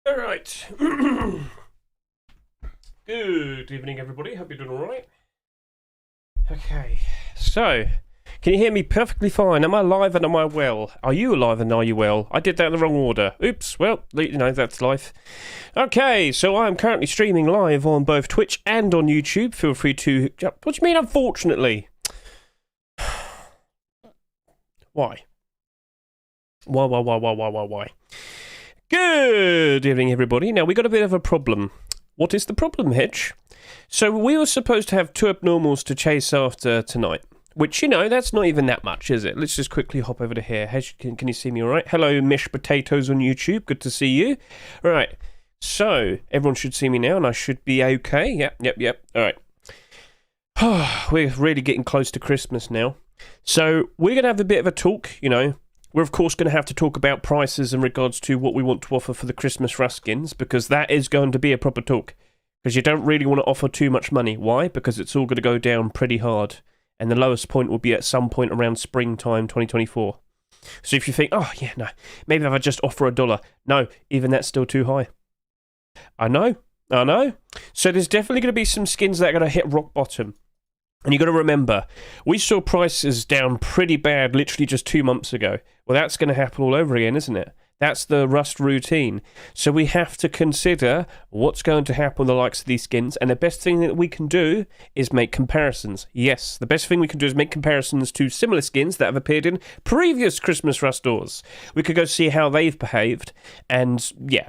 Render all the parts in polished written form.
All right. Good evening, everybody. Hope you're doing all right. Okay. So, can you hear me perfectly fine? Am I live and am I well? Are you alive and are you well? I did that in the wrong order. Oops. Well, that's life. Okay, so I am currently streaming live on both Twitch and on YouTube. Feel free to... What do you mean, unfortunately? Why? Why? Good evening, everybody. Now, we got a bit of a problem. What is the problem, Hedge? So, we were supposed to have two abnormals to chase after tonight. Which, that's not even that much, is it? Let's just quickly hop over to here. Hedge, can you see me all right? Hello, Mish Potatoes on YouTube. Good to see you. All right. So, everyone should see me now, and I should be okay. Yep. All right. We're really getting close to Christmas now. So, we're going to have a bit of a talk, We're, of course, going to have to talk about prices in regards to what we want to offer for the Christmas Ruskins, because that is going to be a proper talk. Because you don't really want to offer too much money. Why? Because it's all going to go down pretty hard. And the lowest point will be at some point around springtime 2024. So if you think, maybe if I just offer $1. No, even that's still too high. I know. So there's definitely going to be some skins that are going to hit rock bottom. And you got to remember, we saw prices down pretty bad literally just 2 months ago. Well, that's going to happen all over again, isn't it? That's the Rust routine. So we have to consider what's going to happen with the likes of these skins. And the best thing that we can do is make comparisons. Yes, the best thing we can do is make comparisons to similar skins that have appeared in previous Christmas Rust stores. We could go see how they've behaved. And yeah,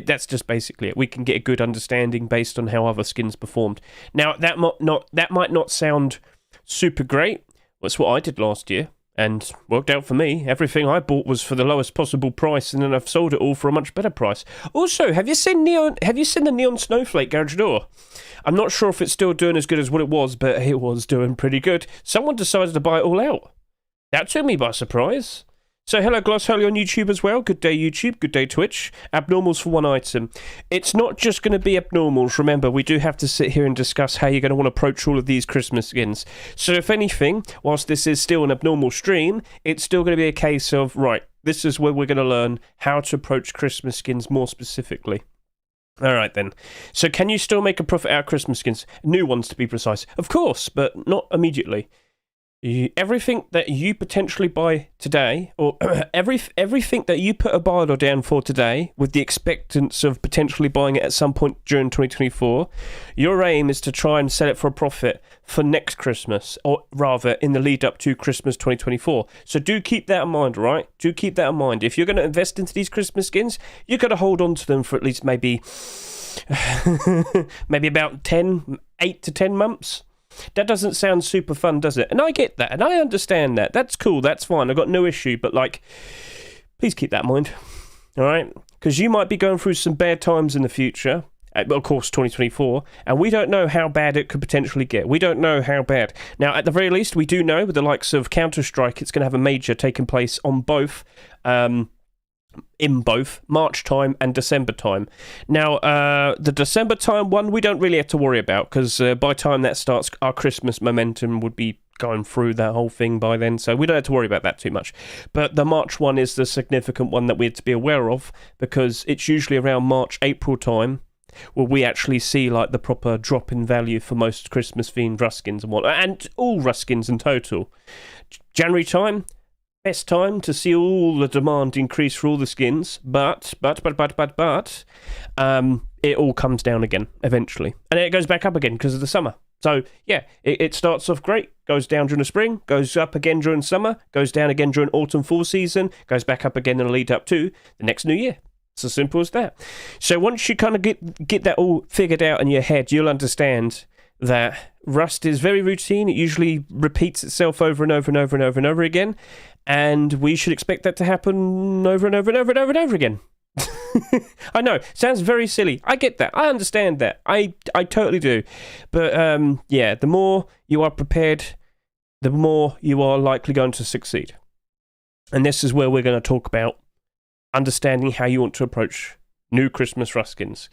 that's just basically it. We can get a good understanding based on how other skins performed. Now, that might not sound super great. That's what I did last year. And worked out for me. Everything I bought was for the lowest possible price, and then I've sold it all for a much better price. Also, have you seen the Neon Snowflake garage door? I'm not sure if it's still doing as good as what it was, but it was doing pretty good. Someone decided to buy it all out. That took me by surprise. So hello Gloss Holy on YouTube as well. Good day YouTube, good day Twitch. Abnormals for one item. It's not just going to be abnormals. Remember, we do have to sit here and discuss how you're going to want to approach all of these Christmas skins. So if anything, whilst this is still an abnormal stream, it's still going to be a case of, right, this is where we're going to learn how to approach Christmas skins more specifically. Alright then. So can you still make a profit out of Christmas skins? New ones to be precise. Of course, but not immediately. Everything that you potentially buy today, or everything that you put a buy order down for today, with the expectance of potentially buying it at some point during 2024, your aim is to try and sell it for a profit for next Christmas, or rather in the lead up to Christmas 2024. So do keep that in mind, right? Do keep that in mind. If you're going to invest into these Christmas skins, you've got to hold on to them for at least maybe about 8 to 10 months. That doesn't sound super fun, does it? And I get that, and I understand that. That's cool, that's fine, I've got no issue, but, please keep that in mind, alright? Because you might be going through some bad times in the future, of course, 2024, and we don't know how bad it could potentially get. We don't know how bad. Now, at the very least, we do know, with the likes of Counter-Strike, it's going to have a major taking place on both, in both March time and December time. Now, the December time one, we don't really have to worry about, because by the time that starts, our Christmas momentum would be going through that whole thing by then, so we don't have to worry about that too much. But the March one is the significant one that we have to be aware of, because it's usually around March, April time where we actually see the proper drop in value for most Christmas themed Ruskins and whatnot, and all Ruskins in total. January time, best time to see all the demand increase for all the skins, but it all comes down again eventually, and it goes back up again because of the summer. So yeah, it starts off great, goes down during the spring, goes up again during summer, goes down again during autumn fall season, goes back up again in the lead up to the next new year. It's as simple as that. So once you kind of get that all figured out in your head, you'll understand that Rust is very routine. It usually repeats itself over and over and over and over and over again, and we should expect that to happen over and over and over and over and over again. I know, sounds very silly. I get that. I understand that. I totally do. But the more you are prepared, the more you are likely going to succeed. And this is where we're going to talk about understanding how you want to approach new Christmas Ruskins.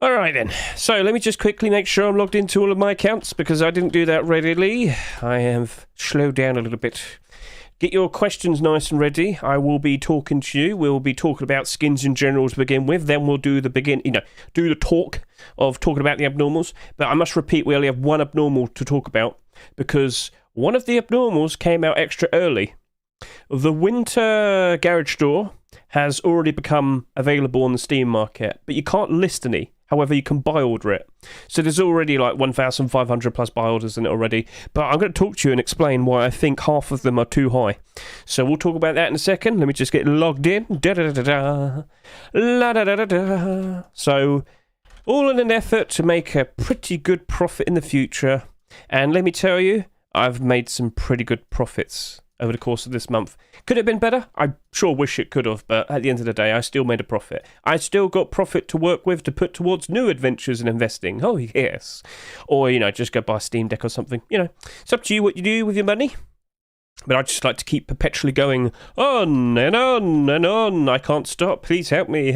Alright then, so let me just quickly make sure I'm logged into all of my accounts, because I didn't do that readily. I have slowed down a little bit Get your questions nice and ready. I will be talking to you. We'll be talking about skins in general to begin with. Then we'll do the do the talk of talking about the abnormals. But I must repeat, we only have one abnormal to talk about because one of the abnormals came out extra early. The winter garage door has already become available on the Steam market, but you can't list any. However, you can buy order it. So there's already like 1,500 plus buy orders in it already. But I'm going to talk to you and explain why I think half of them are too high. So we'll talk about that in a second. Let me just get logged in. Da-da-da-da-da. La-da-da-da-da. So all in an effort to make a pretty good profit in the future. And let me tell you, I've made some pretty good profits over the course of this month. Could it have been better? I sure wish it could have, but at the end of the day, I still made a profit. I still got profit to work with to put towards new adventures in investing. Oh, yes. Or, just go buy a Steam Deck or something. It's up to you what you do with your money. But I just like to keep perpetually going on and on and on. I can't stop. Please help me.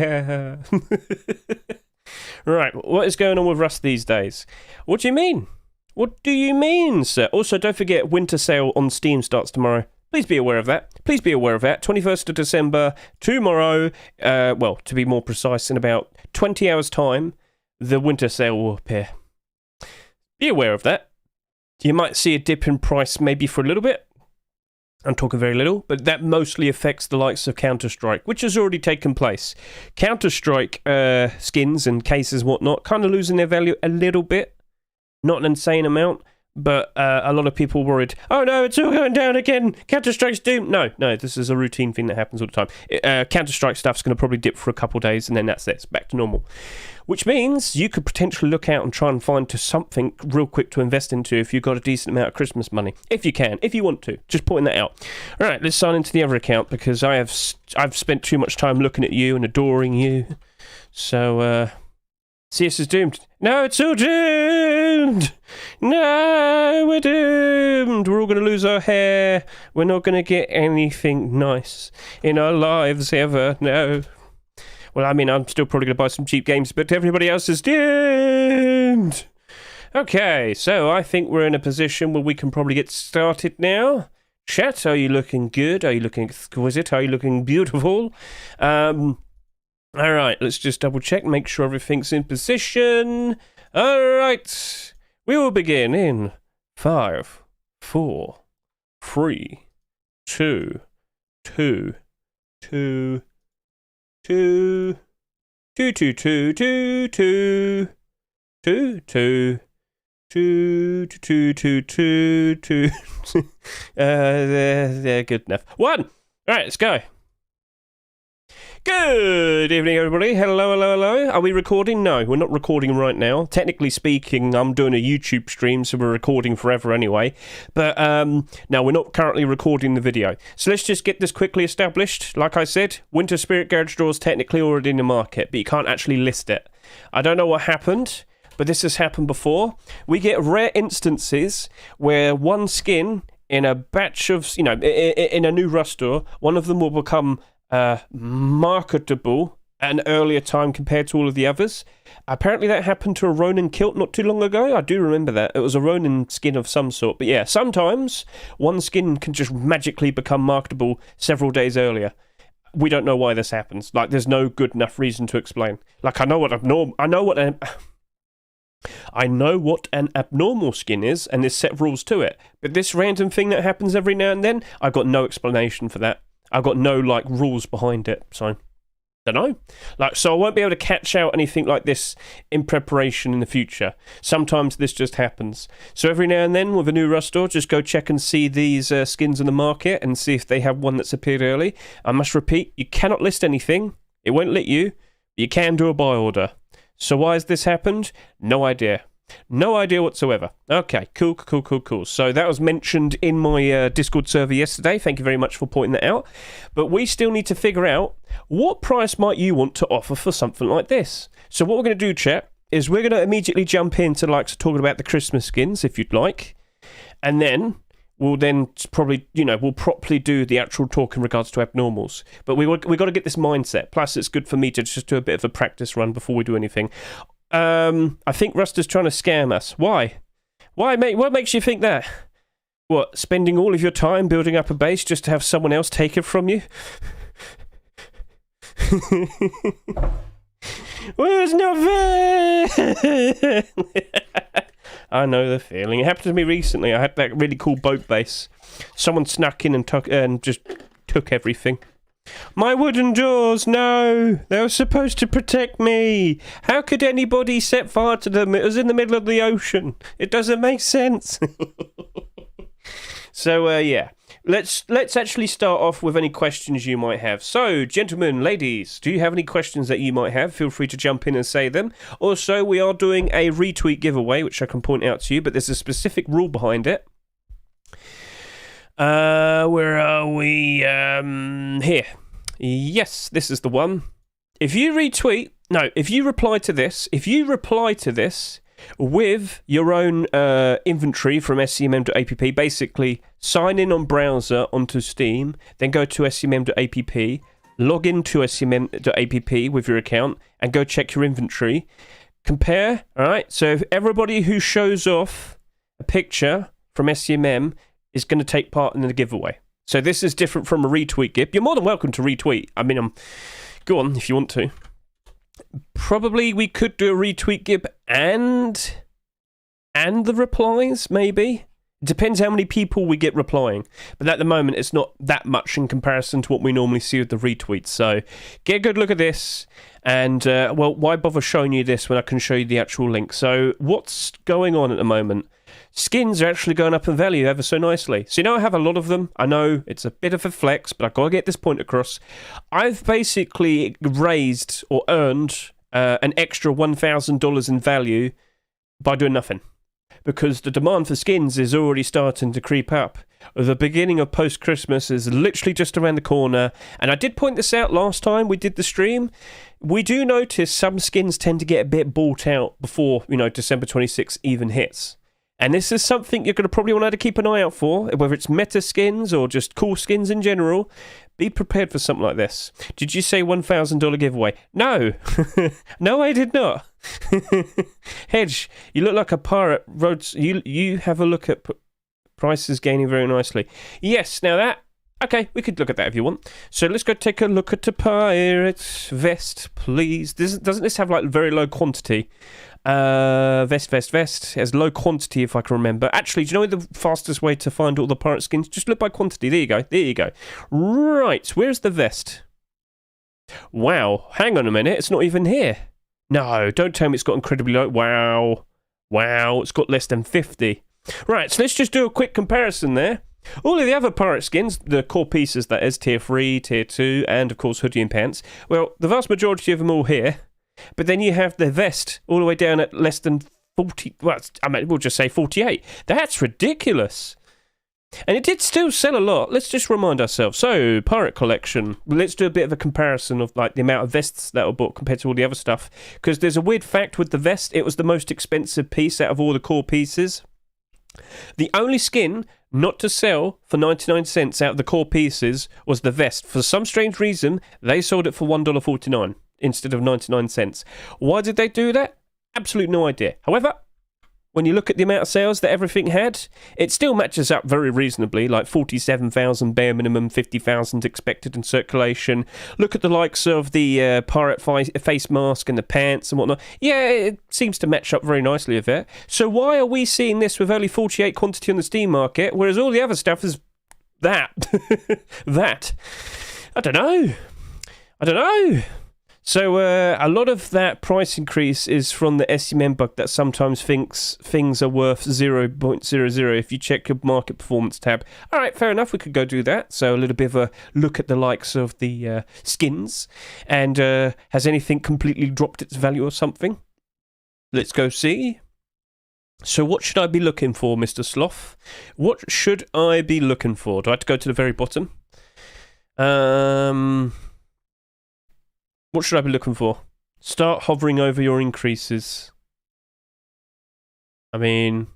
Right, what is going on with Rust these days? What do you mean? What do you mean, sir? Also, don't forget, winter sale on Steam starts tomorrow. Please be aware of that. 21st of December, tomorrow, to be more precise, in about 20 hours' time, the winter sale will appear. Be aware of that. You might see a dip in price maybe for a little bit. I'm talking very little, but that mostly affects the likes of Counter-Strike, which has already taken place. Counter-Strike skins and cases and whatnot kind of losing their value a little bit. Not an insane amount, but a lot of people worried, oh no, it's all going down again, Counter-Strike's doomed. No, this is a routine thing that happens all the time. Counter-Strike stuff's going to probably dip for a couple of days, and then that's it, it's back to normal. Which means you could potentially look out and try and find something real quick to invest into if you've got a decent amount of Christmas money. If you can, if you want to. Just pointing that out. All right, let's sign into the other account, because I've spent too much time looking at you and adoring you. So, CS is doomed. No, it's all doomed. No, we're doomed. We're all going to lose our hair. We're not going to get anything nice in our lives ever. No. Well, I mean, I'm still probably going to buy some cheap games, but everybody else is doomed. Okay, so I think we're in a position where we can probably get started now. Chat, are you looking good? Are you looking exquisite? Are you looking beautiful? All right, let's just double check, make sure everything's in position. All right, we will begin in 5, 4, 3, 2, 2, 2, 2, 2, 2, 2, 2, 2, 2, 2. 2, 2, 2, 2, 2. Good enough. 1. All right, let's go. Good evening, everybody. Hello. Are we recording? No, we're not recording right now. Technically speaking, I'm doing a YouTube stream, so we're recording forever anyway. But no, we're not currently recording the video. So let's just get this quickly established. Like I said, Winter Spirit Garage Door is technically already in the market, but you can't actually list it. I don't know what happened, but this has happened before. We get rare instances where one skin in a batch of, in a new Rust door, one of them will become marketable at an earlier time compared to all of the others. Apparently that happened to a Ronin kilt not too long ago. I do remember that. It was a Ronin skin of some sort. But yeah, sometimes one skin can just magically become marketable several days earlier. We don't know why this happens. Like, there's no good enough reason to explain. Like, I know what an abnormal skin is, and there's set rules to it. But this random thing that happens every now and then, I've got no explanation for that. I've got no, rules behind it, so don't know. So I won't be able to catch out anything like this in preparation in the future. Sometimes this just happens. So every now and then with a new Rust door, just go check and see these skins in the market and see if they have one that's appeared early. I must repeat, you cannot list anything. It won't let you. But you can do a buy order. So why has this happened? No idea. No idea whatsoever. Okay, cool. So that was mentioned in my Discord server yesterday. Thank you very much for pointing that out. But we still need to figure out what price might you want to offer for something like this. So what we're going to do, chat, is we're going to immediately jump into talking about the Christmas skins, if you'd like. And then we'll probably, we'll properly do the actual talk in regards to abnormals. But we got to get this mindset. Plus, it's good for me to just do a bit of a practice run before we do anything. I think Rust is trying to scam us. Why? Why, mate? What makes you think that? What, spending all of your time building up a base just to have someone else take it from you? Well, it's not fair! I know the feeling. It happened to me recently. I had that really cool boat base. Someone snuck in and just took everything. My wooden doors, no! They were supposed to protect me! How could anybody set fire to them? It was in the middle of the ocean. It doesn't make sense. So, yeah. Let's actually start off with any questions you might have. So, gentlemen, ladies, do you have any questions that you might have? Feel free to jump in and say them. Also, we are doing a retweet giveaway, which I can point out to you, but there's a specific rule behind it. Where are we? Here. Yes, this is the one. If you reply to this with your own inventory from scmm.app, basically sign in on browser onto Steam, then go to scmm.app, log into scmm.app with your account, and go check your inventory. Compare, alright? So if everybody who shows off a picture from SCMM is going to take part in the giveaway. So this is different from a retweet gift. You're more than welcome to retweet. I mean, go on if you want to. Probably we could do a retweet gift and the replies, maybe. It depends how many people we get replying. But at the moment, it's not that much in comparison to what we normally see with the retweets. So get a good look at this. And, well, why bother showing you this when I can show you the actual link? So what's going on at the moment? Skins are actually going up in value ever so nicely. So, you know, I have a lot of them. I know it's a bit of a flex, but I've got to get this point across. I've basically raised or earned an extra $1,000 in value by doing nothing. Because the demand for skins is already starting to creep up. The beginning of post-Christmas is literally just around the corner. And I did point this out last time we did the stream. We do notice some skins tend to get a bit bought out before, you know, December 26th even hits. And this is something you're going to probably want to keep an eye out for, whether it's meta skins or just cool skins in general. Be prepared for something like this. Did you say $1,000 giveaway? No. No, I did not. Hedge, you look like a pirate. Rhodes, you have a look at prices gaining very nicely. Yes, now that... Okay, we could look at that if you want. So let's go take a look at the pirate vest, please. Doesn't this have like very low quantity? Vest. Has low quantity if I can remember. Actually, do you know the fastest way to find all the pirate skins? Just look by quantity. There you go. Right, where's the vest? Wow, hang on a minute. It's not even here. No, don't tell me it's got incredibly low. Wow, it's got less than 50. Right, so let's just do a quick comparison there. All of the other pirate skins, the core pieces, that is, tier 3, tier 2, and of course hoodie and pants, well, the vast majority of them all here. But then you have the vest all the way down at less than 40, well, I mean, we'll just say 48. That's ridiculous. And it did still sell a lot. Let's just remind ourselves. So, pirate collection. Let's do a bit of a comparison of like the amount of vests that were bought compared to all the other stuff. Because there's a weird fact with the vest. It was the most expensive piece out of all the core pieces. The only skin not to sell for 99 cents out of the core pieces was the vest. For some strange reason, they sold it for $1.49 instead of 99 cents. Why did they do that? Absolute no idea. However, when you look at the amount of sales that everything had, it still matches up very reasonably, like 47,000 bare minimum, 50,000 expected in circulation. Look at the likes of the pirate face mask and the pants and whatnot. Yeah, it seems to match up very nicely with it. So why are we seeing this with only 48 quantity on the Steam market, whereas all the other stuff is that? That. I don't know. So a lot of that price increase is from the SCMM bug that sometimes thinks things are worth 0.00 if you check your market performance tab. All right, fair enough, we could go do that. So a little bit of a look at the likes of the skins. And has anything completely dropped its value or something? Let's go see. So what should I be looking for, Mr. Sloth? What should I be looking for? Do I have to go to the very bottom? What should I be looking for? Start hovering over your increases. I mean...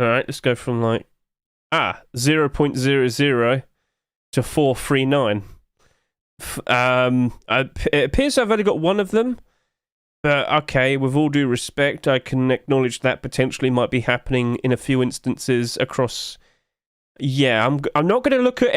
Alright, let's go from like... 0.00 to 439. It appears I've only got one of them. But okay, with all due respect, I can acknowledge that potentially might be happening in a few instances across. Yeah, I'm not going to look at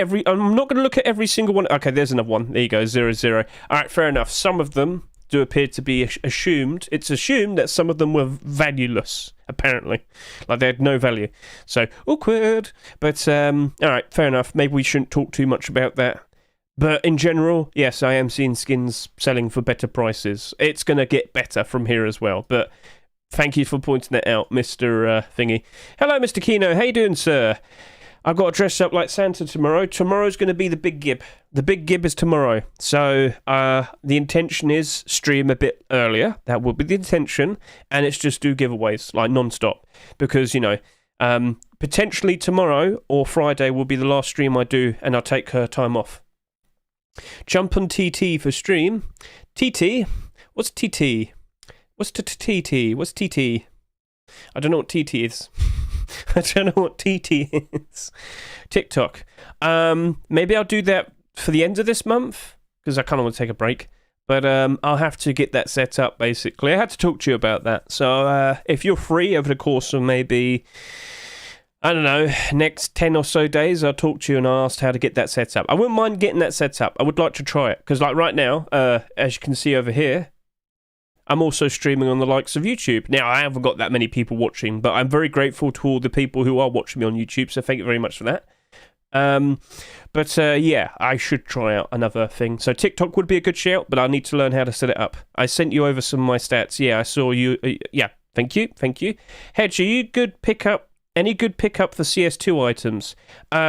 every single one. Okay, there's another one. There you go, 0, 0. All right, fair enough. Some of them do appear to be assumed. It's assumed that some of them were valueless, apparently, like they had no value. So awkward. But all right, fair enough. Maybe we shouldn't talk too much about that. But in general, yes, I am seeing skins selling for better prices. It's going to get better from here as well. But thank you for pointing that out, Mr. Thingy. Hello, Mr. Kino. How you doing, sir? I've got to dress up like Santa tomorrow. Tomorrow's going to be the big gib. The big gib is tomorrow. So the intention is stream a bit earlier. That will be the intention. And it's just do giveaways, like non-stop. Because, potentially tomorrow or Friday will be the last stream I do, and I'll take her time off. Jump on TT for stream. TT? What's TT? What's TT? What's TT? I don't know what TT is. I don't know what TT is. TikTok. Maybe I'll do that for the end of this month, because I kind of want to take a break. But I'll have to get that set up, basically. I had to talk to you about that. So if you're free over the course of maybe, I don't know, next 10 or so days, I'll talk to you and ask how to get that set up. I wouldn't mind getting that set up. I would like to try it. Because like right now, as you can see over here, I'm also streaming on the likes of YouTube. Now, I haven't got that many people watching, but I'm very grateful to all the people who are watching me on YouTube, so thank you very much for that. Yeah, I should try out another thing. So TikTok would be a good shout, but I need to learn how to set it up. I sent you over some of my stats. Yeah, I saw you. Yeah, thank you. Hedge, are you good pickup? Any good pickup for CS2 items?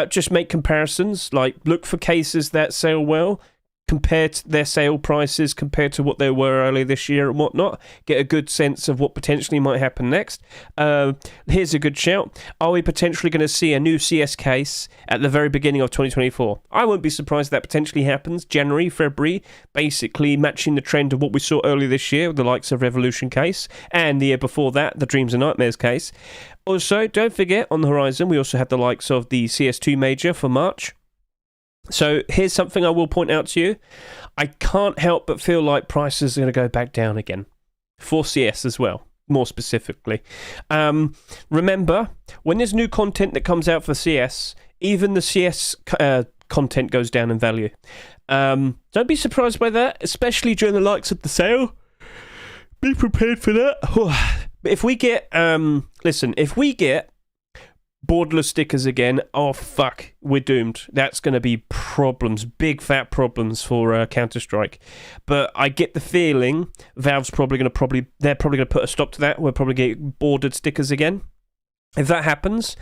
Just make comparisons, like look for cases that sell well, compare to their sale prices compared to what they were earlier this year and whatnot. Get a good sense of what potentially might happen next. Here's a good shout. Are we potentially going to see a new CS case at the very beginning of 2024? I won't be surprised if that potentially happens. January, February, basically matching the trend of what we saw earlier this year with the likes of Revolution case, and the year before that, the Dreams and Nightmares case. Also, don't forget, on the horizon, we also have the likes of the CS2 Major for March. So here's something I will point out to you. I can't help but feel like prices are going to go back down again. For CS as well, more specifically. Remember, when there's new content that comes out for CS, even the CS content goes down in value. Don't be surprised by that, especially during the likes of the sale. Be prepared for that. If we get, if we get borderless stickers again, oh fuck, we're doomed. That's going to be problems, big fat problems for Counter-Strike. But I get the feeling Valve's probably going to put a stop to that. We'll probably get bordered stickers again. If that happens,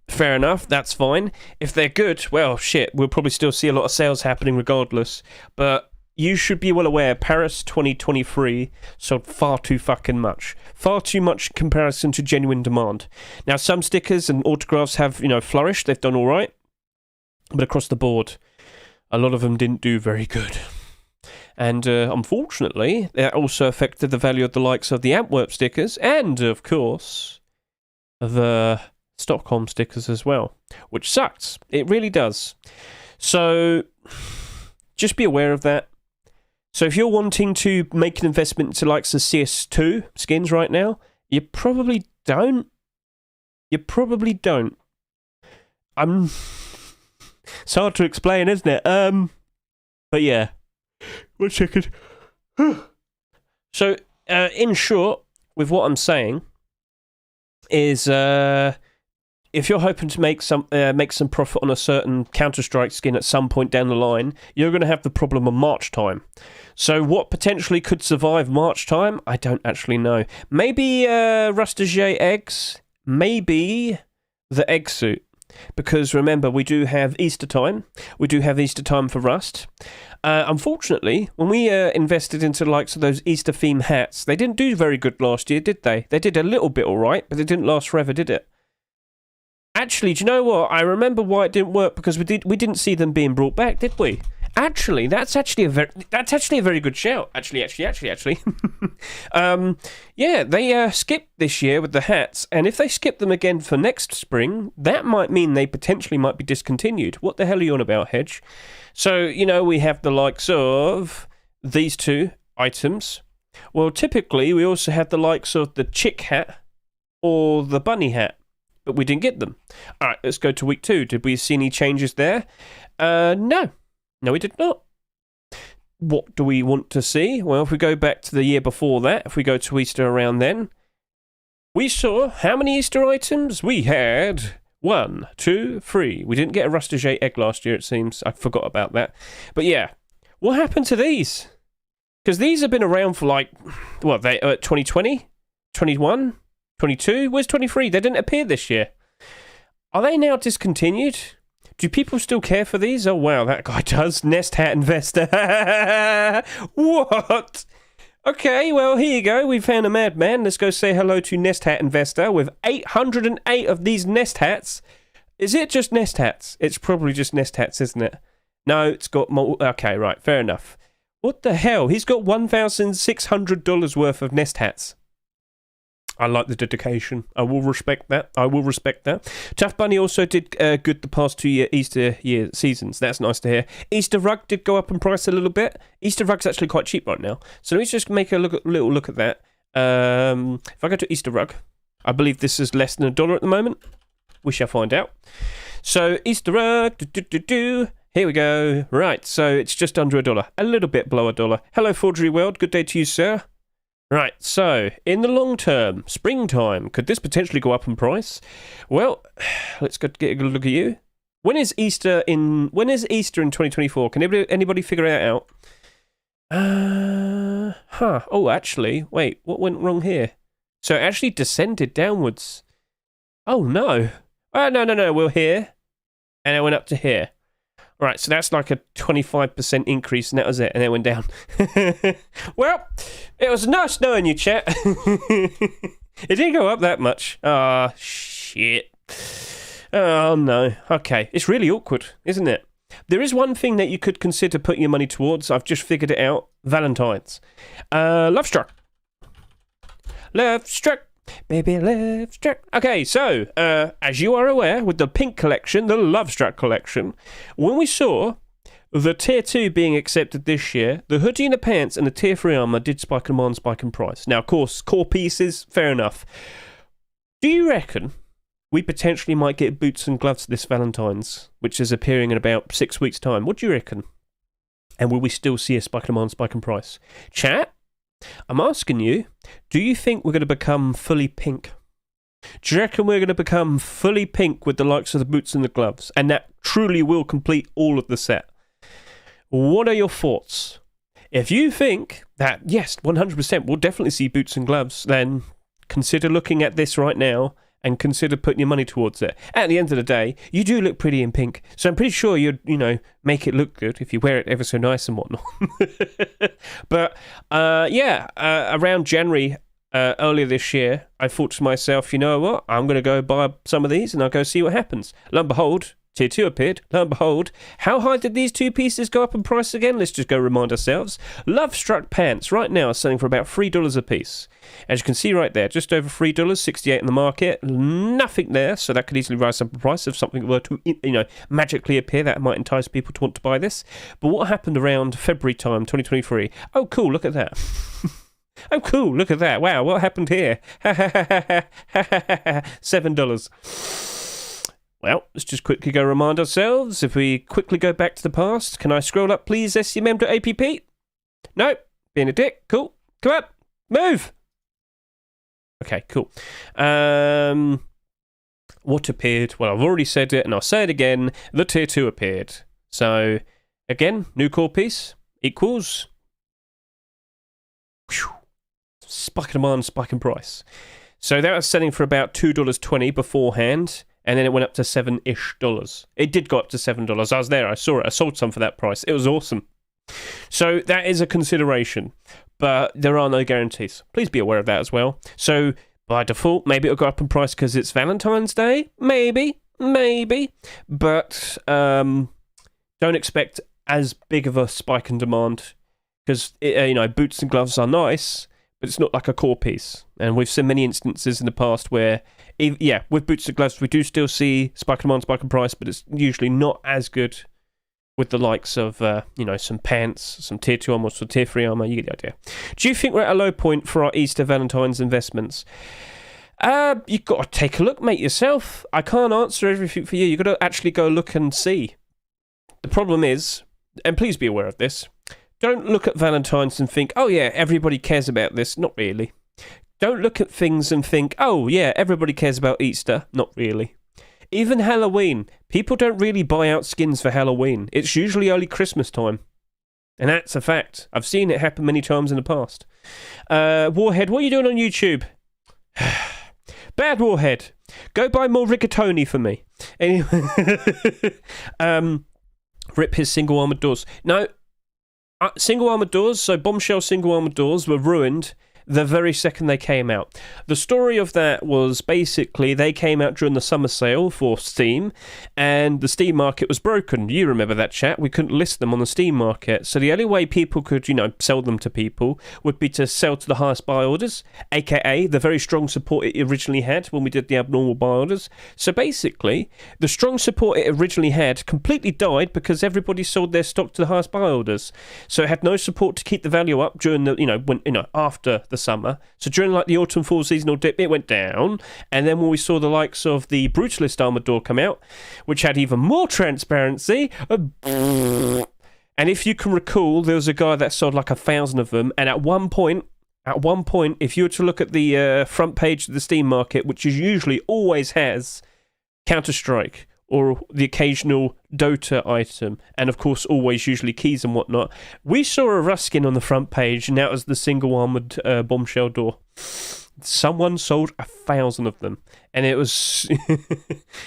fair enough, that's fine. If they're good, well, shit, we'll probably still see a lot of sales happening regardless. But you should be well aware, Paris 2023 sold far too fucking much. Far too much in comparison to genuine demand. Now, some stickers and autographs have, flourished. They've done all right. But across the board, a lot of them didn't do very good. And unfortunately, that also affected the value of the likes of the Antwerp stickers and, of course, the Stockholm stickers as well. Which sucks. It really does. So, just be aware of that. So if you're wanting to make an investment into likes of CS2 skins right now, you probably don't. It's hard to explain, isn't it? But yeah. 1 second. So, in short, with what I'm saying, is if you're hoping to make some profit on a certain Counter-Strike skin at some point down the line, you're going to have the problem of March time. So what potentially could survive March time? I don't actually know. Maybe Rustage eggs. Maybe the egg suit. Because remember, we do have Easter time. We do have Easter time for Rust. Unfortunately, when we invested into the likes of those Easter theme hats, they didn't do very good last year, did they? They did a little bit all right, but it didn't last forever, did it? Actually, do you know what? I remember why it didn't work, because we didn't see them being brought back, did we? Actually, that's actually a very good shout. Actually. Yeah, they skipped this year with the hats, and if they skip them again for next spring, that might mean they potentially might be discontinued. What the hell are you on about, Hedge? So, we have the likes of these two items. Well, typically we also had the likes of the chick hat or the bunny hat, but we didn't get them. All right, let's go to week 2. Did we see any changes there? No, we did not. What do we want to see? Well, if we go back to the year before that, if we go to Easter around then, we saw how many Easter items? We had 1, 2, 3. We didn't get a Rustage egg last year, it seems. I forgot about that. But yeah, what happened to these? Because these have been around for like, what, 2020? 21? 22? Where's 23? They didn't appear this year. Are they now discontinued? Do people still care for these? Oh, wow, that guy does. Nest Hat Investor. What? Okay, well, here you go. We found a madman. Let's go say hello to Nest Hat Investor with 808 of these Nest Hats. Is it just Nest Hats? It's probably just Nest Hats, isn't it? No, it's got... Okay, right, fair enough. What the hell? He's got $1,600 worth of Nest Hats. I like the dedication. I will respect that. Tough Bunny also did good the past 2 Easter year seasons. That's nice to hear. Easter Rug did go up in price a little bit. Easter Rug's actually quite cheap right now. So let me just make a little look at that. If I go to Easter Rug, I believe this is less than $1 at the moment. We shall find out. So Easter Rug, here we go. Right, so it's just under $1. A little bit below $1. Hello, Forgery World. Good day to you, sir. Right, so, in the long term, springtime, could this potentially go up in price? Well, let's get a good look at you. When is Easter in 2024? Can anybody figure that out? Oh, actually, wait, what went wrong here? So it actually descended downwards. Oh, no. No, we're here, and it went up to here. Right, so that's like a 25% increase, and that was it, and then it went down. Well, it was nice knowing you, chat. It didn't go up that much. Ah, shit. Oh, no. Okay, it's really awkward, isn't it? There is one thing that you could consider putting your money towards. I've just figured it out. Valentine's. Love Struck. Love Struck. Baby, love struck. Okay, so, as you are aware, with the pink collection, the Love Struck collection, when we saw the Tier 2 being accepted this year, the hoodie and the pants and the Tier 3 armor did spike in demand, spike in price. Now, of course, core pieces, fair enough. Do you reckon we potentially might get boots and gloves this Valentine's, which is appearing in about 6 weeks' time? What do you reckon? And will we still see a spike in demand, spike in price? Chat? I'm asking you, do you think we're going to become fully pink? Do you reckon we're going to become fully pink with the likes of the boots and the gloves? And that truly will complete all of the set. What are your thoughts? If you think that, yes, 100% we'll definitely see boots and gloves, then consider looking at this right now and consider putting your money towards it. At the end of the day, you do look pretty in pink, so I'm pretty sure you'd, make it look good if you wear it ever so nice and whatnot. But, around January, earlier this year, I thought to myself, you know what, I'm going to go buy some of these and I'll go see what happens. Lo and behold, Tier 2 appeared. Lo and behold, how high did these two pieces go up in price again? Let's just go remind ourselves. Love Struck pants right now are selling for about $3 a piece. As you can see right there, just over $3, $68 in the market. Nothing there, so that could easily rise up in price if something were to, magically appear. That might entice people to want to buy this. But what happened around February time, 2023? Oh, cool, look at that. Oh, cool, look at that. Wow, what happened here? $7. Well, let's just quickly go remind ourselves. If we quickly go back to the past, can I scroll up, please, scmm.app? No, being a dick. Cool. Come up. Move. Okay, cool. What appeared? Well, I've already said it, and I'll say it again. The Tier 2 appeared. So, again, new core piece equals... spike in demand, spike in price. So that was selling for about $2.20 beforehand. And then it went up to $7-ish. It did go up to $7. I was there. I saw it. I sold some for that price. It was awesome. So that is a consideration. But there are no guarantees. Please be aware of that as well. So by default, maybe it'll go up in price because it's Valentine's Day. Maybe. But don't expect as big of a spike in demand. Because, boots and gloves are nice, but it's not like a core piece. And we've seen many instances in the past where, with boots and gloves, we do still see spike in demand, spike in price, but it's usually not as good with the likes of, some pants, some tier 2 armor, some tier 3 armor. You get the idea. Do you think we're at a low point for our Easter Valentine's investments? You've got to take a look, mate, yourself. I can't answer everything for you. You've got to actually go look and see. The problem is, and please be aware of this, don't look at Valentine's and think, oh yeah, everybody cares about this. Not really. Don't look at things and think, oh yeah, everybody cares about Easter. Not really. Even Halloween. People don't really buy out skins for Halloween. It's usually early Christmas time. And that's a fact. I've seen it happen many times in the past. Warhead, what are you doing on YouTube? Bad Warhead. Go buy more rigatoni for me. Anyway. Rip his single armoured doors. No, single armoured doors, so bombshell single armoured doors were ruined the very second they came out. The story of that was basically they came out during the summer sale for Steam, and the Steam market was broken. You remember that, chat? We couldn't list them on the Steam market. So the only way people could, sell them to people would be to sell to the highest buy orders, aka the very strong support it originally had when we did the abnormal buy orders. So basically, the strong support it originally had completely died because everybody sold their stock to the highest buy orders. So it had no support to keep the value up during the, after the summer. So during the autumn fall seasonal dip, it went down, and then when we saw the likes of the Brutalist armored door come out, which had even more transparency, and if you can recall, there was a guy that sold like 1,000 of them, and at one point, if you were to look at the front page of the Steam market, which usually always has Counter-Strike or the occasional Dota item, and of course always usually keys and whatnot, we saw a Ruskin on the front page, and that was the single armoured bombshell door. Someone sold 1,000 of them, and it was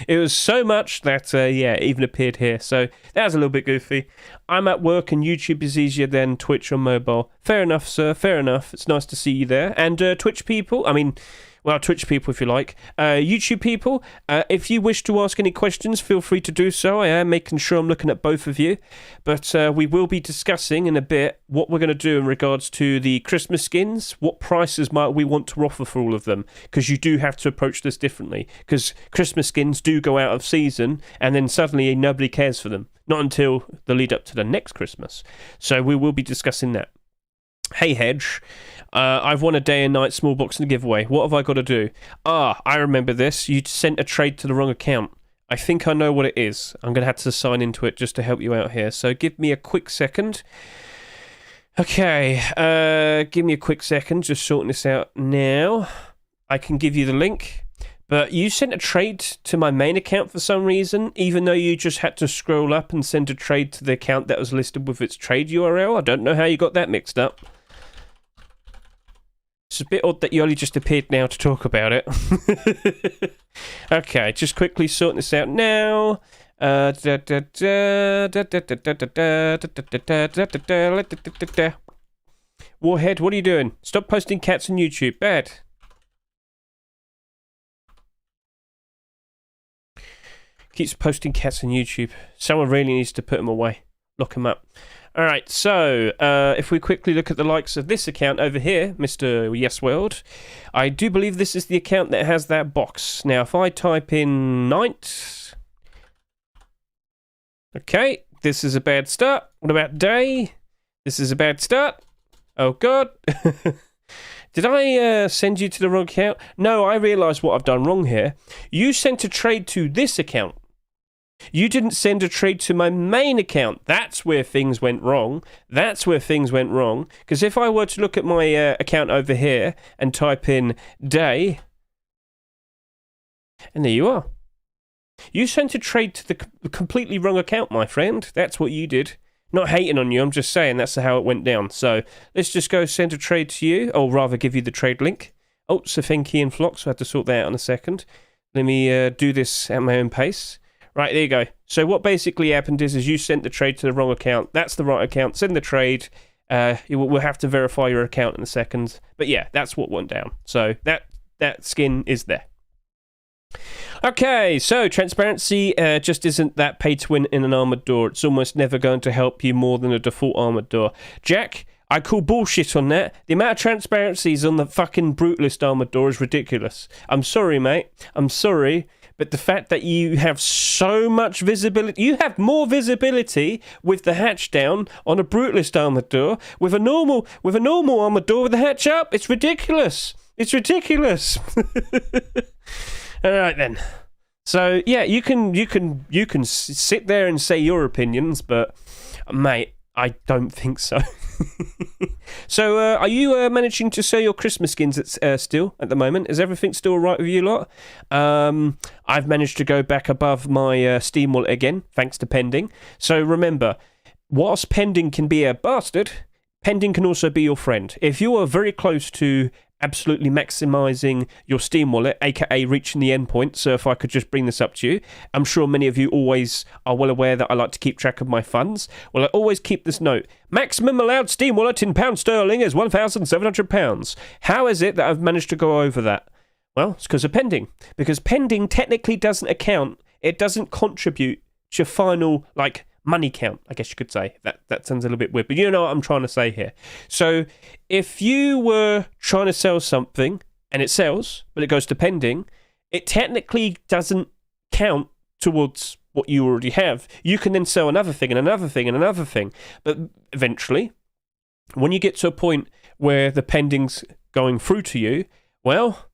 it was so much that it even appeared here. So that was a little bit goofy. I'm at work and YouTube is easier than Twitch on mobile. Fair enough, sir, fair enough. It's nice to see you there. And Twitch people, Twitch people, if you like. YouTube people, if you wish to ask any questions, feel free to do so. I am making sure I'm looking at both of you. But we will be discussing in a bit what we're going to do in regards to the Christmas skins. What prices might we want to offer for all of them? Because you do have to approach this differently. Because Christmas skins do go out of season, and then suddenly nobody cares for them. Not until the lead up to the next Christmas. So we will be discussing that. Hey Hedge, I've won a day and night small box in the giveaway. What have I got to do? I remember this. You sent a trade to the wrong account. I think I know what it is. I'm going to have to sign into it just to help you out here. So give me a quick second. Okay, give me a quick second. Just sorting this out now. I can give you the link. But you sent a trade to my main account for some reason, even though you just had to scroll up and send a trade to the account that was listed with its trade URL. I don't know how you got that mixed up. It's a bit odd that you only just appeared now to talk about it. Okay, just quickly sorting this out now. Warhead, what are you doing? Stop posting cats on YouTube. Bad. Keeps posting cats on YouTube. Someone really needs to put them away. Lock them up. Alright, so if we quickly look at the likes of this account over here, Mr. Yes World, I do believe this is the account that has that box. Now, if I type in night... Okay, this is a bad start. What about day? This is a bad start. Oh, God. Did I send you to the wrong account? No, I realise what I've done wrong here. You sent a trade to this account. You didn't send a trade to my main account. That's where things went wrong. That's where things went wrong. Because if I were to look at my account over here and type in day, and there you are. You sent a trade to the completely wrong account, my friend. That's what you did. Not hating on you, I'm just saying that's how it went down. So let's just go send a trade to you, or rather give you the trade link. Oh, Safenki and Flox, I have to sort that out in a second. Let me do this at my own pace. Right, there you go. So what basically happened is you sent the trade to the wrong account. That's the right account. Send the trade. We'll have to verify your account in a second. But yeah, that's what went down. So that skin is there. Okay, so transparency just isn't that pay to win in an armored door. It's almost never going to help you more than a default armored door. Jack, I call bullshit on that. The amount of transparencies on the fucking Brutalist armored door is ridiculous. I'm sorry, mate. I'm sorry. but the fact that you have so much visibility, you have more visibility with the hatch down on a Brutalist armored door with a normal armored door with the hatch up. It's ridiculous. It's ridiculous. All right then. So yeah, you can sit there and say your opinions, but mate, I don't think so. So, are you managing to sell your Christmas skins still at the moment? Is everything still all right with you lot? I've managed to go back above my Steam wallet again, thanks to Pending. So remember, whilst Pending can be a bastard, Pending can also be your friend. If you are very close to absolutely maximising your Steam wallet, aka reaching the endpoint, so if I could just bring this up to you, I'm sure many of you always are well aware that I like to keep track of my funds. Well, I always keep this note: maximum allowed Steam wallet in pound sterling is £1,700. How is it that I've managed to go over that? Well, it's because of Pending. Because Pending technically doesn't account, it doesn't contribute to your final, money count, I guess you could say. That sounds a little bit weird, but you know what I'm trying to say here. So if you were trying to sell something and it sells, but it goes to Pending, it technically doesn't count towards what you already have. You can then sell another thing and another thing and another thing. But eventually, when you get to a point where the Pending's going through to you, well,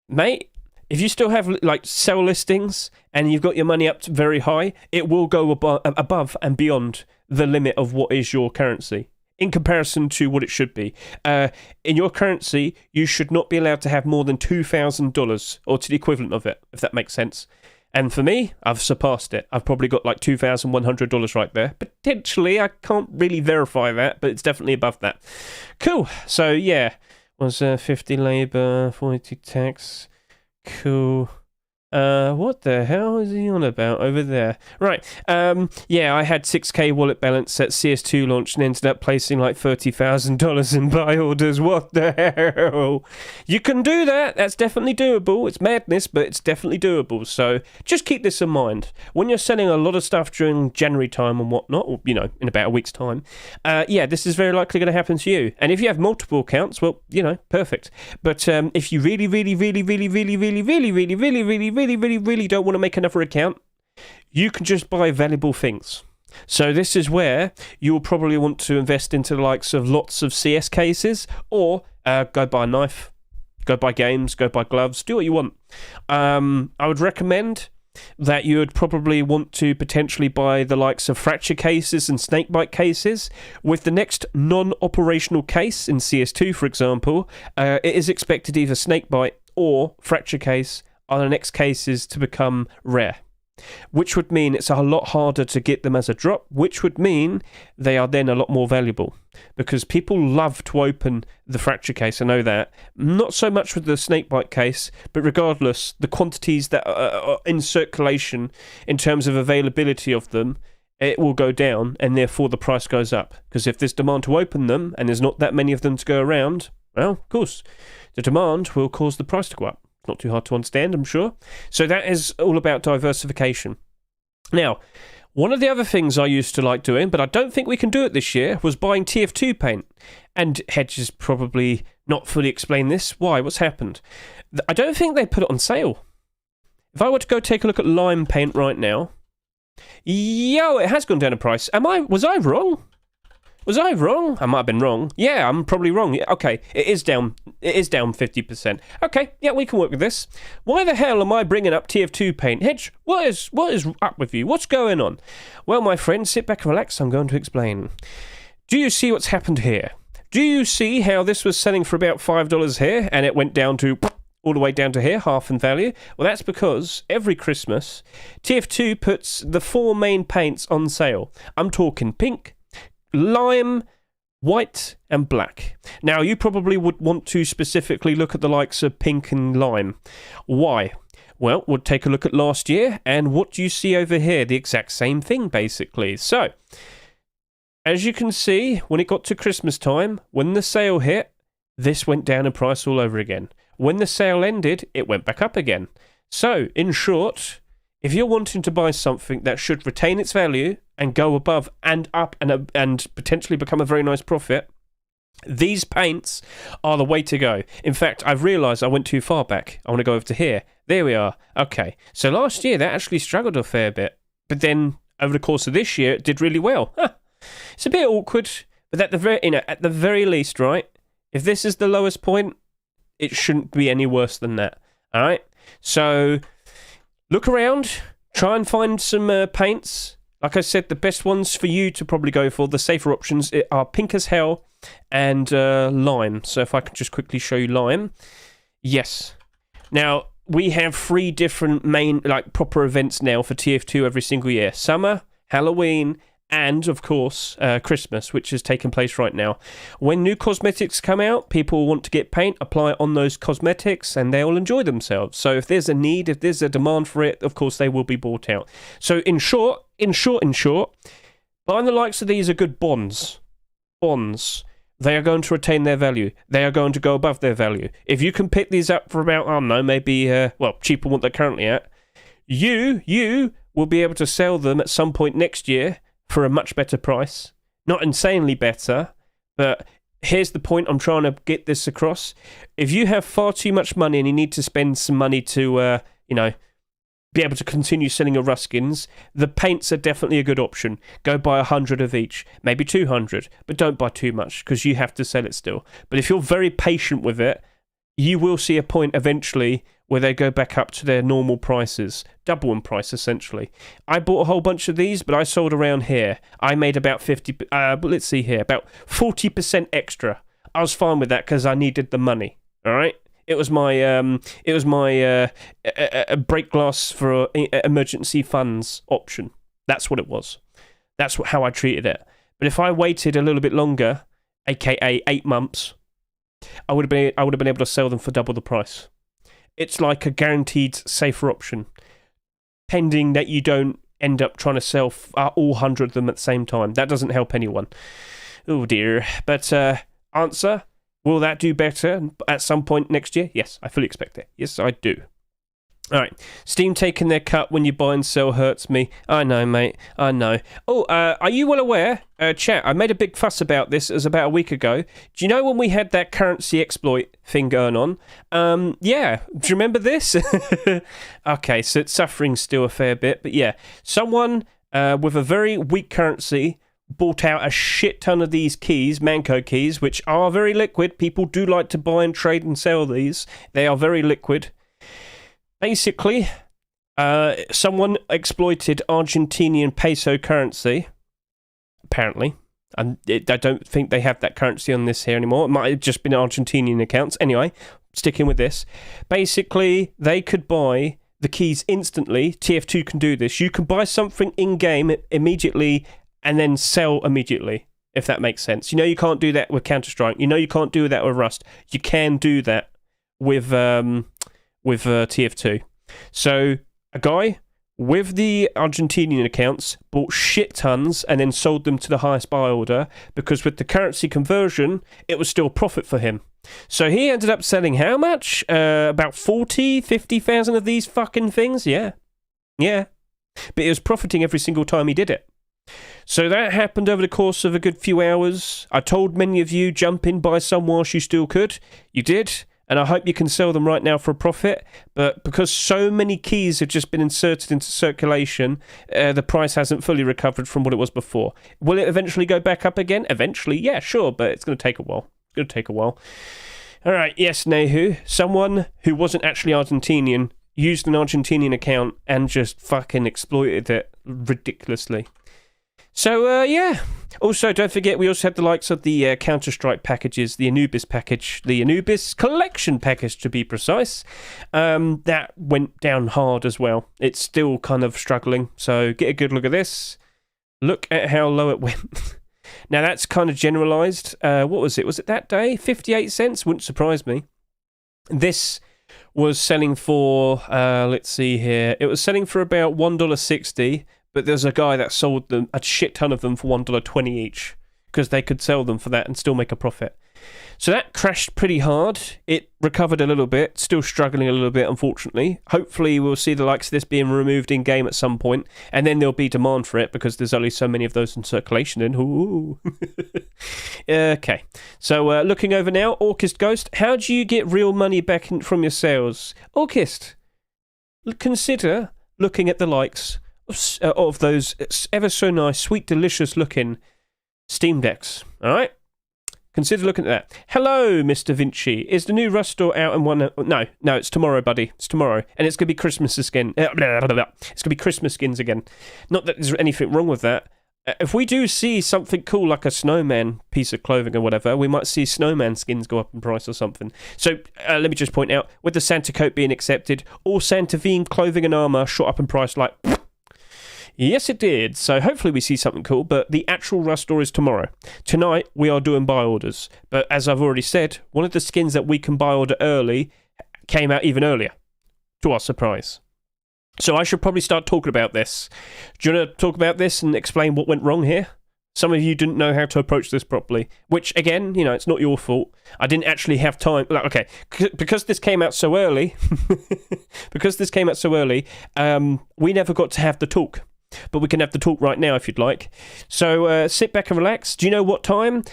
mate, if you still have sell listings and you've got your money up to very high, it will go above and beyond the limit of what is your currency in comparison to what it should be. In your currency, you should not be allowed to have more than $2,000 or to the equivalent of it, if that makes sense. And for me, I've surpassed it. I've probably got $2,100 right there. Potentially, I can't really verify that, but it's definitely above that. Cool. So yeah, was 50 labour, 40 tax. Cool. What the hell is he on about over there? Right. Yeah, I had 6k wallet balance at CS2 launch and ended up placing $30,000 in buy orders. What the hell? You can do that. That's definitely doable. It's madness, but it's definitely doable. So just keep this in mind. When you're selling a lot of stuff during January time and whatnot, or, in about a week's time, yeah, this is very likely going to happen to you. And if you have multiple accounts, well, perfect. But if you really don't want to make another account, you can just buy valuable things. So this is where you will probably want to invest into the likes of lots of CS cases, or go buy a knife, go buy games, go buy gloves, do what you want. I would recommend that you would probably want to potentially buy the likes of fracture cases and snakebite cases. With the next non-operational case in CS2, for example, it is expected either snakebite or fracture case are the next cases to become rare, which would mean it's a lot harder to get them as a drop, which would mean they are then a lot more valuable, because people love to open the fracture case. I know that. Not so much with the snakebite case, but regardless, the quantities that are in circulation in terms of availability of them, it will go down, and therefore the price goes up. Because if there's demand to open them, and there's not that many of them to go around, well, of course, the demand will cause the price to go up. Not too hard to understand, I'm sure. So that is all about diversification. Now, one of the other things I used to like doing, but I don't think we can do it this year, was buying TF2 paint. And Hedge has probably not fully explained this. Why? What's happened? I don't think they put it on sale. If I were to go take a look at lime paint right now, it has gone down in price. Was I wrong? Was I wrong? I might have been wrong. Yeah, I'm probably wrong. Yeah, okay, it is down 50%. Okay, yeah, we can work with this. Why the hell am I bringing up TF2 paint? Hedge, what is up with you? What's going on? Well, my friend, sit back and relax. I'm going to explain. Do you see what's happened here? Do you see how this was selling for about $5 here, and it went down to all the way down to here, half in value? Well, that's because every Christmas, TF2 puts the 4 main paints on sale. I'm talking pink, lime, white and black. Now, you probably would want to specifically look at the likes of pink and lime. Why? Well, we'll take a look at last year, and what do you see over here? The exact same thing, basically. So, as you can see, when it got to Christmas time, when the sale hit, this went down in price all over again. When the sale ended, it went back up again. So, in short, if you're wanting to buy something that should retain its value and go above and up and potentially become a very nice profit, these paints are the way to go. In fact, I've realised I went too far back. I want to go over to here. There we are. Okay. So last year, that actually struggled a fair bit. But then, over the course of this year, it did really well. It's a bit awkward, but at the very least, right? If this is the lowest point, it shouldn't be any worse than that. All right? So, look around. Try and find some paints. Like I said, the best ones for you to probably go for, the safer options, are pink as hell and lime. So if I can just quickly show you lime. Yes. Now, we have 3 different main, proper events now for TF2 every single year. Summer, Halloween, and, of course, Christmas, which is taking place right now. When new cosmetics come out, people want to get paint, apply on those cosmetics, and they'll enjoy themselves. So if there's a need, if there's a demand for it, of course, they will be bought out. So in short, buying the likes of these are good bonds. They are going to retain their value. They are going to go above their value. If you can pick these up for about, I don't know, maybe, cheaper than what they're currently at, you will be able to sell them at some point next year for a much better price. Not insanely better, but here's the point I'm trying to get this across. If you have far too much money and you need to spend some money to, be able to continue selling your Ruskins, the paints are definitely a good option. Go buy 100 of each, maybe 200, but don't buy too much because you have to sell it still. But if you're very patient with it, you will see a point eventually where they go back up to their normal prices, double in price essentially. I bought a whole bunch of these, but I sold around here. I made about 50, let's see here, about 40% extra. I was fine with that because I needed the money. All right, it was my break glass for emergency funds option. That's what it was. That's how I treated it. But if I waited a little bit longer, aka 8 months, I would have been able to sell them for double the price. It's like a guaranteed safer option, pending that you don't end up trying to sell all 100 of them at the same time. That doesn't help anyone. Oh dear. But answer, will that do better at some point next year? Yes, I fully expect it. Yes, I do. All right, Steam taking their cut when you buy and sell hurts me. I know, mate. I know. Oh, are you well aware, chat? I made a big fuss about this. It was about a week ago. Do you know when we had that currency exploit thing going on? Yeah. Do you remember this? Okay, so it's suffering still a fair bit, but yeah, someone with a very weak currency bought out a shit ton of these keys, Manco keys, which are very liquid. People do like to buy and trade and sell these. They are very liquid. Basically, someone exploited Argentinian peso currency, apparently. And I don't think they have that currency on this here anymore. It might have just been Argentinian accounts. Anyway, sticking with this. Basically, they could buy the keys instantly. TF2 can do this. You can buy something in-game immediately and then sell immediately, if that makes sense. You know you can't do that with Counter-Strike. You know you can't do that with Rust. You can do that with TF2. So a guy with the Argentinian accounts bought shit tons and then sold them to the highest buy order because with the currency conversion, it was still profit for him. So he ended up selling how much? About 50,000 of these fucking things? Yeah. But he was profiting every single time he did it. So that happened over the course of a good few hours. I told many of you, jump in, buy some whilst you still could. You did. And I hope you can sell them right now for a profit. But because so many keys have just been inserted into circulation, the price hasn't fully recovered from what it was before. Will it eventually go back up again? Eventually, yeah, sure, but it's going to take a while. All right, yes, Nehu. Someone who wasn't actually Argentinian used an Argentinian account and just fucking exploited it ridiculously. So, yeah. Also, don't forget, we also had the likes of the Counter-Strike packages, the Anubis package, the Anubis collection package, to be precise. That went down hard as well. It's still kind of struggling, so get a good look at this. Look at how low it went. Now, that's kind of generalised. What was it? Was it that day? 58 cents? Wouldn't surprise me. This was selling for, let's see here. It was selling for about $1.60. But there's a guy that sold them a shit ton of them for $1.20 each because they could sell them for that and still make a profit. So that crashed pretty hard. It recovered a little bit, still struggling a little bit, unfortunately. Hopefully we'll see the likes of this being removed in-game at some point, and then there'll be demand for it because there's only so many of those in circulation. Ooh. Okay, so looking over now, Orchist Ghost, how do you get real money back from your sales? Orchist, consider looking at the likes of those ever so nice, sweet, delicious looking Steam Decks. All right? Consider looking at that. Hello, Mr. Vinci. Is the new Rust store out in one... No, it's tomorrow, buddy. It's tomorrow. And it's going to be Christmas again. It's going to be Christmas skins again. Not that there's anything wrong with that. If we do see something cool like a snowman piece of clothing or whatever, we might see snowman skins go up in price or something. So let me just point out, with the Santa coat being accepted, all Santa-themed clothing and armour shot up in price like... Yes, it did. So hopefully we see something cool, but the actual Rust store is tomorrow. Tonight, we are doing buy orders. But as I've already said, one of the skins that we can buy order early came out even earlier, to our surprise. So I should probably start talking about this. Do you want to talk about this and explain what went wrong here? Some of you didn't know how to approach this properly, which, again, it's not your fault. I didn't actually have time. Okay, because this came out so early, we never got to have the talk. But we can have the talk right now if you'd like. So sit back and relax. Do you know what time?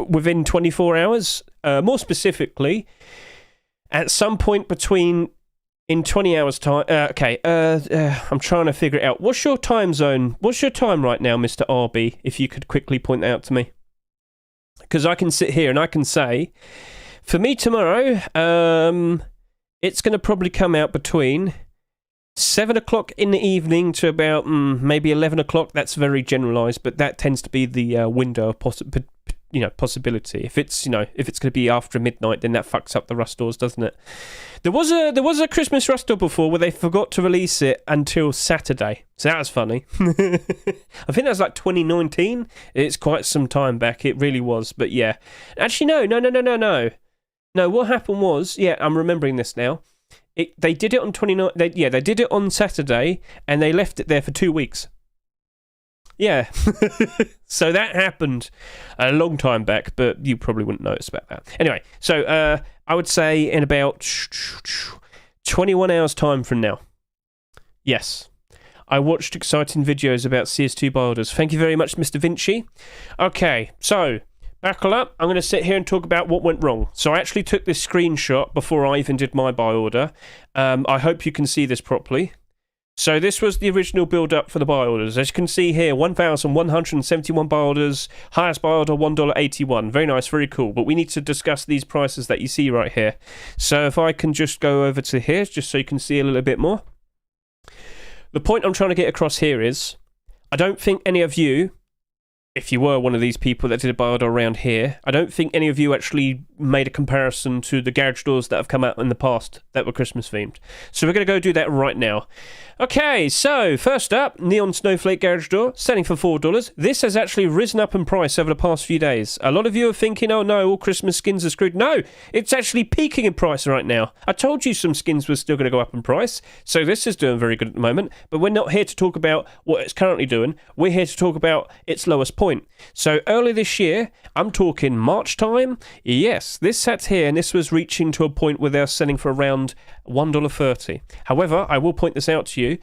Within 24 hours. More specifically, at some point in 20 hours' time. I'm trying to figure it out. What's your time zone? What's your time right now, Mr. RB? If you could quickly point that out to me. Because I can sit here and I can say, for me tomorrow, it's going to probably come out between 7 o'clock in the evening to about maybe 11 o'clock. That's very generalised, but that tends to be the window of possibility. If it's going to be after midnight, then that fucks up the Rust stores, doesn't it? There was a Christmas Rust store before where they forgot to release it until Saturday, so that was funny. I think that was like 2019. It's quite some time back. It really was, but yeah. Actually, no. No, what happened was, I'm remembering this now. They did it on 29. They did it on Saturday, and they left it there for 2 weeks. Yeah, so that happened a long time back, but you probably wouldn't notice about that. Anyway, so I would say in about 21 hours' time from now. Yes, I watched exciting videos about CS2 buy orders. Thank you very much, Mr. Vinci. Okay, so buckle up. I'm going to sit here and talk about what went wrong. So I actually took this screenshot before I even did my buy order. I hope you can see this properly. So this was the original build-up for the buy orders. As you can see here, 1,171 buy orders, highest buy order $1.81. Very nice, very cool. But we need to discuss these prices that you see right here. So if I can just go over to here, just so you can see a little bit more. The point I'm trying to get across here is, I don't think any of you, if you were one of these people that did a buy order around here, I don't think any of you actually made a comparison to the garage doors that have come out in the past that were Christmas themed. So we're going to go do that right now. Okay, so first up, Neon Snowflake garage door, selling for $4. This has actually risen up in price over the past few days. A lot of you are thinking, oh no, all Christmas skins are screwed. No, it's actually peaking in price right now. I told you some skins were still going to go up in price, so this is doing very good at the moment, but we're not here to talk about what it's currently doing. We're here to talk about its lowest point. So early this year, I'm talking March time, yes, this sat here and this was reaching to a point where they're selling for around $1.30. However, I will point this out to you.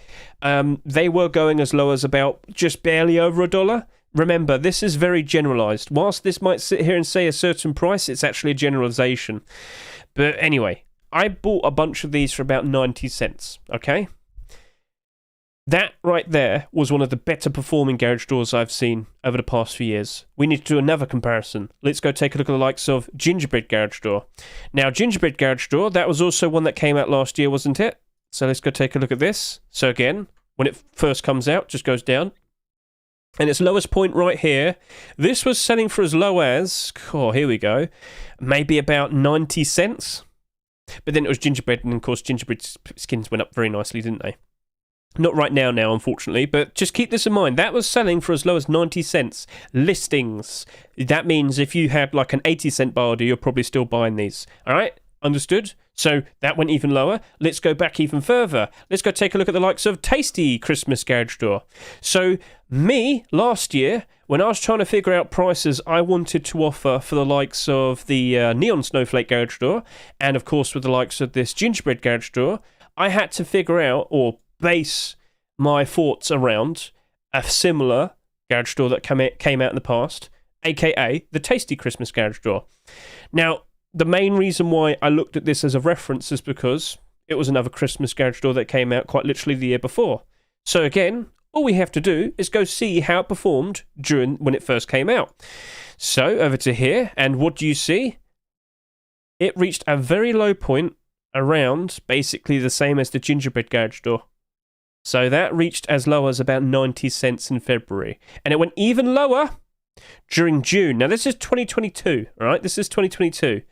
They were going as low as about just barely over $1. Remember, this is very generalized. Whilst this might sit here and say a certain price, it's actually a generalization. But anyway, I bought a bunch of these for about 90 cents, okay? That right there was one of the better performing garage doors I've seen over the past few years. We need to do another comparison. Let's go take a look at the likes of Gingerbread Garage Door. Now, Gingerbread Garage Door, that was also one that came out last year, wasn't it? So let's go take a look at this. So again, when it first comes out, just goes down. And its lowest point right here, this was selling for as low as, here we go, maybe about 90 cents. But then it was gingerbread, and of course gingerbread skins went up very nicely, didn't they? Not right now, unfortunately, but just keep this in mind. That was selling for as low as 90 cents. Listings. That means if you had like an 80-cent buy order, you're probably still buying these. All right? Understood? So that went even lower. Let's go back even further. Let's go take a look at the likes of Tasty Christmas Garage Door. So me, last year, when I was trying to figure out prices I wanted to offer for the likes of the Neon Snowflake Garage Door, and of course with the likes of this Gingerbread Garage Door, I had to figure out, or base my thoughts around a similar garage door that came out in the past, aka the Tasty Christmas Garage Door. Now, the main reason why I looked at this as a reference is because it was another Christmas garage door that came out quite literally the year before. So again, all we have to do is go see how it performed when it first came out. So over to here, and what do you see? It reached a very low point around basically the same as the gingerbread garage door. So that reached as low as about 90 cents in February. And it went even lower during June. Now this is 2022, right? This is 2022.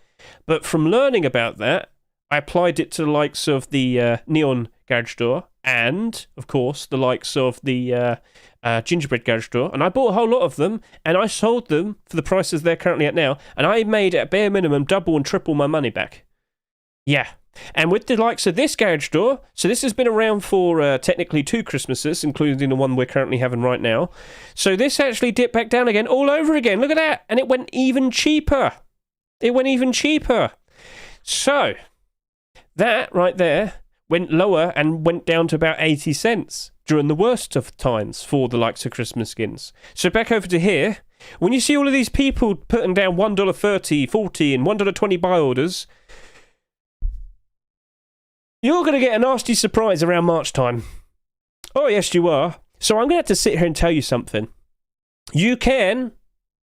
But from learning about that, I applied it to the likes of the neon garage door and, of course, the likes of the gingerbread garage door. And I bought a whole lot of them, and I sold them for the prices they're currently at now. And I made, at bare minimum, double and triple my money back. Yeah. And with the likes of this garage door, so this has been around for technically 2 Christmases, including the one we're currently having right now. So this actually dipped back down again, all over again. Look at that. And it went even cheaper. It went even cheaper. So that right there went lower and went down to about 80 cents during the worst of times for the likes of Christmas skins. So back over to here, when you see all of these people putting down $1.30, $40, and $1.20 buy orders, you're going to get a nasty surprise around March time. Oh, yes, you are. So I'm going to have to sit here and tell you something. You can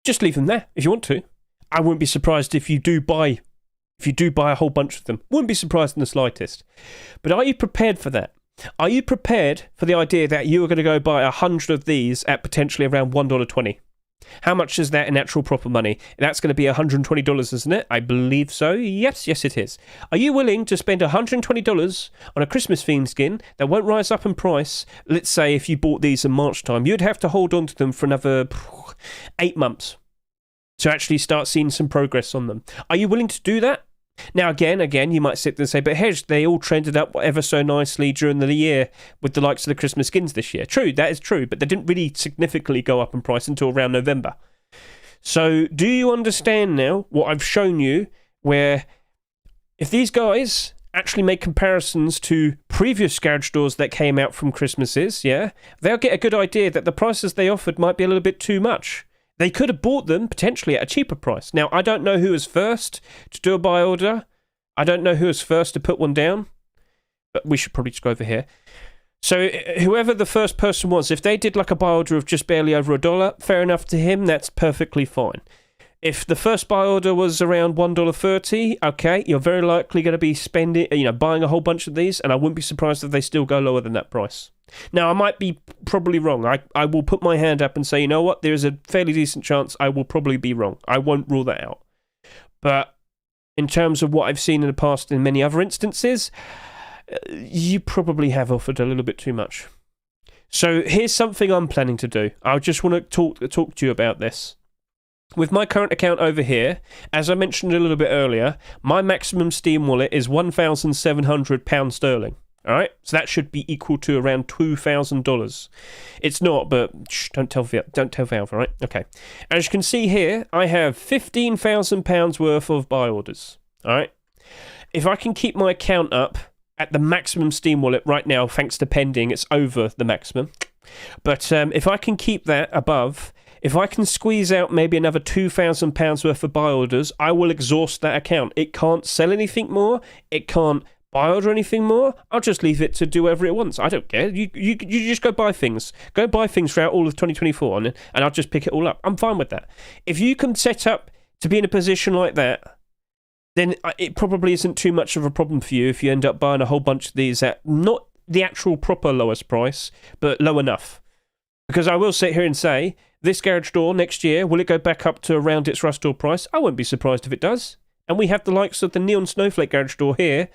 just leave them there if you want to. I wouldn't be surprised if you do buy a whole bunch of them. Wouldn't be surprised in the slightest. But are you prepared for that? Are you prepared for the idea that you are going to go buy 100 of these at potentially around $1.20? How much is that in actual proper money? That's going to be $120, isn't it? I believe so. Yes, it is. Are you willing to spend $120 on a Christmas themed skin that won't rise up in price? Let's say if you bought these in March time, you'd have to hold on to them for another 8 months to actually start seeing some progress on them. Are you willing to do that? Now, again, you might sit there and say, but Hedge, they all trended up ever so nicely during the year with the likes of the Christmas skins this year. True, that is true, but they didn't really significantly go up in price until around November. So, do you understand now what I've shown you, where if these guys actually make comparisons to previous garage doors that came out from Christmases, yeah, they'll get a good idea that the prices they offered might be a little bit too much. They could have bought them potentially at a cheaper price. Now, I don't know who was first to do a buy order. I don't know who was first to put one down. But we should probably just go over here. So whoever the first person was, if they did like a buy order of just barely over $1, fair enough to him, that's perfectly fine. If the first buy order was around $1.30, okay, you're very likely going to be buying a whole bunch of these, and I wouldn't be surprised if they still go lower than that price. Now, I might be probably wrong. I will put my hand up and say, you know what, there's a fairly decent chance I will probably be wrong. I won't rule that out. But in terms of what I've seen in the past in many other instances, you probably have offered a little bit too much. So here's something I'm planning to do. I just want to talk to you about this. With my current account over here, as I mentioned a little bit earlier, my maximum Steam wallet is £1,700 sterling. All right, so that should be equal to around $2,000. It's not, but don't tell Valve, all right? Okay. As you can see here, I have £15,000 worth of buy orders. All right. If I can keep my account up at the maximum Steam wallet right now, thanks to pending, it's over the maximum. But if I can keep that above, if I can squeeze out maybe another £2,000 worth of buy orders, I will exhaust that account. It can't sell anything more. It can't buy order anything more. I'll just leave it to do whatever it wants. I don't care. You just go buy things. Go buy things throughout all of 2024 and I'll just pick it all up. I'm fine with that. If you can set up to be in a position like that, then it probably isn't too much of a problem for you if you end up buying a whole bunch of these at not the actual proper lowest price, but low enough. Because I will sit here and say, this garage door next year, will it go back up to around its rust door price? I wouldn't be surprised if it does. And we have the likes of the Neon Snowflake garage door here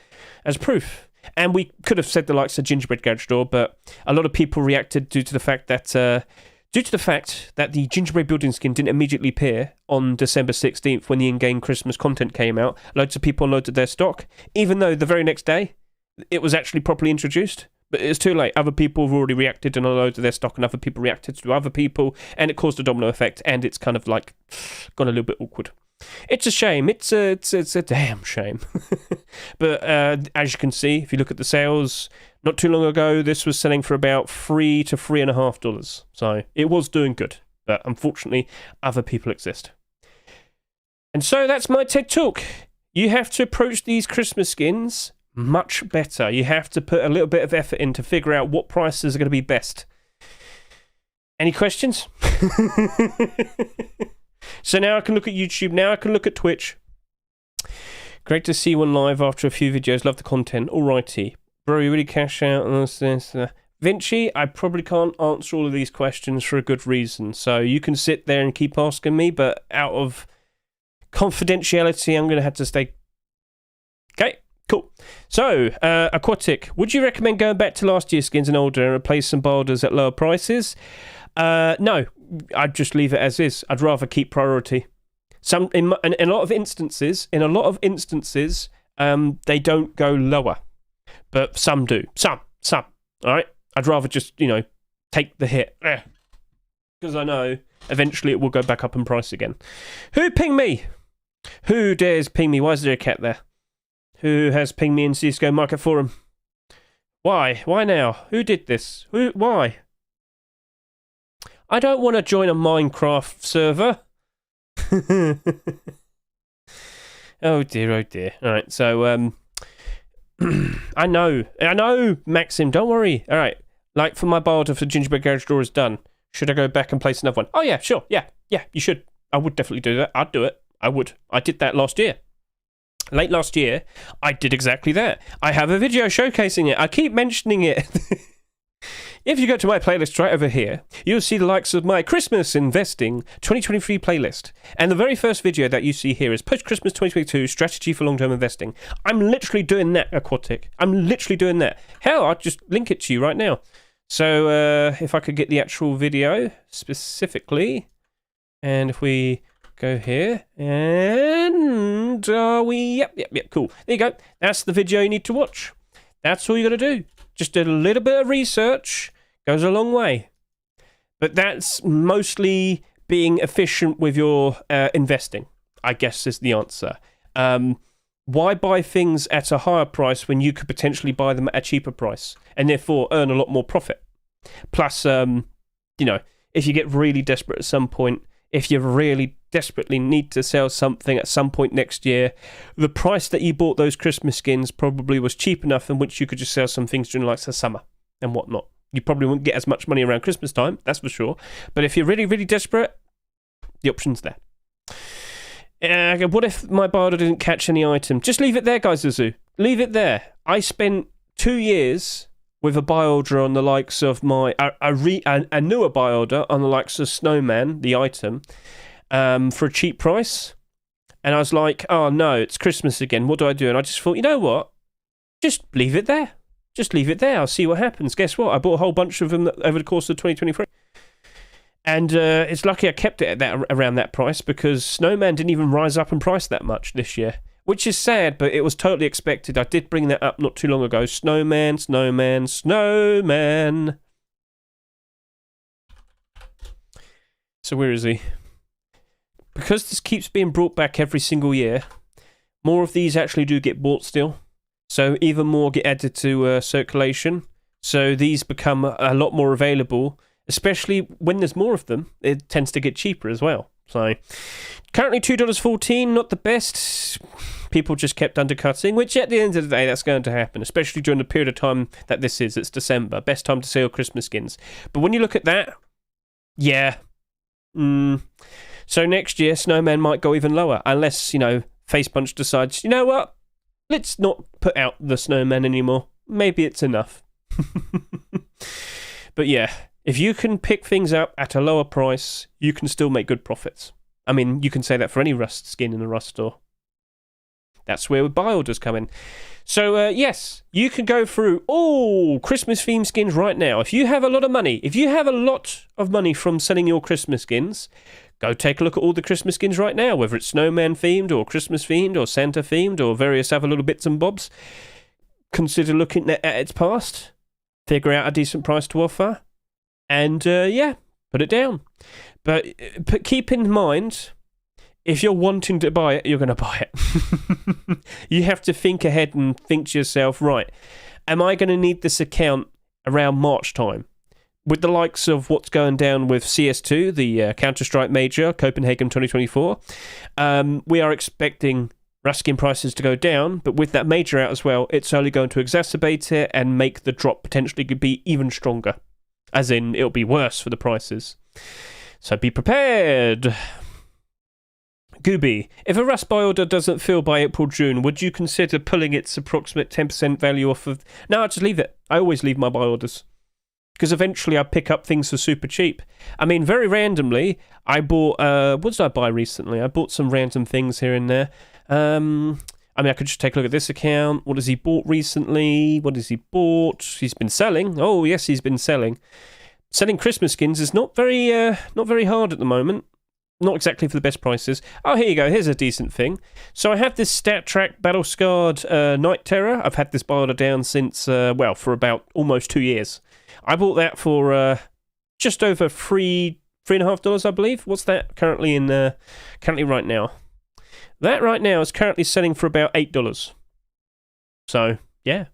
as proof. And we could have said the likes of Gingerbread garage door, but a lot of people reacted due to the fact that the Gingerbread building skin didn't immediately appear on December 16th when the in-game Christmas content came out. Loads of people unloaded their stock, even though the very next day it was actually properly introduced. But it's too late. Other people have already reacted and unloaded their stock, and other people reacted to other people, and it caused a domino effect, and it's kind of like gone a little bit awkward. It's a shame. It's a damn shame. But as you can see, if you look at the sales, not too long ago, this was selling for about $3 to $3.50. So it was doing good. But unfortunately, other people exist. And so that's my TED Talk. You have to approach these Christmas skins Much better. You have to put a little bit of effort in to figure out what prices are going to be best. Any questions? So now I can look at YouTube. Now I can look at Twitch. Great to see one live after a few videos. Love the content. Alrighty. Bro, you really cash out on this. Vinci, I probably can't answer all of these questions for a good reason. So you can sit there and keep asking me, but out of confidentiality, I'm going to have to stay. Okay, cool. So, Aquatic, would you recommend going back to last year's skins and older and replace some boulders at lower prices? No, I'd just leave it as is. I'd rather keep priority. In a lot of instances, they don't go lower, but some do. Some. All right. I'd rather just take the hit because I know eventually it will go back up in price again. Who pinged me? Who dares ping me? Why is there a cat there? Who has pinged me in CSGO Market Forum? Why? Why now? Who did this? Why? I don't want to join a Minecraft server. Oh dear. Alright, so I know, Maxim, don't worry. Alright, like for my build of the gingerbread garage door is done. Should I go back and place another one? Oh yeah, sure, yeah, you should. I would definitely do that. I'd do it. I would. I did that last year. Late last year, I did exactly that. I have a video showcasing it. I keep mentioning it. If you go to my playlist right over here, you'll see the likes of my Christmas Investing 2023 playlist. And the very first video that you see here is Post-Christmas 2022 Strategy for Long-Term Investing. I'm literally doing that, Aquatic. I'm literally doing that. Hell, I'll just link it to you right now. So if I could get the actual video specifically, and if we go here, and are we? Yep, cool. There you go. That's the video you need to watch. That's all you got to do. Just a little bit of research goes a long way. But that's mostly being efficient with your investing, I guess is the answer. Why buy things at a higher price when you could potentially buy them at a cheaper price and therefore earn a lot more profit? Plus, if you get really desperate at some point, if you really desperately need to sell something at some point next year, the price that you bought those Christmas skins probably was cheap enough in which you could just sell some things during like the summer and whatnot. You probably wouldn't get as much money around Christmas time, that's for sure. But if you're really, really desperate, the option's there. What if my builder didn't catch any item? Just leave it there, guys, Zuzu. Leave it there. I spent 2 years with a builder on the likes of a newer builder on the likes of Snowman, the item, for a cheap price. And I was like, oh no, it's Christmas again. What do I do? And I just thought, you know what? Just leave it there. Just leave it there. I'll see what happens. Guess what? I bought a whole bunch of them over the course of 2023. And it's lucky I kept it at around that price because Snowman didn't even rise up in price that much this year. Which is sad, but it was totally expected. I did bring that up not too long ago. Snowman. So where is he? Because this keeps being brought back every single year, more of these actually do get bought still. So even more get added to circulation. So these become a lot more available, especially when there's more of them. It tends to get cheaper as well. So currently $2.14, not the best. People just kept undercutting, which at the end of the day, that's going to happen, especially during the period of time that this is. It's December. Best time to sell Christmas skins. But when you look at that, yeah. So next year, Snowman might go even lower, unless, Face Punch decides, you know what? Let's not put out the Snowman anymore. Maybe it's enough. But yeah, if you can pick things up at a lower price, you can still make good profits. I mean, you can say that for any Rust skin in a Rust store. That's where buy orders come in. So, yes, you can go through all Christmas themed skins right now. If you have a lot of money, from selling your Christmas skins, go take a look at all the Christmas skins right now, whether it's Snowman themed or Christmas themed or Santa themed or various other little bits and bobs. Consider looking at its past, figure out a decent price to offer, and put it down. But keep in mind, if you're wanting to buy it, you're going to buy it. You have to think ahead and think to yourself, right, am I going to need this account around March time? With the likes of what's going down with CS2, the Counter-Strike Major, Copenhagen 2024, we are expecting Raskin prices to go down, but with that major out as well, it's only going to exacerbate it and make the drop potentially be even stronger. As in, it'll be worse for the prices. So be prepared. Gooby, if a Rust buy order doesn't fill by April, June, would you consider pulling its approximate 10% value off of... No, I'll just leave it. I always leave my buy orders. Because eventually I pick up things for super cheap. I mean, very randomly, I bought... what did I buy recently? I bought some random things here and there. I mean, I could just take a look at this account. What has he bought recently? What has he bought? He's been selling. Oh, yes, he's been selling. Selling Christmas skins is not very hard at the moment. Not exactly for the best prices. Oh, here you go. Here's a decent thing. So I have this Stat Track Battle Scarred Night Terror. I've had this buy order down since, for about almost 2 years. I bought that for just over $3.50, I believe. What's that currently right now? That right now is currently selling for about $8. So, yeah,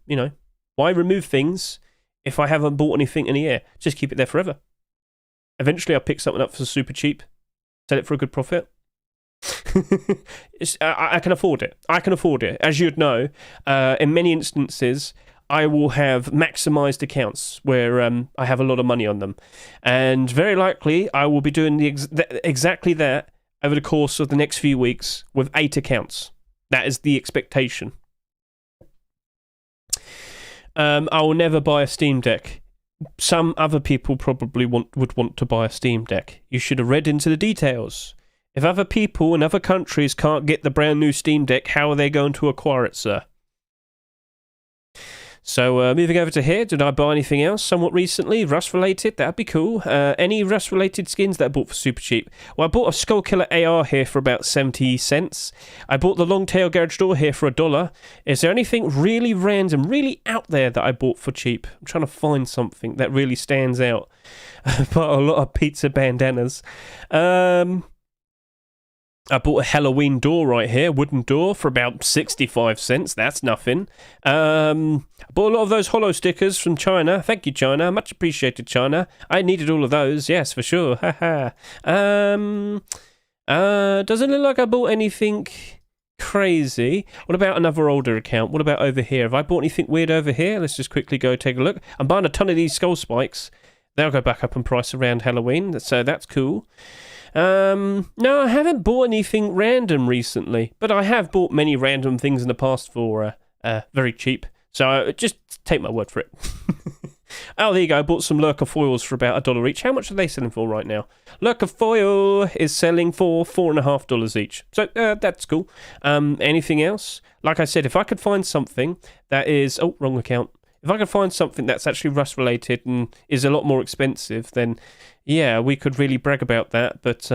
why remove things if I haven't bought anything in a year? Just keep it there forever. Eventually I'll pick something up for super cheap. Sell it for a good profit. I can afford it. As you'd know, in many instances, I will have maximized accounts where I have a lot of money on them. And very likely, I will be doing exactly that over the course of the next few weeks with 8 accounts. That is the expectation. I will never buy a Steam Deck. Some other people probably would want to buy a Steam Deck. You should have read into the details. If other people in other countries can't get the brand new Steam Deck, how are they going to acquire it, sir? So, moving over to here, did I buy anything else somewhat recently? Rust-related? That'd be cool. Any Rust-related skins that I bought for super cheap? Well, I bought a Skullkiller AR here for about 70 cents. I bought the Longtail Garage Door here for $1. Is there anything really random, really out there that I bought for cheap? I'm trying to find something that really stands out. I bought a lot of pizza bandanas. I bought a Halloween door right here, wooden door, for about 65 cents. That's nothing. I bought a lot of those hollow stickers from China. Thank you, China. Much appreciated, China. I needed all of those. Yes, for sure. Haha. Doesn't look like I bought anything crazy. What about another older account? What about over here? Have I bought anything weird over here? Let's just quickly go take a look. I'm buying a ton of these skull spikes. They'll go back up in price around Halloween, so that's cool. No, I haven't bought anything random recently, but I have bought many random things in the past for very cheap. So just take my word for it. Oh, there you go. I bought some Lurker foils for about $1 each. How much are they selling for right now? Lurker foil is selling for $4.50 each. So that's cool. Anything else? Like I said, if I could find something that is... Oh, wrong account. If I could find something that's actually Rust related and is a lot more expensive, then yeah, we could really brag about that. But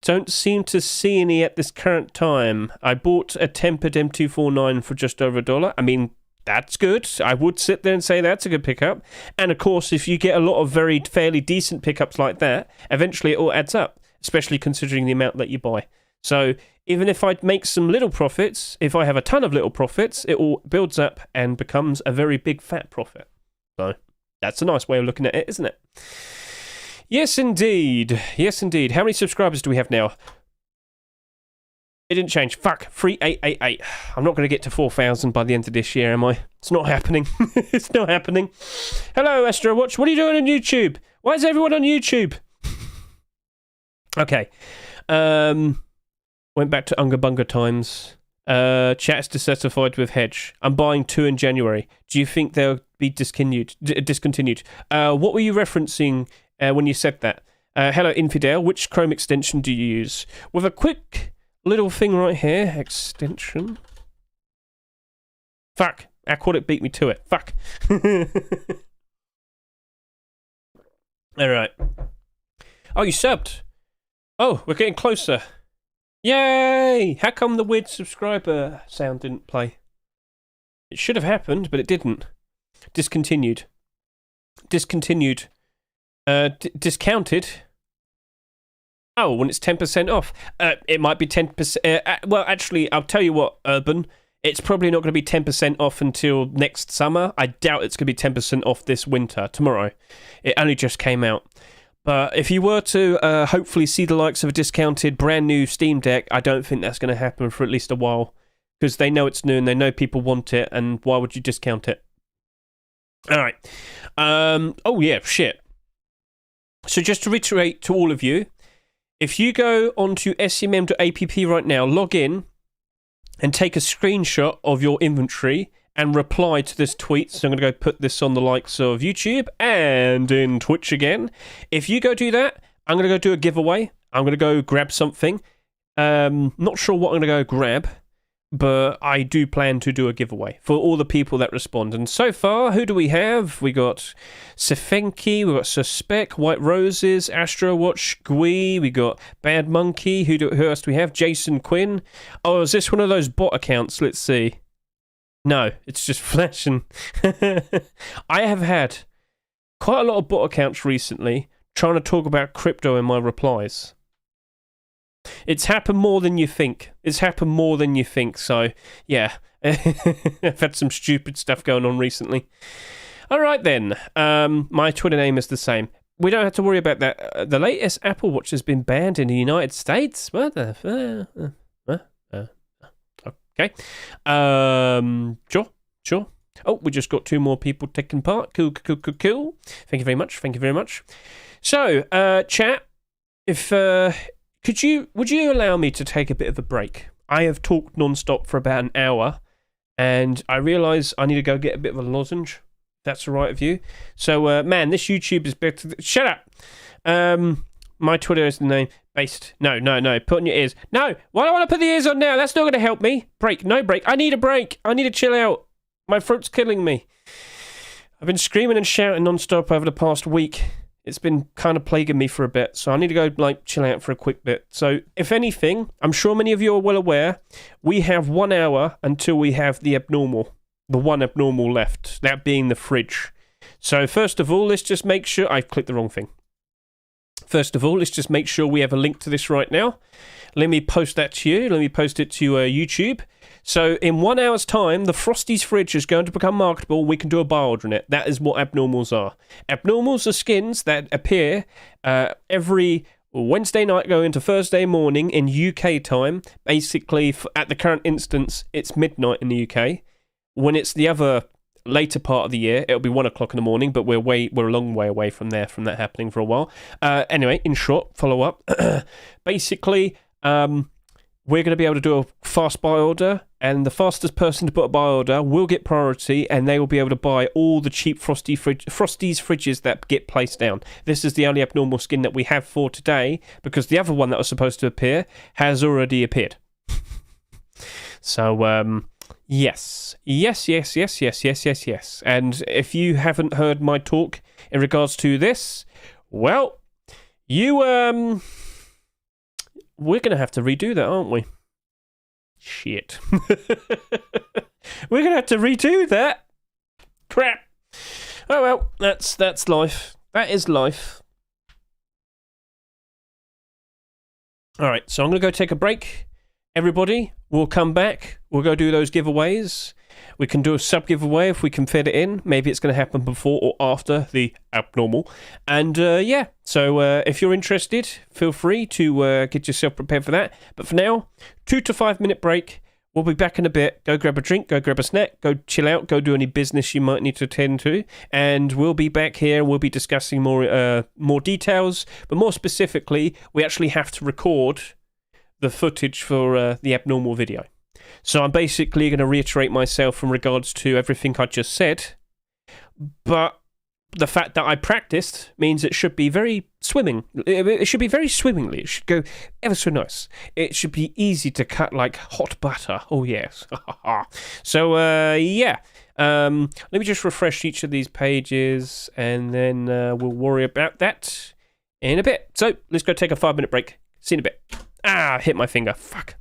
don't seem to see any at this current time. I bought a tempered M249 for just over $1. I mean, that's good. I would sit there and say that's a good pickup. And of course, if you get a lot of fairly decent pickups like that, eventually it all adds up, especially considering the amount that you buy. So even if I make some little profits, if I have a ton of little profits, it all builds up and becomes a very big fat profit. So that's a nice way of looking at it, isn't it? Yes, indeed. Yes, indeed. How many subscribers do we have now? It didn't change. Fuck. 3888. I'm not going to get to 4,000 by the end of this year, am I? It's not happening. It's not happening. Hello, Astro Watch. What are you doing on YouTube? Why is everyone on YouTube? Okay. Went back to Unga Bunga times. Chat's dissatisfied with Hedge. I'm buying 2 in January. Do you think they'll be discontinued? What were you referencing when you said that? Hello, Infidel. Which Chrome extension do you use? With a quick little thing right here. Extension. Fuck. Aquatic beat me to it. Fuck. Alright. Oh, you subbed. Oh, we're getting closer. Yay! How come the weird subscriber sound didn't play? It should have happened, but it didn't. Discontinued. Discontinued. Discounted. Oh, when it's 10% off. It might be 10%. Well, actually, I'll tell you what, Urban. It's probably not going to be 10% off until next summer. I doubt it's going to be 10% off this winter, tomorrow. It only just came out. But if you were to hopefully see the likes of a discounted brand new Steam Deck, I don't think that's going to happen for at least a while. Because they know it's new and they know people want it, and why would you discount it? Alright. Oh yeah, shit. So just to reiterate to all of you, if you go onto scmm.app right now, log in, and take a screenshot of your inventory and reply to this tweet. So I'm going to go put this on the likes of YouTube and in Twitch again. If you go do that, I'm going to go do a giveaway. I'm going to go grab something. Not sure what I'm going to go grab, but I do plan to do a giveaway for all the people that respond. And so far, who do we have? We got Sefenki, we got Suspect, White Roses, Astro Watch, Gui, we got Bad Monkey. Who else do we have? Jason Quinn. Oh, is this one of those bot accounts? Let's see. No, it's just flashing. I have had quite a lot of bot accounts recently trying to talk about crypto in my replies. It's happened more than you think. So, yeah. I've had some stupid stuff going on recently. Alright then. My Twitter name is the same. We don't have to worry about that. The latest Apple Watch has been banned in the United States? What the... okay. Sure. Oh, we just got 2 more people taking part. Cool. Thank you very much. So, chat, if... would you allow me to take a bit of a break? I have talked non-stop for about an hour, and I realise I need to go get a bit of a lozenge. If that's all right with you. So, man, this YouTube is better. Shut up. My Twitter is the name based. No. Put in your ears. No. Why do I want to put the ears on now? That's not going to help me. No break. I need a break. I need to chill out. My throat's killing me. I've been screaming and shouting non-stop over the past week. It's been kind of plaguing me for a bit, so I need to go, chill out for a quick bit. So, if anything, I'm sure many of you are well aware, we have 1 hour until we have the one abnormal left, that being the fridge. So, first of all, let's just make sure... I've clicked the wrong thing. First of all, let's just make sure we have a link to this right now. Let me post that to you. Let me post it to YouTube. So in 1 hour's time, the Frosty's fridge is going to become marketable. We can do a buy order in it. That is what abnormals are. Abnormals are skins that appear every Wednesday night going into Thursday morning in UK time. Basically, at the current instance, it's midnight in the UK. When it's the other later part of the year, it'll be 1 o'clock in the morning, but we're a long way away from that happening for a while. Anyway, in short, follow up. Basically, we're going to be able to do a fast buy order, and the fastest person to put a buy order will get priority, and they will be able to buy all the cheap Frosty's fridges that get placed down. This is the only abnormal skin that we have for today, because the other one that was supposed to appear has already appeared. So, yes. And if you haven't heard my talk in regards to this, well, we're going to have to redo that, aren't we? Shit. We're going to have to redo that. Crap. Oh well, that's life. That is life. Alright, so I'm going to go take a break. Everybody, we'll come back. We'll go do those giveaways. We can do a sub-giveaway if we can fit it in. Maybe it's going to happen before or after the abnormal. And, yeah. So, if you're interested, feel free to get yourself prepared for that. But for now, 2 to 5 minute break. We'll be back in a bit. Go grab a drink, go grab a snack, go chill out, go do any business you might need to attend to. And we'll be back here. We'll be discussing more details. But more specifically, we actually have to record the footage for the abnormal video. So I'm basically going to reiterate myself in regards to everything I just said, but the fact that I practiced means it should be very swimming. It should be very swimmingly. It should go ever so nice. It should be easy to cut like hot butter. Oh, yes. So, yeah. Let me just refresh each of these pages, and then we'll worry about that in a bit. So, let's go take a 5 minute break. See you in a bit. Hit my finger. Fuck.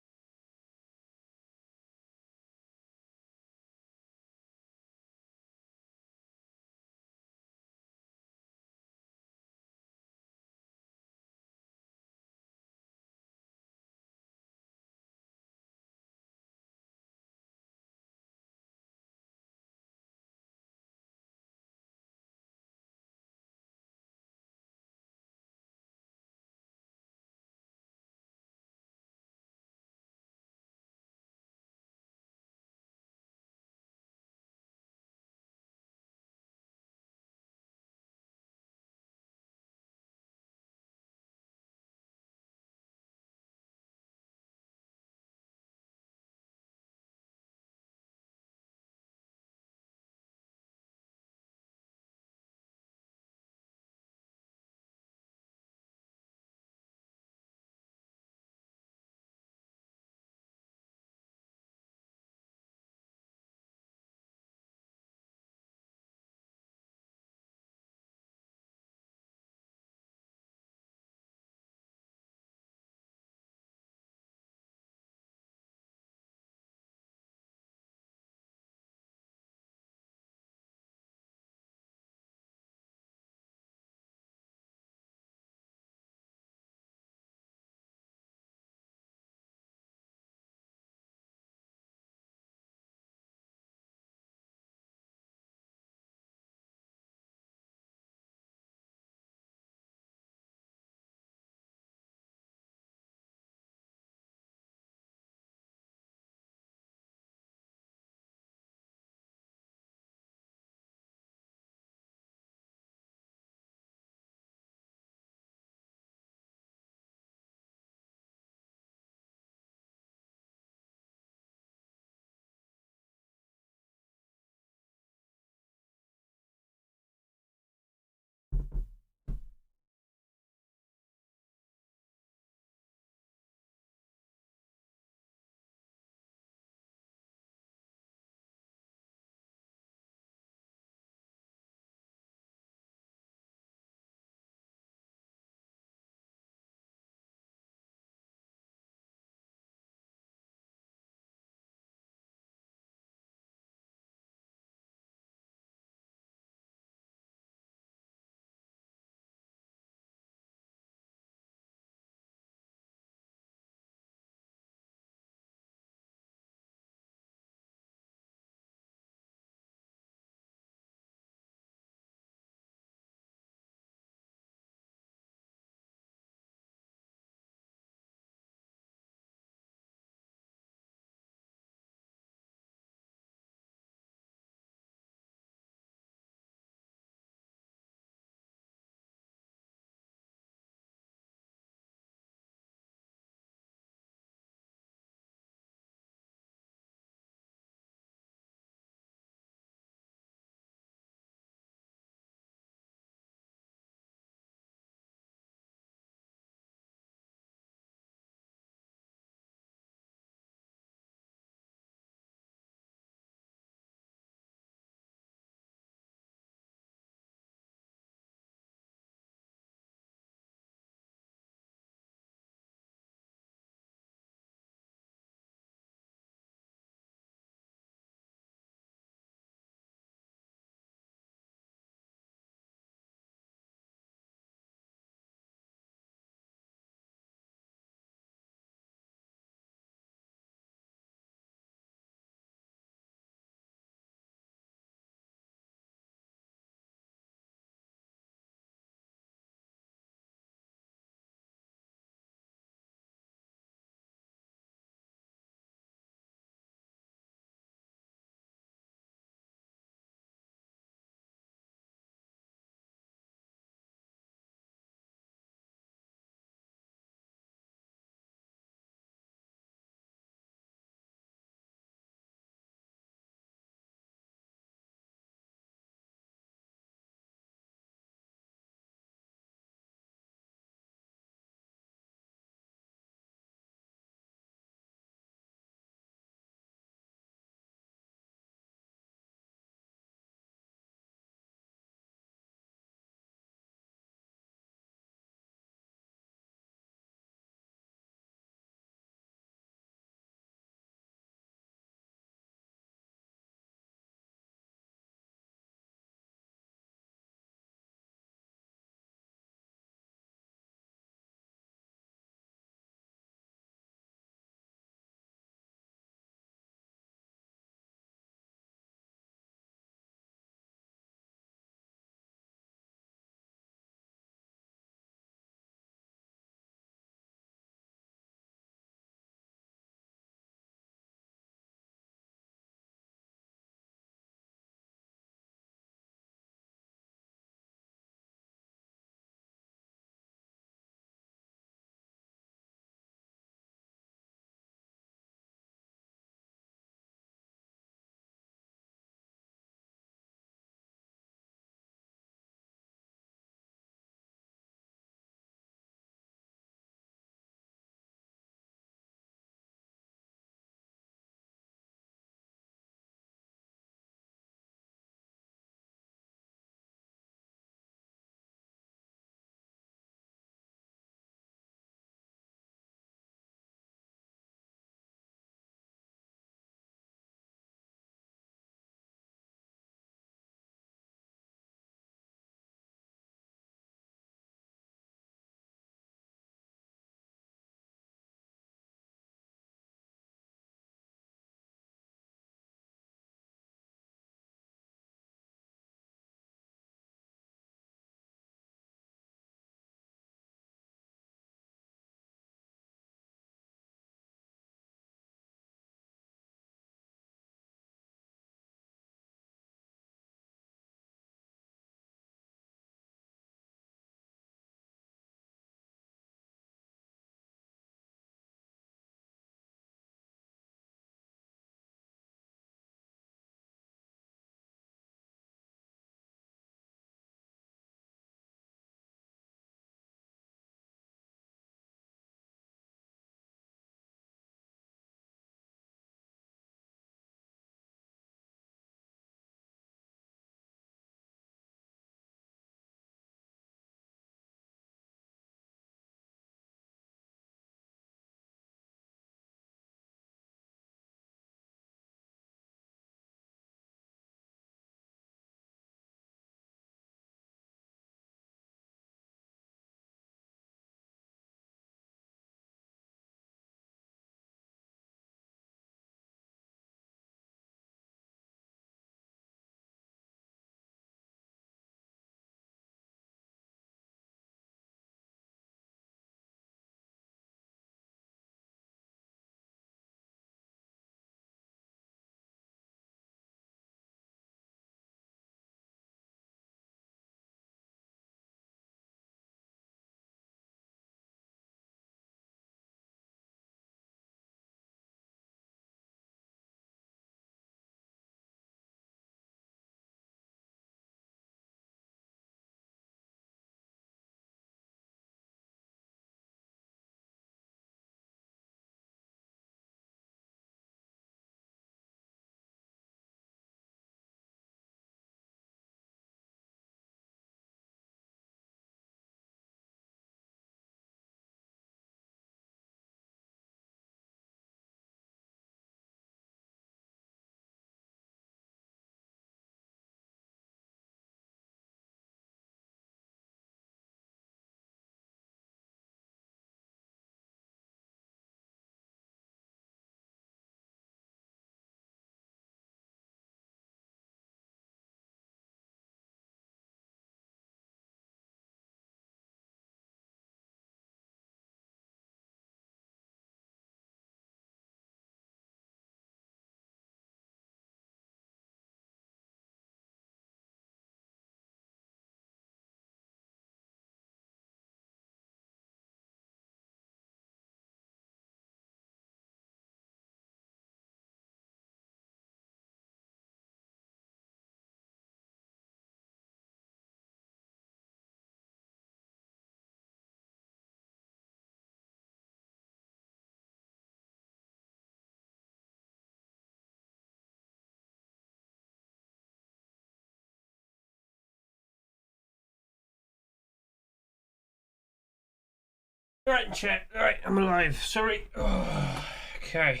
Right, chat. Right, I'm alive. Sorry. Oh, okay.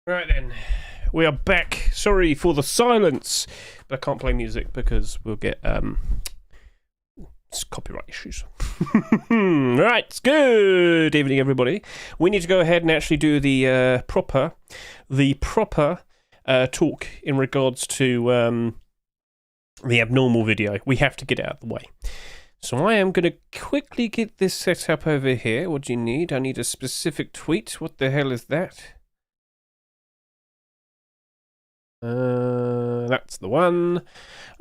Right then. We are back. Sorry for the silence. But I can't play music because we'll get it's copyright issues. Right, good evening everybody. We need to go ahead and actually do the proper talk in regards to the abnormal video. We have to get it out of the way. So I am going to quickly get this set up over here. What do you need? I need a specific tweet. What the hell is that? That's the one.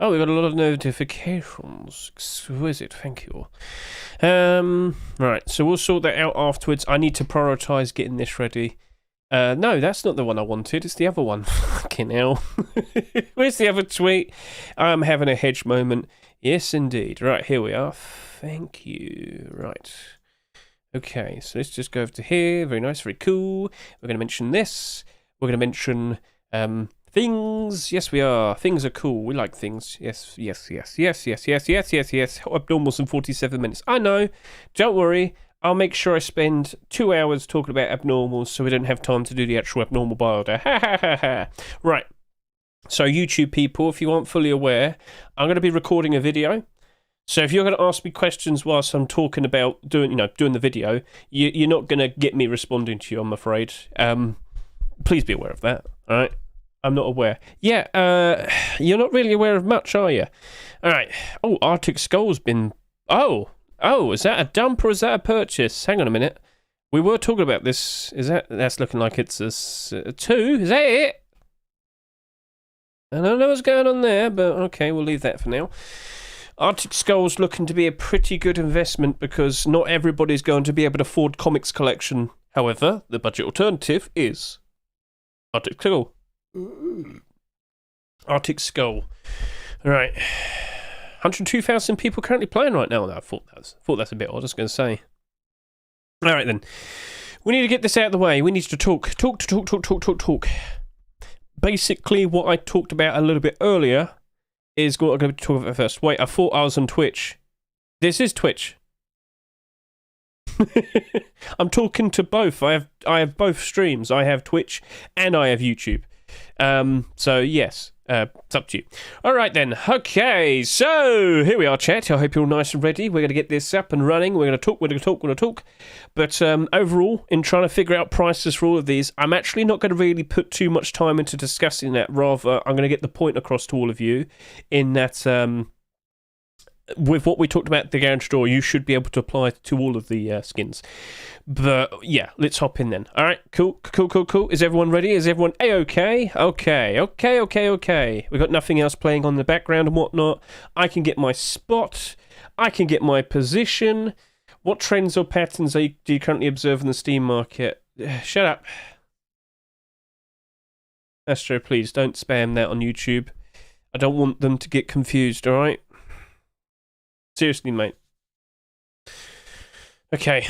Oh, we've got a lot of notifications. Exquisite, thank you. Right, so we'll sort that out afterwards. I need to prioritise getting this ready. No, that's not the one I wanted. It's the other one. Fucking hell. Where's the other tweet? I'm having a Hedge moment. Yes, indeed. Right, here we are. Thank you. Right. Okay, so let's just go over to here. Very nice, very cool. We're going to mention this. We're going to mention things. Yes, we are. Things are cool. We like things. Yes, yes, yes, yes, yes, yes, yes, yes, yes. Abnormals in 47 minutes. I know. Don't worry. I'll make sure I spend 2 hours talking about abnormals so we don't have time to do the actual abnormal biota. Ha ha ha ha. Right. So YouTube people, if you aren't fully aware, I'm going to be recording a video. So if you're going to ask me questions whilst I'm talking about doing the video, you're not going to get me responding to you, I'm afraid. Please be aware of that. All right. I'm not aware. Yeah. You're not really aware of much, are you? All right. Oh, Arctic Skull's been. Oh, is that a dump or is that a purchase? Hang on a minute. We were talking about this. That's looking like it's a 2. Is that it? I don't know what's going on there, but okay, we'll leave that for now. Arctic Skull's looking to be a pretty good investment because not everybody's going to be able to afford comics collection. However, the budget alternative is Arctic Skull. Arctic Skull. All right. 102,000 people currently playing right now. I thought that's a bit odd, I was going to say. All right, then. We need to get this out of the way. We need to talk. Basically, what I talked about a little bit earlier is what I'm going to talk about first. Wait, I thought I was on Twitch. This is Twitch. I'm talking to both. I have both streams. I have Twitch and I have YouTube. So yes, it's up to you. All right then. Okay, so here we are, chat. I hope you're all nice and ready. We're going to get this up and running. We're going to talk. But overall, in trying to figure out prices for all of these, I'm actually not going to really put too much time into discussing that. Rather, I'm going to get the point across to all of you in that with what we talked about at the garage store, you should be able to apply to all of the skins. But yeah, let's hop in then. All right, cool. Is everyone ready? Is everyone A-okay? Okay. We've got nothing else playing on the background and whatnot. I can get my spot. I can get my position. What trends or patterns do you currently observe in the Steam market? Shut up. Astro, please don't spam that on YouTube. I don't want them to get confused, all right? Seriously, mate. Okay.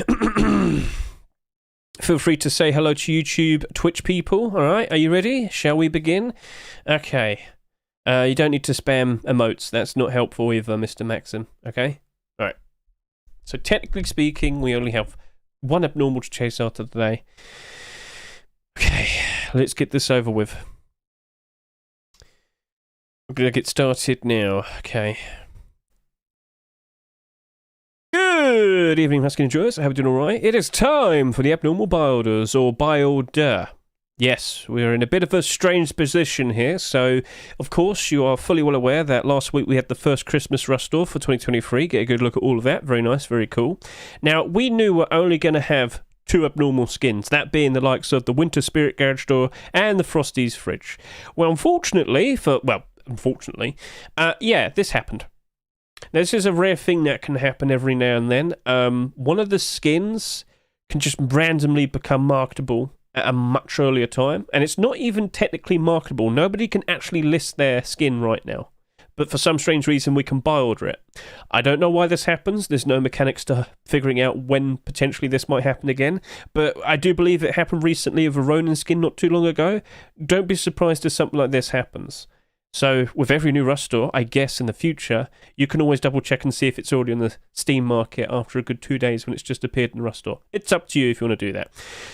Feel free to say hello to YouTube, Twitch people. All right, are you ready? Shall we begin? Okay. You don't need to spam emotes. That's not helpful either, Mr. Maxim. Okay? All right. So technically speaking, we only have one abnormal to chase after today. Okay, let's get this over with. We're going to get started now. Okay. Good evening, Husky Enjoyers. I hope you're doing alright. It is time for the abnormal builders, or builder. Yes, we're in a bit of a strange position here. So, of course, you are fully well aware that last week we had the first Christmas rush store for 2023. Get a good look at all of that. Very nice, very cool. Now, we knew we're only going to have 2 abnormal skins, that being the likes of the Winter Spirit Garage Door and the Frosty's Fridge. Well, unfortunately, yeah, this happened. Now, this is a rare thing that can happen every now and then. One of the skins can just randomly become marketable at a much earlier time, and it's not even technically marketable. Nobody can actually list their skin right now, but for some strange reason we can buy order it. I don't know why this happens. There's no mechanics to figuring out when potentially this might happen again, but I do believe it happened recently with a Ronin skin not too long ago. Don't be surprised if something like this happens. So with every new Rust store, I guess in the future, you can always double check and see if it's already on the Steam market after a good 2 days when it's just appeared in the Rust store. It's up to you if you want to do that.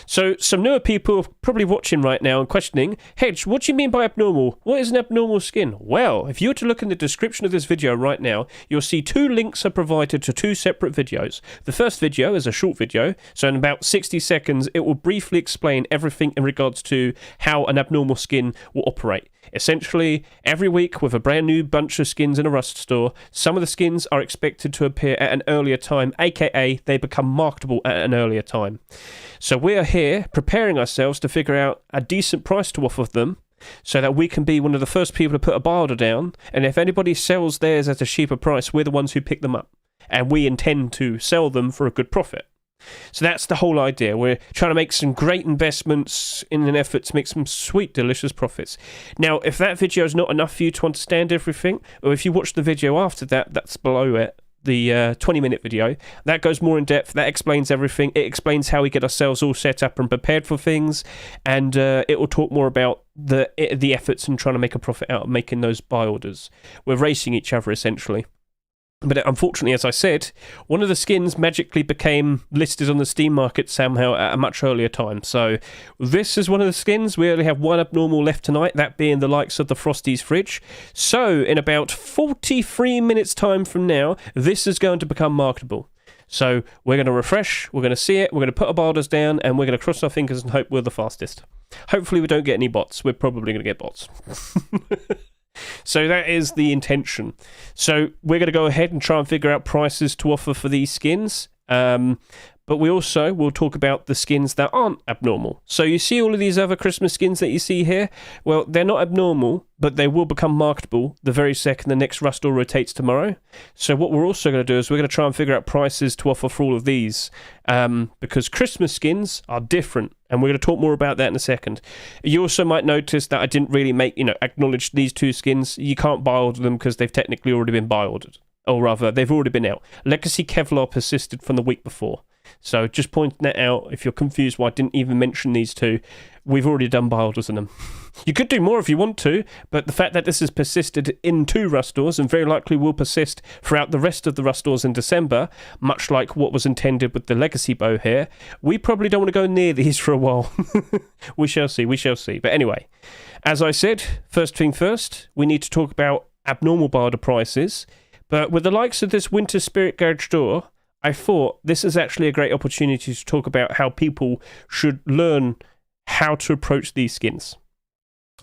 So some newer people are probably watching right now and questioning, Hedge, what do you mean by abnormal? What is an abnormal skin? Well, if you were to look in the description of this video right now, you'll see 2 links are provided to 2 separate videos. The first video is a short video, so in about 60 seconds, it will briefly explain everything in regards to how an abnormal skin will operate. Essentially, every week with a brand new bunch of skins in a Rust store, some of the skins are expected to appear at an earlier time, aka they become marketable at an earlier time. So we are here preparing ourselves to figure out a decent price to offer them so that we can be one of the first people to put a buy order down, and if anybody sells theirs at a cheaper price, we're the ones who pick them up, and we intend to sell them for a good profit. So that's the whole idea. We're trying to make some great investments in an effort to make some sweet, delicious profits. Now, if that video is not enough for you to understand everything, or if you watch the video after that, that's below it, the 20-minute video, that goes more in depth, that explains everything. It explains how we get ourselves all set up and prepared for things, and it will talk more about the efforts in trying to make a profit out of making those buy orders. We're racing each other, essentially. But unfortunately, as I said, one of the skins magically became listed on the Steam market somehow at a much earlier time. So this is one of the skins. We only have one abnormal left tonight, that being the likes of the Frosty's Fridge. So in about 43 minutes time from now, this is going to become marketable. So we're going to refresh, we're going to see it, we're going to put our buy orders down, and we're going to cross our fingers and hope we're the fastest. Hopefully we don't get any bots. We're probably going to get bots. So that is the intention. So we're going to go ahead and try and figure out prices to offer for these skins. But we also will talk about the skins that aren't abnormal. So you see all of these other Christmas skins that you see here? Well, they're not abnormal, but they will become marketable the very second the next Rust store rotates tomorrow. So what we're also going to do is we're going to try and figure out prices to offer for all of these. Because Christmas skins are different, and we're going to talk more about that in a second. You also might notice that I didn't really acknowledge these 2 skins. You can't buy order them because they've technically already been buy ordered. Or rather, they've already been out. Legacy Kevlar persisted from the week before. So just pointing that out, if you're confused why I didn't even mention these 2, we've already done buy orders on them. You could do more if you want to, but the fact that this has persisted in 2 Rust stores and very likely will persist throughout the rest of the Rust stores in December, much like what was intended with the Legacy bow here, we probably don't want to go near these for a while. We shall see, we shall see. But anyway, as I said, first thing first, we need to talk about abnormal buy order prices. But with the likes of this Winter Spirit Garage store, I thought this is actually a great opportunity to talk about how people should learn how to approach these skins.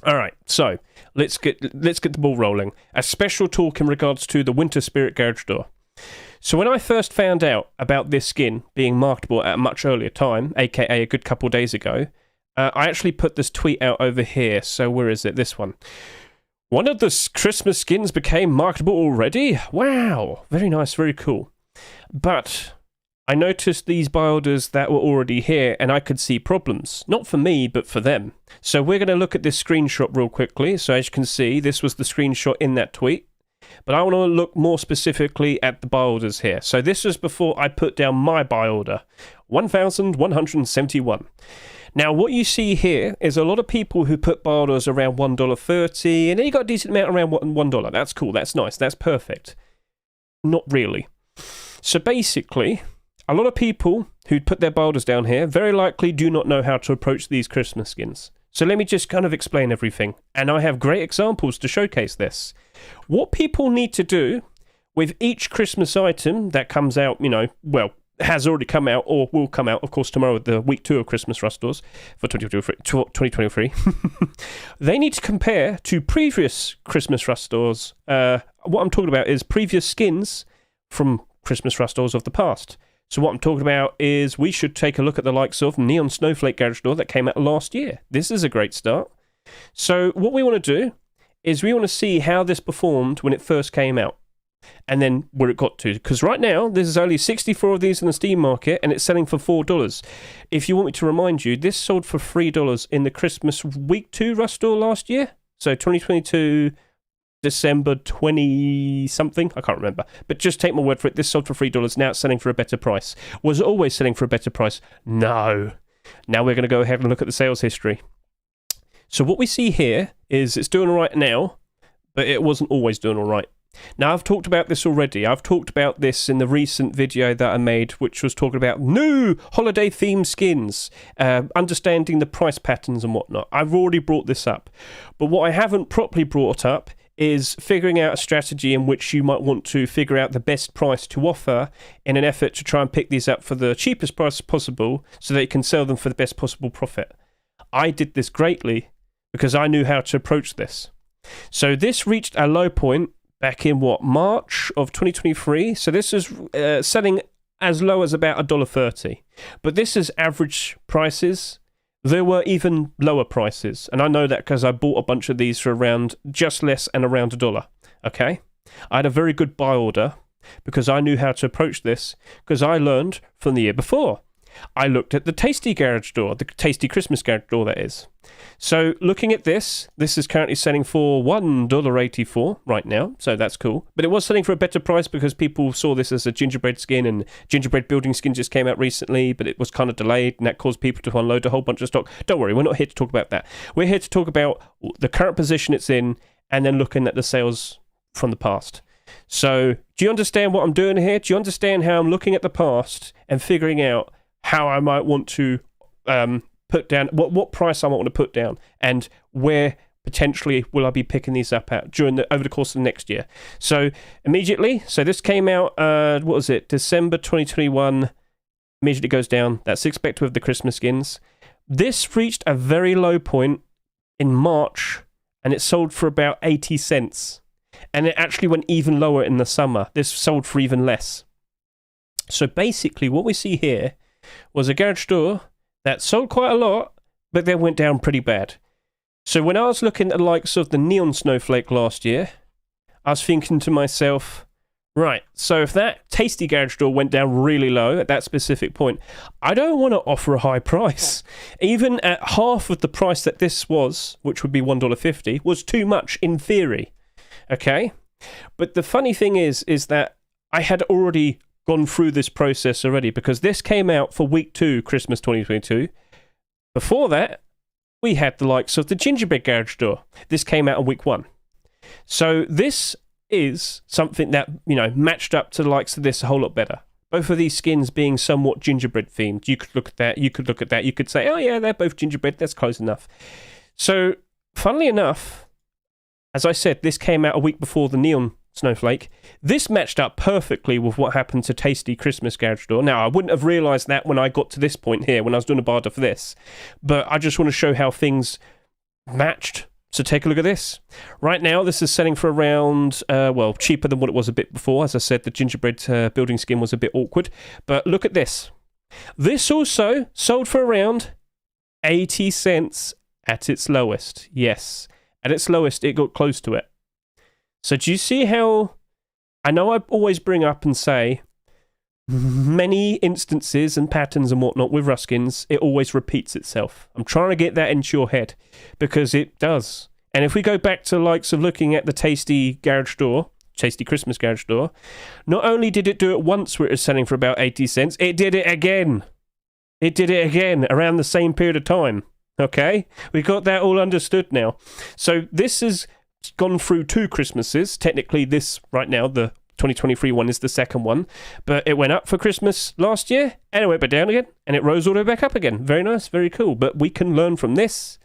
All right, so let's get the ball rolling. A special talk in regards to the Winter Spirit Garage door. So when I first found out about this skin being marketable at a much earlier time, aka a good couple days ago, I actually put this tweet out over here. So where is it? This one. One of the Christmas skins became marketable already? Wow, very nice, very cool. But I noticed these buy orders that were already here, and I could see problems. Not for me, but for them. So we're going to look at this screenshot real quickly. So as you can see, this was the screenshot in that tweet. But I want to look more specifically at the buy orders here. So this was before I put down my buy order. 1,171. Now, what you see here is a lot of people who put buy orders around $1.30, and then you got a decent amount around $1. That's cool, that's nice, that's perfect. Not really. So basically, a lot of people who put their buy orders down here very likely do not know how to approach these Christmas skins. So let me just kind of explain everything. And I have great examples to showcase this. What people need to do with each Christmas item that comes out, has already come out or will come out, of course, tomorrow, the week 2 of Christmas Rust stores for 2023. They need to compare to previous Christmas Rust stores. What I'm talking about is previous skins from Christmas Rust stores of the past. So what I'm talking about is we should take a look at the likes of Neon Snowflake Garage store that came out last year. This is a great start. So what we want to do is we want to see how this performed when it first came out. And then where it got to. Because right now, there's only 64 of these in the Steam market, and it's selling for $4. If you want me to remind you, this sold for $3 in the Christmas Week 2 Rust store last year. So 2022, December 20-something, I can't remember. But just take my word for it, this sold for $3, now it's selling for a better price. Was it always selling for a better price? No. Now we're going to go ahead and look at the sales history. So what we see here is it's doing all right now, but it wasn't always doing all right. Now, I've talked about this already. I've talked about this in the recent video that I made, which was talking about new holiday-themed skins, understanding the price patterns and whatnot. I've already brought this up. But what I haven't properly brought up is figuring out a strategy in which you might want to figure out the best price to offer in an effort to try and pick these up for the cheapest price possible so that you can sell them for the best possible profit. I did this greatly because I knew how to approach this. So this reached a low point back in March of 2023. So this is selling as low as about $1.30. But this is average prices. There were even lower prices. And I know that because I bought a bunch of these for around just less and around $1. Okay? I had a very good buy order because I knew how to approach this because I learned from the year before. I looked at the Tasty Garage Door, the Tasty Christmas Garage Door, that is. So looking at this is currently selling for $1.84 right now, so that's cool. But it was selling for a better price because people saw this as a gingerbread skin, and gingerbread building skin just came out recently, but it was kind of delayed, and that caused people to unload a whole bunch of stock. Don't worry, we're not here to talk about that. We're here to talk about the current position it's in, and then looking at the sales from the past. So do you understand what I'm doing here? Do you understand how I'm looking at the past and figuring out how I might want to put down, what price I might want to put down, and where potentially will I be picking these up at over the course of the next year? So immediately, so this came out, December 2021, immediately goes down. That's expected with the Christmas skins. This reached a very low point in March, and it sold for about 80 cents. And it actually went even lower in the summer. This sold for even less. So basically what we see here was a garage door that sold quite a lot, but then went down pretty bad. So when I was looking at the likes of the Neon Snowflake last year, I was thinking to myself, right, so if that Tasty Garage Door went down really low at that specific point, I don't want to offer a high price. Even at half of the price that this was, which would be $1.50, was too much in theory. Okay? But the funny thing is that I had already gone through this process already because this came out for week 2, Christmas 2022. Before that, we had the likes of the Gingerbread Garage Door. This came out on week 1. So this is something that, matched up to the likes of this a whole lot better. Both of these skins being somewhat gingerbread themed. You could look at that, you could look at that, you could say, oh yeah, they're both gingerbread, that's close enough. So, funnily enough, as I said, this came out a week before the Neon Snowflake. This matched up perfectly with what happened to Tasty Christmas Garage Door. Now, I wouldn't have realised that when I got to this point here, when I was doing a barter for this. But I just want to show how things matched. So take a look at this. Right now, this is selling for around, cheaper than what it was a bit before. As I said, the gingerbread building skin was a bit awkward. But look at this. This also sold for around 80 cents at its lowest. Yes, at its lowest, it got close to it. So do you see how, I know I always bring up and say, many instances and patterns and whatnot with Ruskins, it always repeats itself. I'm trying to get that into your head, because it does. And if we go back to the likes of looking at the Tasty Garage Door, Tasty Christmas Garage Door, not only did it do it once where it was selling for about 80 cents, it did it again. It did it again around the same period of time. Okay? We got that all understood now. So this has gone through 2 Christmases. Technically, this right now, the 2023 one, is the second one. But it went up for Christmas last year, and it went back down again, and it rose all the way back up again. Very nice, very cool. But we can learn from this.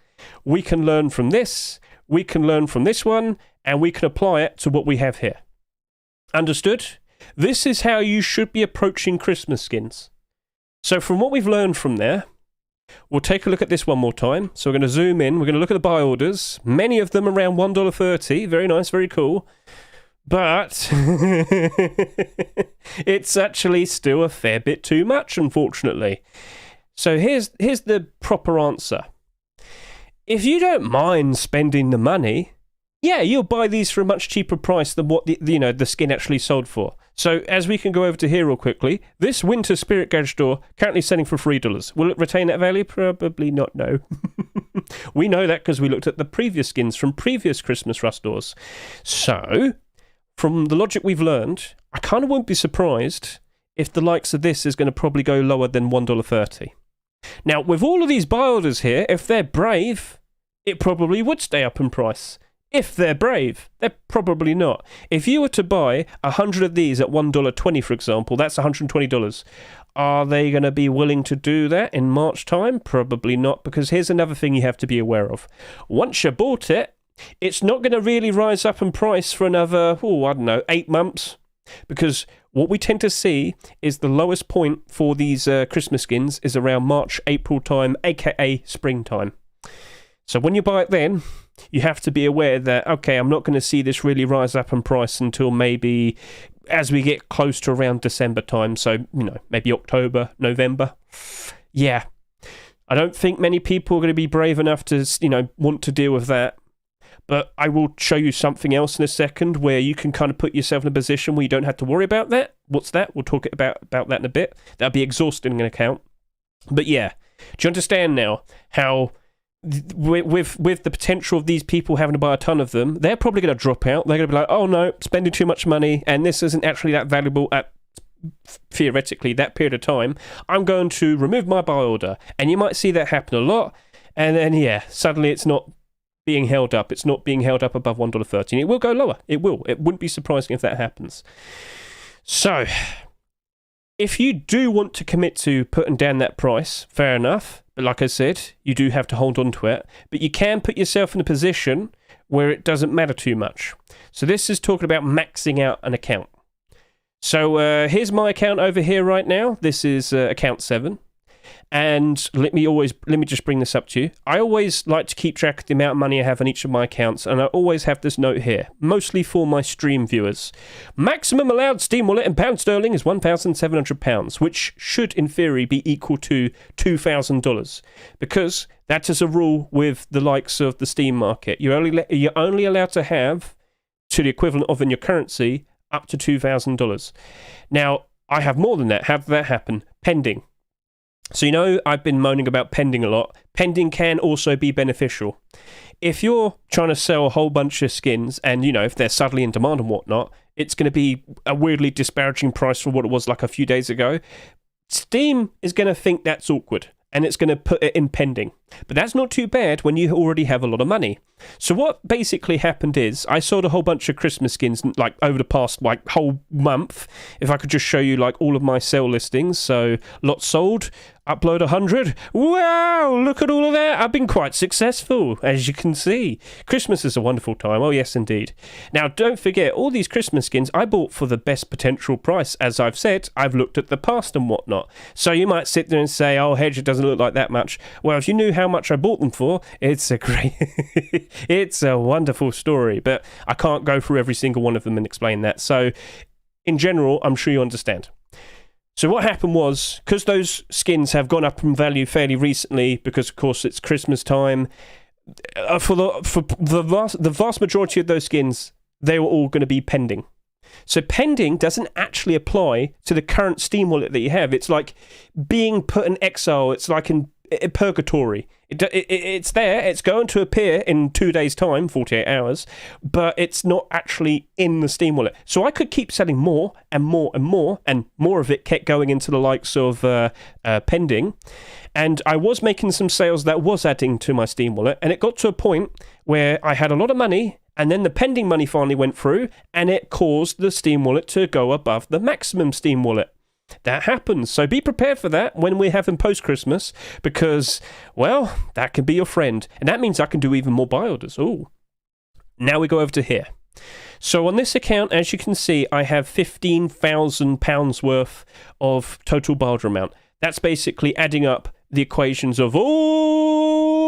We can learn from this. We can learn from this one, and we can apply it to what we have here. Understood? This is how you should be approaching Christmas skins. So from what we've learned from there, we'll take a look at this one more time. So we're going to zoom in. We're going to look at the buy orders. Many of them around $1.30. Very nice, very cool. But it's actually still a fair bit too much, unfortunately. So here's the proper answer. If you don't mind spending the money, yeah, you'll buy these for a much cheaper price than what the skin actually sold for. So as we can go over to here real quickly, this Winter Spirit Garage Door currently selling for $3. Will it retain that value? Probably not, no. We know that because we looked at the previous skins from previous Christmas Rust doors. So, from the logic we've learned, I kind of won't be surprised if the likes of this is going to probably go lower than $1.30. Now, with all of these buy orders here, if they're brave, it probably would stay up in price. If they're brave. They're probably not. If you were to buy 100 of these at $1.20, for example, that's $120. Are they going to be willing to do that in March time? Probably not, because here's another thing you have to be aware of. Once you bought it, it's not going to really rise up in price for another, 8 months. Because what we tend to see is the lowest point for these Christmas skins is around March, April time, aka springtime. So when you buy it then, you have to be aware that, okay, I'm not going to see this really rise up in price until maybe as we get close to around December time. So, maybe October, November. Yeah. I don't think many people are going to be brave enough to, want to deal with that. But I will show you something else in a second where you can kind of put yourself in a position where you don't have to worry about that. What's that? We'll talk about that in a bit. That'll be exhausting an account. But yeah, do you understand now how with the potential of these people having to buy a ton of them, they're probably going to drop out. They're going to be like, oh no, spending too much money and this isn't actually that valuable at theoretically that period of time. I'm going to remove my buy order. And you might see that happen a lot. And then, suddenly it's not being held up. It's not being held up above $1.30. It will go lower. It will. It wouldn't be surprising if that happens. So, if you do want to commit to putting down that price, fair enough. But like I said, you do have to hold on to it. But you can put yourself in a position where it doesn't matter too much. So this is talking about maxing out an account. So here's my account over here right now. This is account 7. And let me just bring this up to you. I always like to keep track of the amount of money I have on each of my accounts, and I always have this note here, mostly for my stream viewers. Maximum allowed Steam wallet in pound sterling is £1,700, which should, in theory, be equal to $2,000, because that is a rule with the likes of the Steam market. You're only allowed to have, to the equivalent of in your currency, up to $2,000. Now, I have more than that. How did that happen? Pending. So, I've been moaning about pending a lot. Pending can also be beneficial. If you're trying to sell a whole bunch of skins and, if they're suddenly in demand and whatnot, it's going to be a weirdly disparaging price for what it was like a few days ago. Steam is going to think that's awkward and it's going to put it in pending. But that's not too bad when you already have a lot of money. So what basically happened is I sold a whole bunch of Christmas skins over the past whole month. If I could just show you all of my sale listings. So lots sold, upload 100. Wow, look at all of that. I've been quite successful, as you can see. Christmas is a wonderful time. Oh, yes, indeed. Now, don't forget, all these Christmas skins I bought for the best potential price. As I've said, I've looked at the past and whatnot. So you might sit there and say, oh, Hedge, it doesn't look like that much. Well, if you knew how much I bought them for, it's a wonderful story, but I can't go through every single one of them and explain that. So in general, I'm sure you understand. So what happened was, because those skins have gone up in value fairly recently, because of course it's Christmas time, for the vast majority of those skins, they were all going to be pending. So pending doesn't actually apply to the current Steam wallet that you have. It's like being put in exile. It's like in purgatory. It's there. It's going to appear in 2 days' time, 48 hours, but it's not actually in the Steam wallet. So I could keep selling more and more and more, and more of it kept going into the likes of pending. And I was making some sales that was adding to my Steam wallet, and it got to a point where I had a lot of money, and then the pending money finally went through, and it caused the Steam wallet to go above the maximum Steam wallet. That happens, so be prepared for that when we're having post-Christmas, because, well, that can be your friend. And that means I can do even more buy orders. Ooh. Now we go over to here. So on this account, as you can see, I have £15,000 worth of total buy order amount. That's basically adding up the equations of all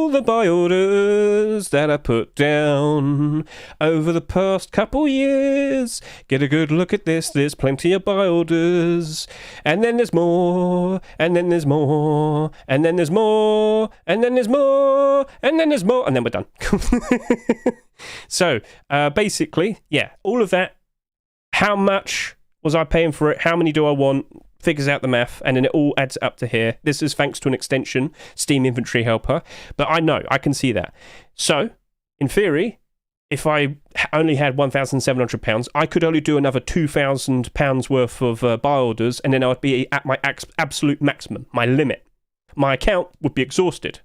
the buy orders that I put down over the past couple years. Get a good look at this. There's plenty of buy orders. And then there's more. And then there's more. And then there's more. And then there's more. And then there's more. And then we're done. So, basically, yeah, all of that. How much was I paying for it? How many do I want? Figures out the math, and then it all adds up to here. This is thanks to an extension, Steam Inventory Helper, but I know, I can see that. So, in theory, if I only had £1,700, I could only do another £2,000 worth of buy orders, and then I would be at my absolute maximum, my limit. My account would be exhausted.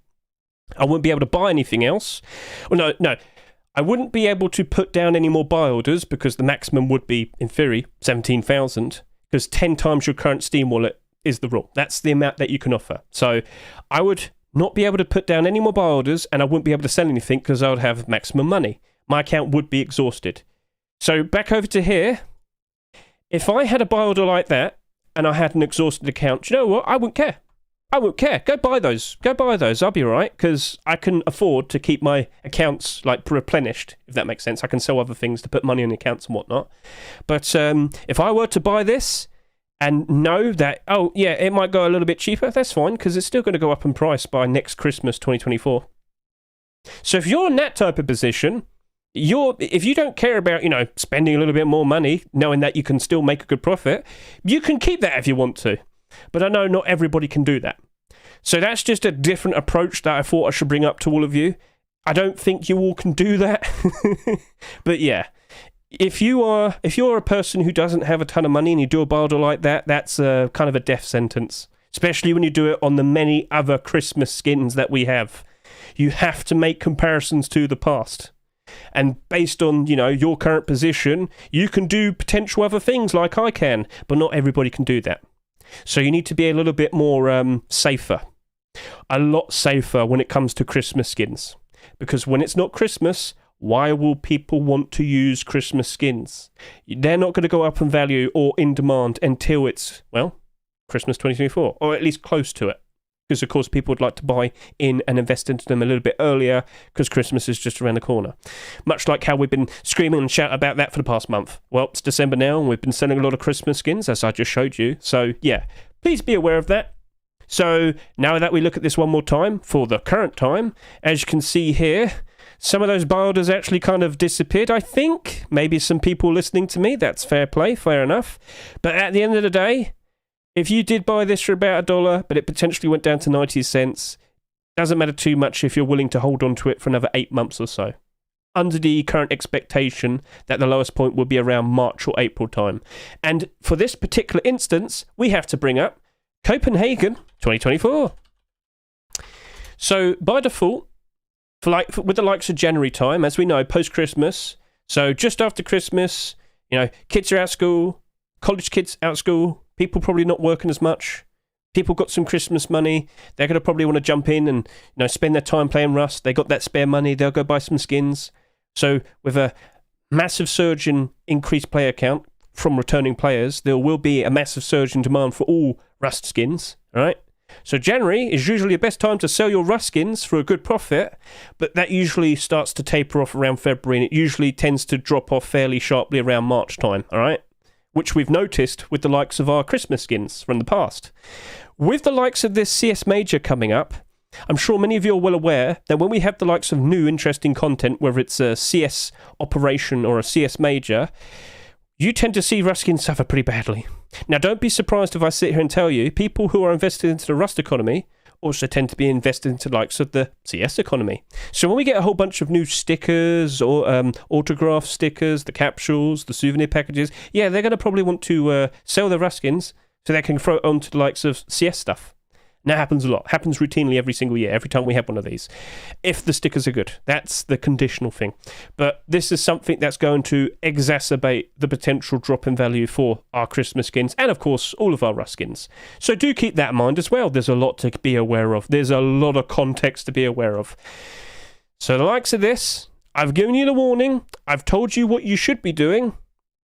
I wouldn't be able to buy anything else. Well, no. I wouldn't be able to put down any more buy orders because the maximum would be, in theory, 17,000, because 10 times your current Steam wallet is the rule. That's the amount that you can offer. So I would not be able to put down any more buy orders, and I wouldn't be able to sell anything because I would have maximum money. My account would be exhausted. So back over to here. If I had a buy order like that and I had an exhausted account, do you know what? I wouldn't care. I wouldn't care. Go buy those. Go buy those. I'll be all right because I can afford to keep my accounts like replenished, if that makes sense. I can sell other things to put money on accounts and whatnot. But if I were to buy this and know that, oh, yeah, it might go a little bit cheaper, that's fine because it's still going to go up in price by next Christmas 2024. So if you're in that type of position, if you don't care about, spending a little bit more money, knowing that you can still make a good profit, you can keep that if you want to. But I know not everybody can do that. So that's just a different approach that I thought I should bring up to all of you. I don't think you all can do that. But yeah, if you're a person who doesn't have a ton of money and you do a buy order like that, that's kind of a death sentence. Especially when you do it on the many other Christmas skins that we have. You have to make comparisons to the past. And based on, your current position, you can do potential other things like I can, but not everybody can do that. So you need to be a little bit more safer. A lot safer when it comes to Christmas skins. Because when it's not Christmas, why will people want to use Christmas skins? They're not going to go up in value or in demand until it's, Christmas 2024, or at least close to it. Because, of course, people would like to buy in and invest into them a little bit earlier because Christmas is just around the corner. Much like how we've been screaming and shouting about that for the past month. Well, it's December now and we've been selling a lot of Christmas skins, as I just showed you. So, yeah, please be aware of that. So, now that we look at this one more time, for the current time, as you can see here, some of those buy orders actually kind of disappeared, I think. Maybe some people listening to me, that's fair play, fair enough. But at the end of the day, if you did buy this for about $1, but it potentially went down to 90 cents, doesn't matter too much if you're willing to hold on to it for another 8 months or so. Under the current expectation that the lowest point will be around March or April time. And for this particular instance, we have to bring up Copenhagen 2024. So by default, with the likes of January time, as we know, post-Christmas, so just after Christmas, kids are out of school, college kids out of school, people probably not working as much. People got some Christmas money. They're going to probably want to jump in and spend their time playing Rust. They got that spare money. They'll go buy some skins. So with a massive surge in increased player count from returning players, there will be a massive surge in demand for all Rust skins. All right. So January is usually the best time to sell your Rust skins for a good profit, but that usually starts to taper off around February, and it usually tends to drop off fairly sharply around March time. All right. Which we've noticed with the likes of our Christmas skins from the past. With the likes of this CS Major coming up, I'm sure many of you are well aware that when we have the likes of new interesting content, whether it's a CS Operation or a CS Major, you tend to see Rust skins suffer pretty badly. Now, don't be surprised if I sit here and tell you, people who are invested into the Rust economy also tend to be invested into the likes of the CS economy. So when we get a whole bunch of new stickers or autograph stickers, the capsules, the souvenir packages, yeah, they're going to probably want to sell their Rust skins so they can throw it onto the likes of CS stuff. And that happens a lot. Happens routinely every single year, every time we have one of these. If the stickers are good. That's the conditional thing. But this is something that's going to exacerbate the potential drop in value for our Christmas skins and, of course, all of our Rust skins. So do keep that in mind as well. There's a lot to be aware of. There's a lot of context to be aware of. So the likes of this, I've given you the warning. I've told you what you should be doing.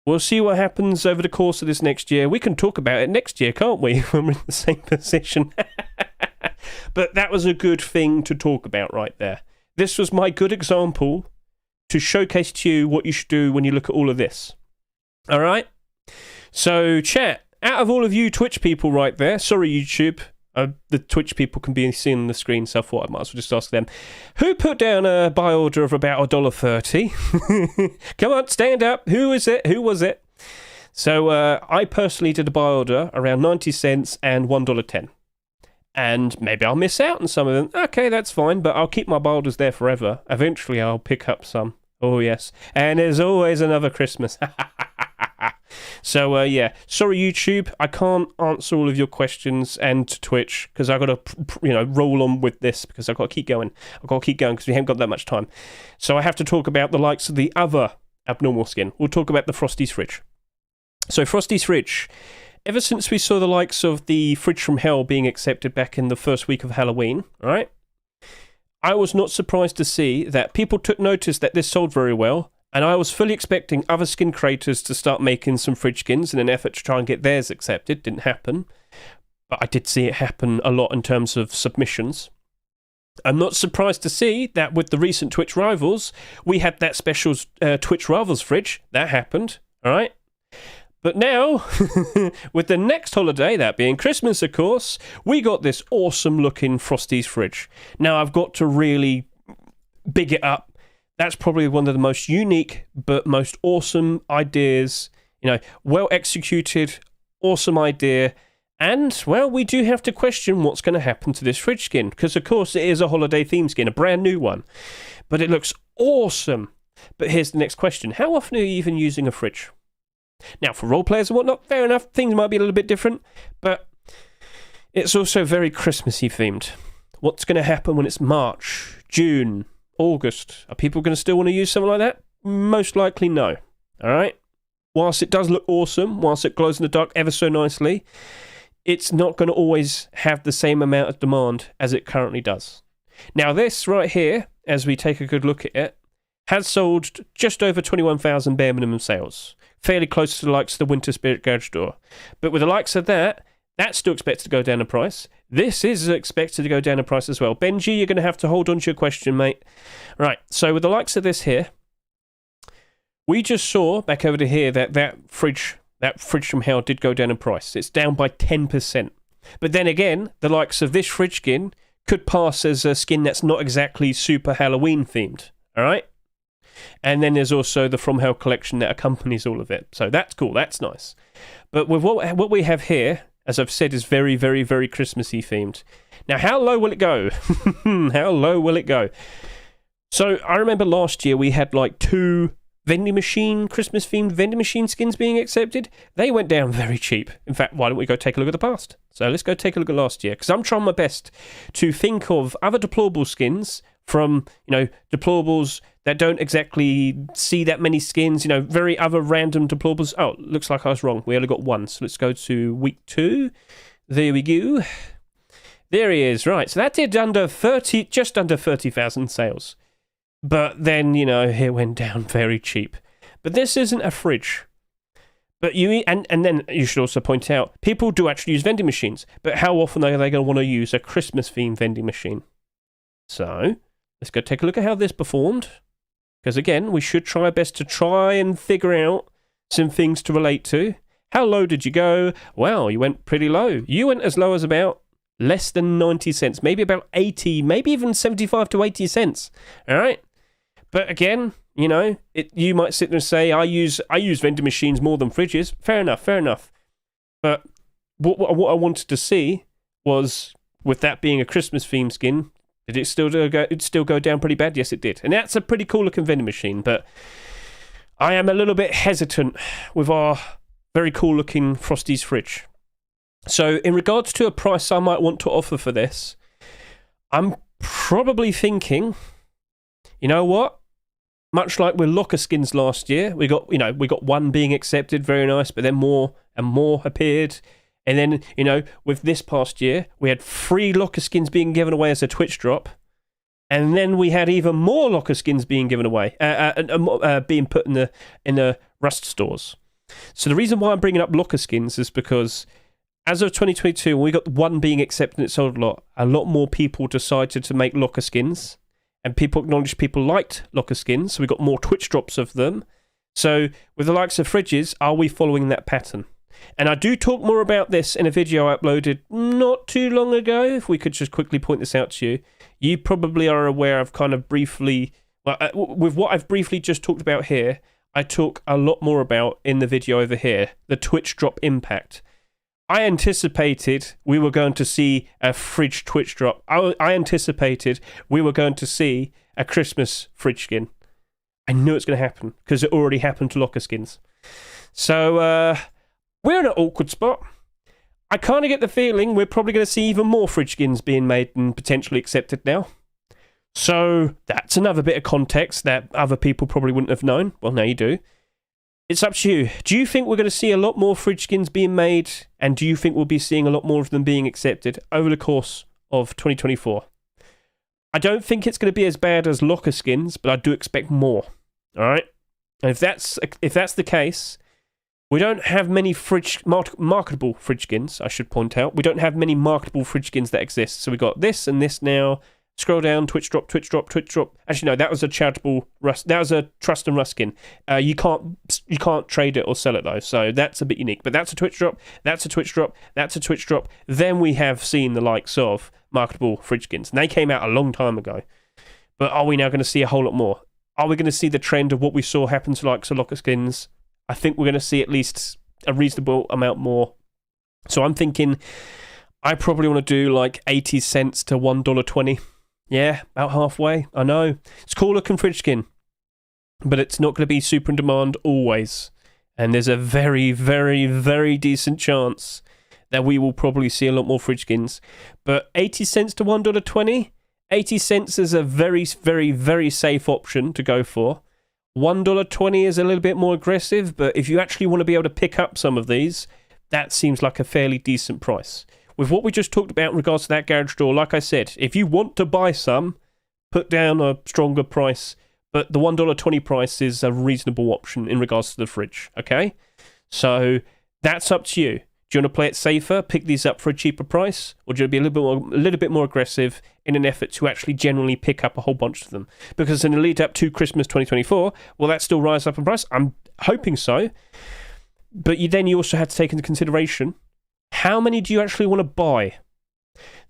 We'll see what happens over the course of this next year. We can talk about it next year, can't we, when we're in the same position? But that was a good thing to talk about right there. This was my good example to showcase to you what you should do when you look at all of this. All right? So, chat, out of all of you Twitch people right there, sorry, YouTube, the Twitch people can be seen on the screen, so I thought I might as well just ask them. Who put down a buy order of about $1.30? Come on, stand up. Who is it? Who was it? So I personally did a buy order around 90 cents and $1.10. And maybe I'll miss out on some of them. Okay, that's fine, but I'll keep my buy orders there forever. Eventually I'll pick up some. Oh, yes. And there's always another Christmas. So, yeah, sorry, YouTube. I can't answer all of your questions, and Twitch, because I've got to, roll on with this because I've got to keep going. I've got to keep going because we haven't got that much time. So I have to talk about the likes of the other abnormal skin. We'll talk about the Frosty's Fridge. So, Frosty's Fridge, ever since we saw the likes of the Fridge from Hell being accepted back in the first week of Halloween, right? I was not surprised to see that people took notice that this sold very well, and I was fully expecting other skin creators to start making some fridge skins in an effort to try and get theirs accepted. Didn't happen, but I did see it happen a lot in terms of submissions. I'm not surprised to see that with the recent Twitch Rivals, we had that special Twitch Rivals fridge. That happened, all right? But now, with the next holiday, that being Christmas, of course, we got this awesome-looking Frosty's Fridge. Now, I've got to really big it up. That's probably one of the most unique but most awesome ideas. Well executed, awesome idea. And, well, we do have to question what's going to happen to this fridge skin. Because, of course, it is a holiday theme skin, a brand new one. But it looks awesome. But here's the next question. How often are you even using a fridge? Now, for role players and whatnot, fair enough, things might be a little bit different, but it's also very Christmassy themed. What's going to happen when it's March, June, August? Are people going to still want to use something like that? Most likely no. All right? Whilst it does look awesome, whilst it glows in the dark ever so nicely, it's not going to always have the same amount of demand as it currently does. Now, this right here, as we take a good look at it, has sold just over 21,000 bare minimum sales. Fairly close to the likes of the Winter Spirit Garage Door. But with the likes of that, that's still expected to go down in price. This is expected to go down in price as well. Benji, you're going to have to hold on to your question, mate. Right, so with the likes of this here, we just saw back over to here that fridge from Hell did go down in price. It's down by 10%. But then again, the likes of this fridge skin could pass as a skin that's not exactly super Halloween themed. All right? And then there's also the From Hell collection that accompanies all of it. So that's cool. That's nice. But with what we have here, as I've said, is very, very, very Christmassy themed. Now, how low will it go? How low will it go? So I remember last year we had like 2 Christmas-themed vending machine skins being accepted. They went down very cheap. In fact, why don't we go take a look at the past? So let's go take a look at last year, because I'm trying my best to think of other deplorable skins from, deplorables that don't exactly see that many skins, very other random deplorables. Oh, looks like I was wrong. We only got one. So let's go to week 2. There we go. There he is. Right. So that did just under 30,000 sales. But then, it went down very cheap. But this isn't a fridge. But and then you should also point out, people do actually use vending machines. But how often are they going to want to use a Christmas-themed vending machine? So, let's go take a look at how this performed. Because again, we should try our best to try and figure out some things to relate to. How low did you go? Well, you went pretty low. You went as low as about less than 90 cents. Maybe about 80, maybe even 75 to 80 cents. All right? But again, you might sit there and say, I use vending machines more than fridges. Fair enough. But what I wanted to see was, with that being a Christmas theme skin, did it still go down pretty bad? Yes, it did. And that's a pretty cool looking vending machine, but I am a little bit hesitant with our very cool looking Frosty's Fridge. So in regards to a price I might want to offer for this, I'm probably thinking, you know what? Much like with locker skins last year, we got one being accepted, very nice, but then more and more appeared. And then, with this past year, we had 3 locker skins being given away as a Twitch drop. And then we had even more locker skins being given away, being put in the Rust stores. So the reason why I'm bringing up locker skins is because as of 2022, when we got one being accepted and it sold a lot more people decided to make locker skins. And people acknowledged people liked locker skins, so we got more Twitch drops of them. So with the likes of fridges, are we following that pattern? And I do talk more about this in a video I uploaded not too long ago. If we could just quickly point this out to you. You probably are aware of kind of briefly, with what I've briefly just talked about here, I talk a lot more about in the video over here, the Twitch drop impact. I anticipated we were going to see a fridge Twitch drop. I anticipated we were going to see a Christmas fridge skin. I knew it's going to happen because it already happened to locker skins. So we're in an awkward spot. I kind of get the feeling we're probably going to see even more fridge skins being made and potentially accepted now. So that's another bit of context that other people probably wouldn't have known. Well, now you do. It's up to you. Do you think we're going to see a lot more fridge skins being made? And do you think we'll be seeing a lot more of them being accepted over the course of 2024? I don't think it's going to be as bad as locker skins, but I do expect more. All right? And if that's the case, we don't have many marketable fridge skins, I should point out. We don't have many marketable fridge skins that exist. So we got this and this now. Scroll down, Twitch drop. Actually, no, that was a charitable Rust. That was a Trust and Rust skin. You can't trade it or sell it though, so that's a bit unique. But that's a Twitch drop. That's a Twitch drop. That's a Twitch drop. Then we have seen the likes of marketable fridge skins, and they came out a long time ago. But are we now going to see a whole lot more? Are we going to see the trend of what we saw happen to likes of locker skins? I think we're going to see at least a reasonable amount more. So I'm thinking I probably want to do like 80 cents to $1.20. Yeah, about halfway. I know. It's cool looking fridge skin, but it's not going to be super in demand always. And there's a very, very, very decent chance that we will probably see a lot more fridge skins. But 80 cents to $1.20? 80 cents is a very, very, very safe option to go for. $1.20 is a little bit more aggressive, but if you actually want to be able to pick up some of these, that seems like a fairly decent price. With what we just talked about in regards to that garage door, like I said, if you want to buy some, put down a stronger price, but the $1.20 price is a reasonable option in regards to the fridge, okay? So that's up to you. Do you want to play it safer, pick these up for a cheaper price, or do you want to be a little bit more aggressive in an effort to actually generally pick up a whole bunch of them? Because in the lead up to Christmas 2024, will that still rise up in price? I'm hoping so. But you also have to take into consideration, how many do you actually want to buy?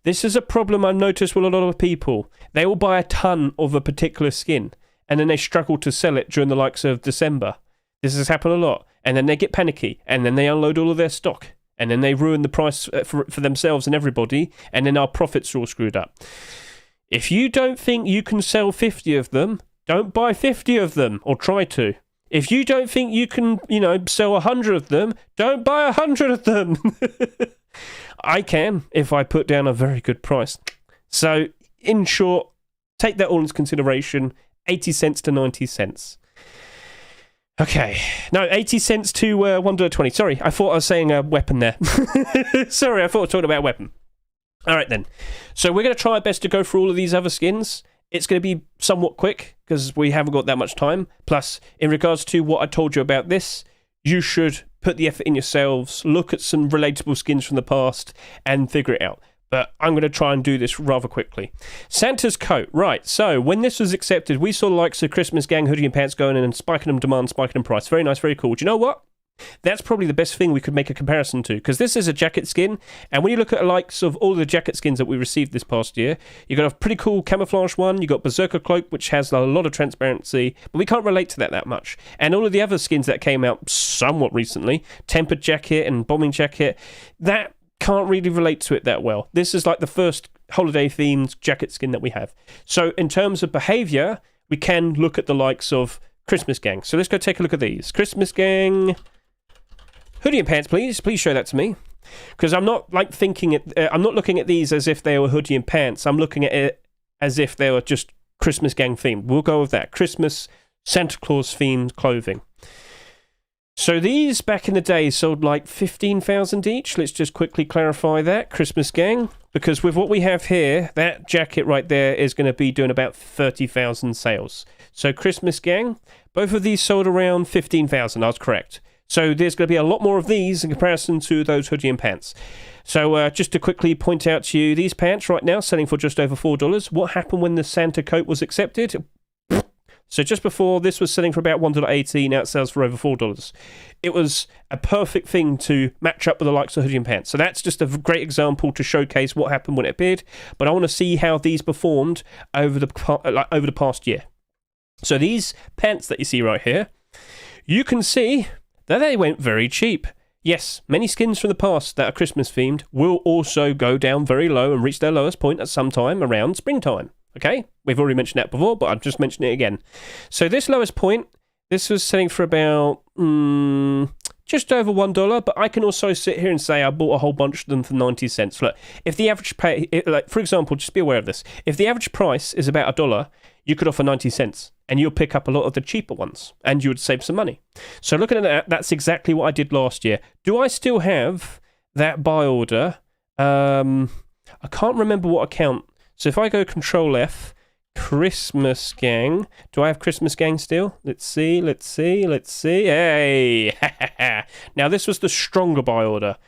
This is a problem I've noticed with a lot of people. They will buy a ton of a particular skin, and then they struggle to sell it during the likes of December. This has happened a lot. And then they get panicky, and then they unload all of their stock. And then they ruin the price for themselves and everybody, and then our profits are all screwed up. If you don't think you can sell 50 of them, don't buy 50 of them, or try to. If you don't think you can, sell 100 of them, don't buy 100 of them. I can, if I put down a very good price. So, in short, take that all into consideration. 80 cents to 90 cents. Okay. No, 80 cents to $1.20. Sorry, I thought I was saying a weapon there. Sorry, I thought I was talking about a weapon. All right, then. So we're going to try our best to go through all of these other skins. It's going to be somewhat quick because we haven't got that much time. Plus, in regards to what I told you about this, you should put the effort in yourselves, look at some relatable skins from the past, and figure it out. But I'm going to try and do this rather quickly. Santa's coat. Right, so when this was accepted, we saw the likes of Christmas Gang hoodie and pants going in and spiking them demand, spiking them price. Very nice, very cool. Do you know what? That's probably the best thing we could make a comparison to, because this is a jacket skin, and when you look at the likes of all the jacket skins that we received this past year, you've got a pretty cool camouflage one, you've got Berserker Cloak, which has a lot of transparency, but we can't relate to that much. And all of the other skins that came out somewhat recently, Tempered Jacket and Bombing Jacket, that can't really relate to it that well. This is like the first holiday-themed jacket skin that we have. So in terms of behaviour, we can look at the likes of Christmas Gang. So let's go take a look at these. Christmas Gang... hoodie and pants, please. Please show that to me. Because I'm not I'm not looking at these as if they were hoodie and pants. I'm looking at it as if they were just Christmas Gang themed. We'll go with that. Christmas Santa Claus themed clothing. So these back in the day sold like 15,000 each. Let's just quickly clarify that. Christmas Gang. Because with what we have here, that jacket right there is going to be doing about 30,000 sales. So Christmas Gang, both of these sold around 15,000. I was correct. So there's going to be a lot more of these in comparison to those hoodie and pants. So just to quickly point out to you, these pants right now selling for just over $4. What happened when the Santa coat was accepted? So just before, this was selling for about $1.80, now it sells for over $4. It was a perfect thing to match up with the likes of hoodie and pants. So that's just a great example to showcase what happened when it appeared. But I want to see how these performed over the past year. So these pants that you see right here, you can see that they went very cheap. Yes, many skins from the past that are Christmas themed will also go down very low and reach their lowest point at some time around springtime. Okay? We've already mentioned that before, but I've just mentioned it again. So this lowest point, This was selling for about just over $1, but I can also sit here and say I bought a whole bunch of them for 90 cents. Look, if the average pay, like for example, just be aware of this. If the average price is about $1, you could offer 90 cents and you'll pick up a lot of the cheaper ones and you would save some money. So looking at that, that's exactly what I did last year. Do I still have that buy order? I can't remember what account. So if I go Control F, Christmas Gang. Do I have Christmas Gang still? Let's see. Hey! Now, this was the stronger buy order.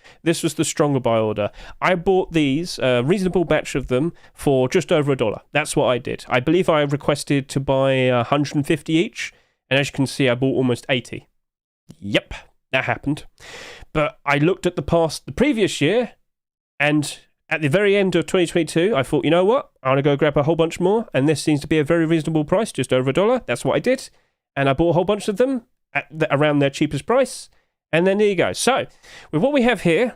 I bought these, a reasonable batch of them, for just over $1. That's what I did. I believe I requested to buy 150 each, and as you can see, I bought almost 80. Yep, that happened. But I looked at the previous year, and at the very end of 2022, I thought, you know what? I want to go grab a whole bunch more, and this seems to be a very reasonable price, just over $1. That's what I did, and I bought a whole bunch of them at around their cheapest price, and then there you go. So, with what we have here,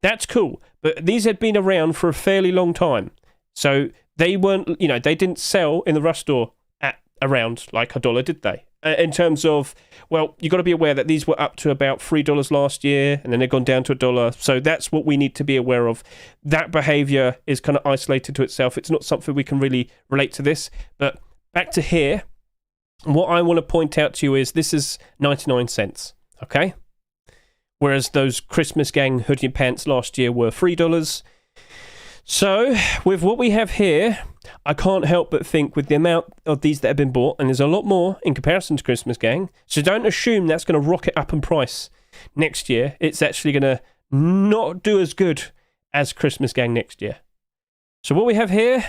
that's cool, but these had been around for a fairly long time, so they weren't, they didn't sell in the rush store at around like $1, did they? In terms of, well, you've got to be aware that these were up to about $3 last year, and then they've gone down to $1. So that's what we need to be aware of. That behavior is kind of isolated to itself. It's not something we can really relate to this. But back to here, what I want to point out to you is this is 99 cents, okay? Whereas those Christmas Gang hoodie pants last year were $3. So, with what we have here, I can't help but think with the amount of these that have been bought, and there's a lot more in comparison to Christmas Gang, so don't assume that's going to rocket up in price next year. It's actually going to not do as good as Christmas Gang next year. So what we have here,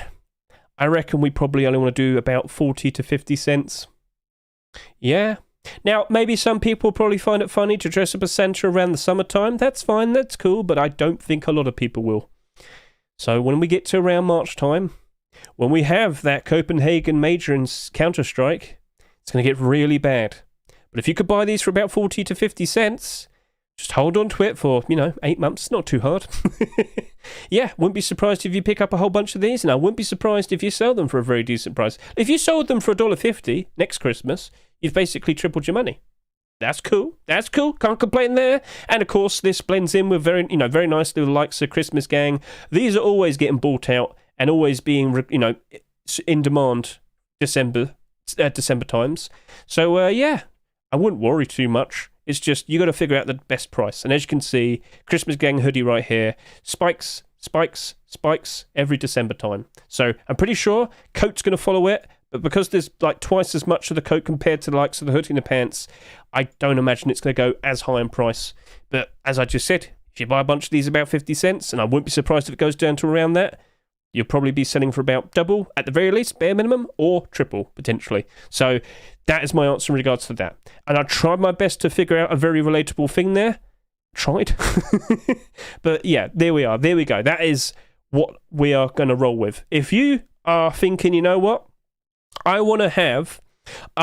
I reckon we probably only want to do about 40 to 50 cents. Yeah. Now, maybe some people probably find it funny to dress up as Santa around the summertime. That's fine, that's cool, but I don't think a lot of people will. So when we get to around March time, when we have that Copenhagen Major and Counter-Strike, it's going to get really bad. But if you could buy these for about 40 to 50 cents, just hold on to it for, 8 months. It's not too hard. Yeah, wouldn't be surprised if you pick up a whole bunch of these, and I wouldn't be surprised if you sell them for a very decent price. If you sold them for $1.50 next Christmas, you've basically tripled your money. That's cool. Can't complain there. And of course, this blends in with very nicely with the likes of Christmas Gang. These are always getting bought out and always being, in demand December times. So, yeah, I wouldn't worry too much. It's just you got to figure out the best price. And as you can see, Christmas Gang hoodie right here, spikes every December time. So I'm pretty sure coat's going to follow it. But because there's like twice as much of the coat compared to the likes of the hoodie and the pants, I don't imagine it's going to go as high in price. But as I just said, if you buy a bunch of these about 50 cents, and I wouldn't be surprised if it goes down to around that, you'll probably be selling for about double, at the very least, bare minimum, or triple, potentially. So that is my answer in regards to that. And I tried my best to figure out a very relatable thing there. Tried. But yeah, there we are. There we go. That is what we are going to roll with. If you are thinking, you know what? I want to have a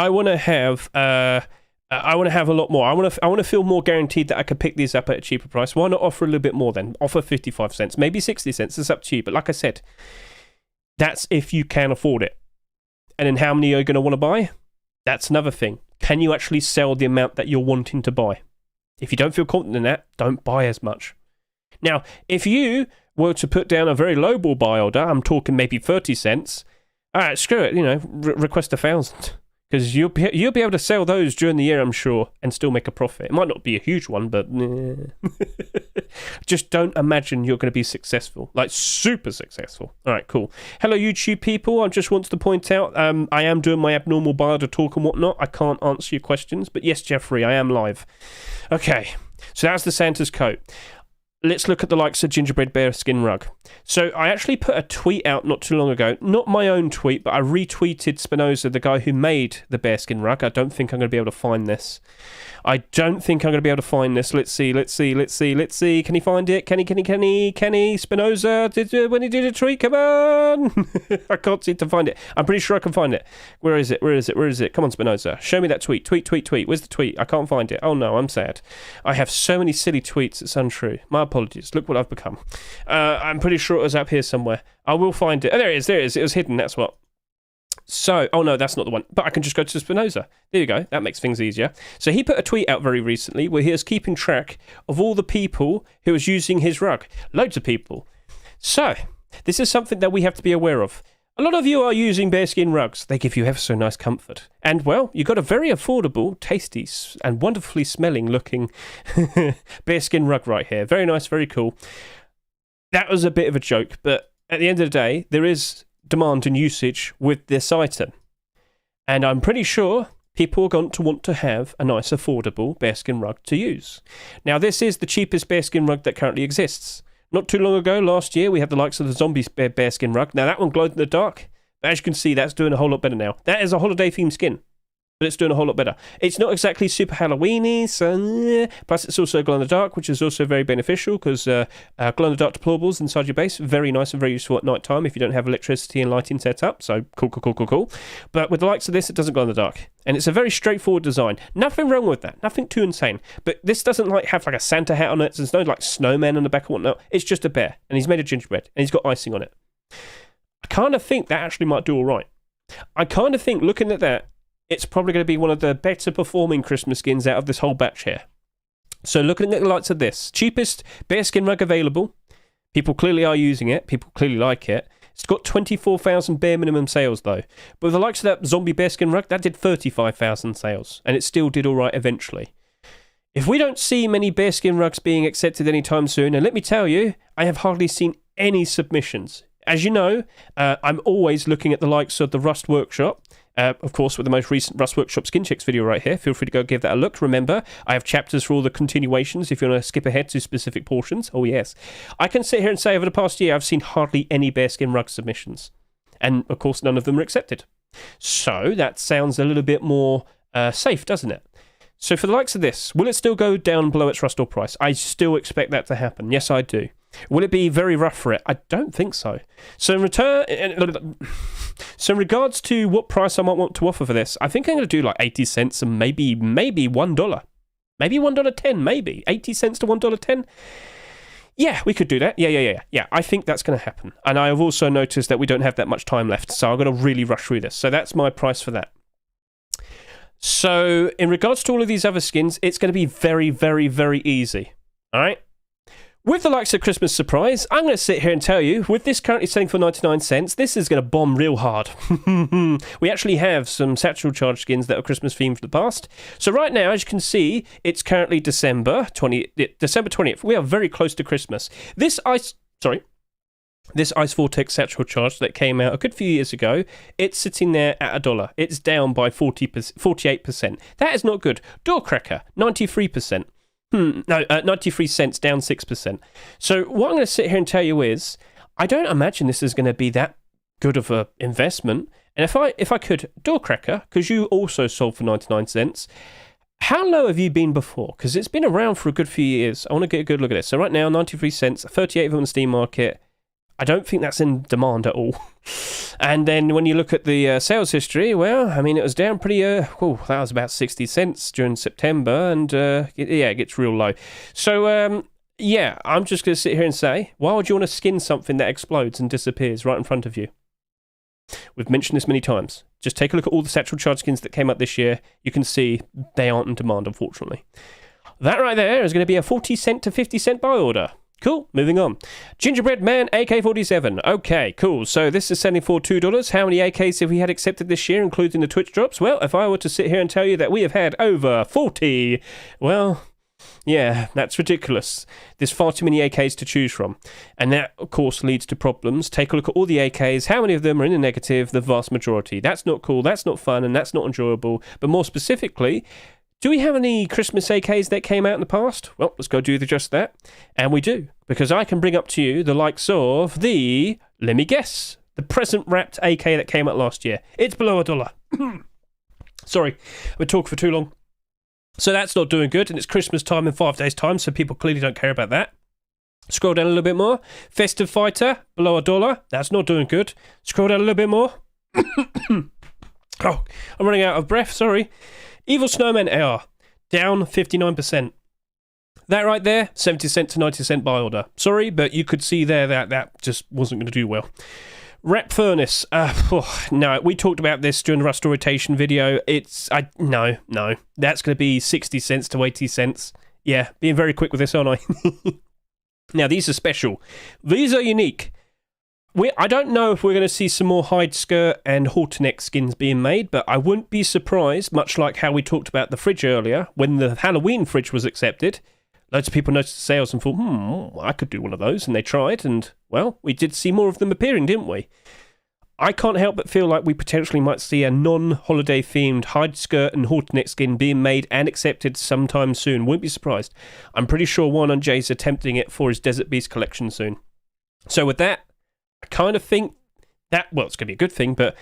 lot more. I want to feel more guaranteed that I could pick these up at a cheaper price. Why not offer a little bit more then? Offer 55 cents, maybe 60 cents. It's up to you. But like I said, that's if you can afford it. And then how many are you going to want to buy? That's another thing. Can you actually sell the amount that you're wanting to buy? If you don't feel confident in that, don't buy as much. Now, if you were to put down a very lowball buy order, I'm talking maybe 30 cents. All right, screw it, request 1,000. Because you'll be able to sell those during the year, I'm sure, and still make a profit. It might not be a huge one, but just don't imagine you're going to be successful. Like, super successful. All right, cool. Hello, YouTube people. I just wanted to point out, I am doing my abnormal buy order talk and whatnot. I can't answer your questions, but yes, Jeffrey, I am live. Okay, so that's the Santa's coat. Let's look at the likes of Gingerbread Bearskin Rug. So I actually put a tweet out not too long ago. Not my own tweet, but I retweeted Spinoza, the guy who made the bearskin rug. I don't think I'm going to be able to find this. Let's see. Can he find it? Can he? Spinoza, when he did a tweet? Come on! I can't seem to find it. I'm pretty sure I can find it. Where is it? Come on, Spinoza. Show me that tweet. Tweet. Where's the tweet? I can't find it. Oh no, I'm sad. I have so many silly tweets, it's untrue. My apologies. Look what I've become. I'm pretty sure it was up here somewhere. I will find it. Oh, there it is. It was hidden, that's what. So, oh no, that's not the one. But I can just go to Spinoza. There you go. That makes things easier. So he put a tweet out very recently where he was keeping track of all the people who was using his rug. Loads of people. So, this is something that we have to be aware of. A lot of you are using bearskin rugs. They give you ever so nice comfort. And, well, you've got a very affordable, tasty, and wonderfully smelling looking bearskin rug right here. Very nice, very cool. That was a bit of a joke, but at the end of the day, there is demand and usage with this item. And I'm pretty sure people are going to want to have a nice, affordable bearskin rug to use. Now, this is the cheapest bearskin rug that currently exists. Not too long ago, last year, we had the likes of the zombie bearskin rug. Now, that one glowed in the dark. But as you can see, that's doing a whole lot better now. That is a holiday-themed skin, but it's doing a whole lot better. It's not exactly super Halloween-y, so plus it's also glow-in-the-dark, which is also very beneficial because glow-in-the-dark deplorables inside your base, very nice and very useful at night time if you don't have electricity and lighting set up, so cool. But with the likes of this, it doesn't glow in the dark. And it's a very straightforward design. Nothing wrong with that, nothing too insane. But this doesn't have a Santa hat on it, there's no snowman on the back or whatnot. It's just a bear, and he's made of gingerbread, and he's got icing on it. I kind of think that actually might do all right. I kind of think, looking at that, it's probably going to be one of the better performing Christmas skins out of this whole batch here. So looking at the likes of this, cheapest bearskin rug available. People clearly are using it. People clearly like it. It's got 24,000 bare minimum sales though. But with the likes of that zombie bearskin rug, that did 35,000 sales. And it still did all right eventually. If we don't see many bearskin rugs being accepted anytime soon, and let me tell you, I have hardly seen any submissions. As you know, I'm always looking at the likes of the Rust Workshop. Of course, with the most recent Rust Workshop Skin Checks video right here. Feel free to go give that a look. Remember, I have chapters for all the continuations if you want to skip ahead to specific portions. Oh, yes. I can sit here and say over the past year, I've seen hardly any bearskin rug submissions. And, of course, none of them are accepted. So, that sounds a little bit more safe, doesn't it? So, for the likes of this, will it still go down below its Rust Or price? I still expect that to happen. Yes, I do. Will it be very rough for it? I don't think so. So in regards to what price I might want to offer for this, I think I'm going to do 80 cents and maybe $1. Maybe $1.10, maybe. 80 cents to $1.10? Yeah, we could do that. Yeah, I think that's going to happen. And I have also noticed that we don't have that much time left, so I'm going to really rush through this. So that's my price for that. So in regards to all of these other skins, it's going to be very, very, very easy. All right? With the likes of Christmas Surprise, I'm going to sit here and tell you, with this currently selling for 99 cents, this is going to bomb real hard. We actually have some satchel charge skins that are Christmas themed for the past. So right now, as you can see, it's currently December 20th. We are very close to Christmas. This Ice Vortex satchel charge that came out a good few years ago, it's sitting there at $1. It's down by 48%. That is not good. Doorcracker, 93%. 93 cents, down 6%. So what I'm going to sit here and tell you is, I don't imagine this is going to be that good of an investment. And if I could, Doorcracker, because you also sold for 99 cents, how low have you been before? Because it's been around for a good few years. I want to get a good look at this. So right now, 93 cents, 38 of them on the Steam market. I don't think that's in demand at all. And then when you look at the sales history, well, I mean, it was down pretty, that was about 60 cents during September, and it gets real low. So, I'm just going to sit here and say, why would you want to skin something that explodes and disappears right in front of you? We've mentioned this many times. Just take a look at all the satchel charge skins that came out this year. You can see they aren't in demand, unfortunately. That right there is going to be a 40 cent to 50 cent buy order. Cool, moving on. Gingerbread Man AK-47. Okay, cool. So this is selling for $2. How many AKs have we had accepted this year, including the Twitch drops? Well, if I were to sit here and tell you that we have had over 40, well, yeah, that's ridiculous. There's far too many AKs to choose from. And that, of course, leads to problems. Take a look at all the AKs. How many of them are in the negative? The vast majority. That's not cool, that's not fun, and that's not enjoyable. But more specifically, do we have any Christmas AKs that came out in the past? Well, let's go do just that. And we do. Because I can bring up to you the likes of the, let me guess, the present wrapped AK that came out last year. It's below $1. Sorry, I've been talking for too long. So that's not doing good, and it's Christmas time in 5 days' time, so people clearly don't care about that. Scroll down a little bit more. Festive Fighter, below $1. That's not doing good. Scroll down a little bit more. Oh, I'm running out of breath, sorry. Evil Snowman AR, down 59%. That right there, 70 cent to 90 cent buy order. Sorry, but you could see there that just wasn't going to do well. Wrap furnace. No, we talked about this during the rust rotation video. No. That's going to be 60 cents to 80 cents. Yeah, being very quick with this, aren't I? Now, these are special. These are unique. I don't know if we're going to see some more hide skirt and halter neck skins being made, but I wouldn't be surprised, much like how we talked about the fridge earlier, when the Halloween fridge was accepted. Loads of people noticed the sales and thought, I could do one of those, and they tried, and, well, we did see more of them appearing, didn't we? I can't help but feel like we potentially might see a non-holiday themed hide skirt and halter neck skin being made and accepted sometime soon. Wouldn't be surprised. I'm pretty sure One on Jay's attempting it for his Desert Beast collection soon. So with that, I kind of think that, well, it's going to be a good thing, but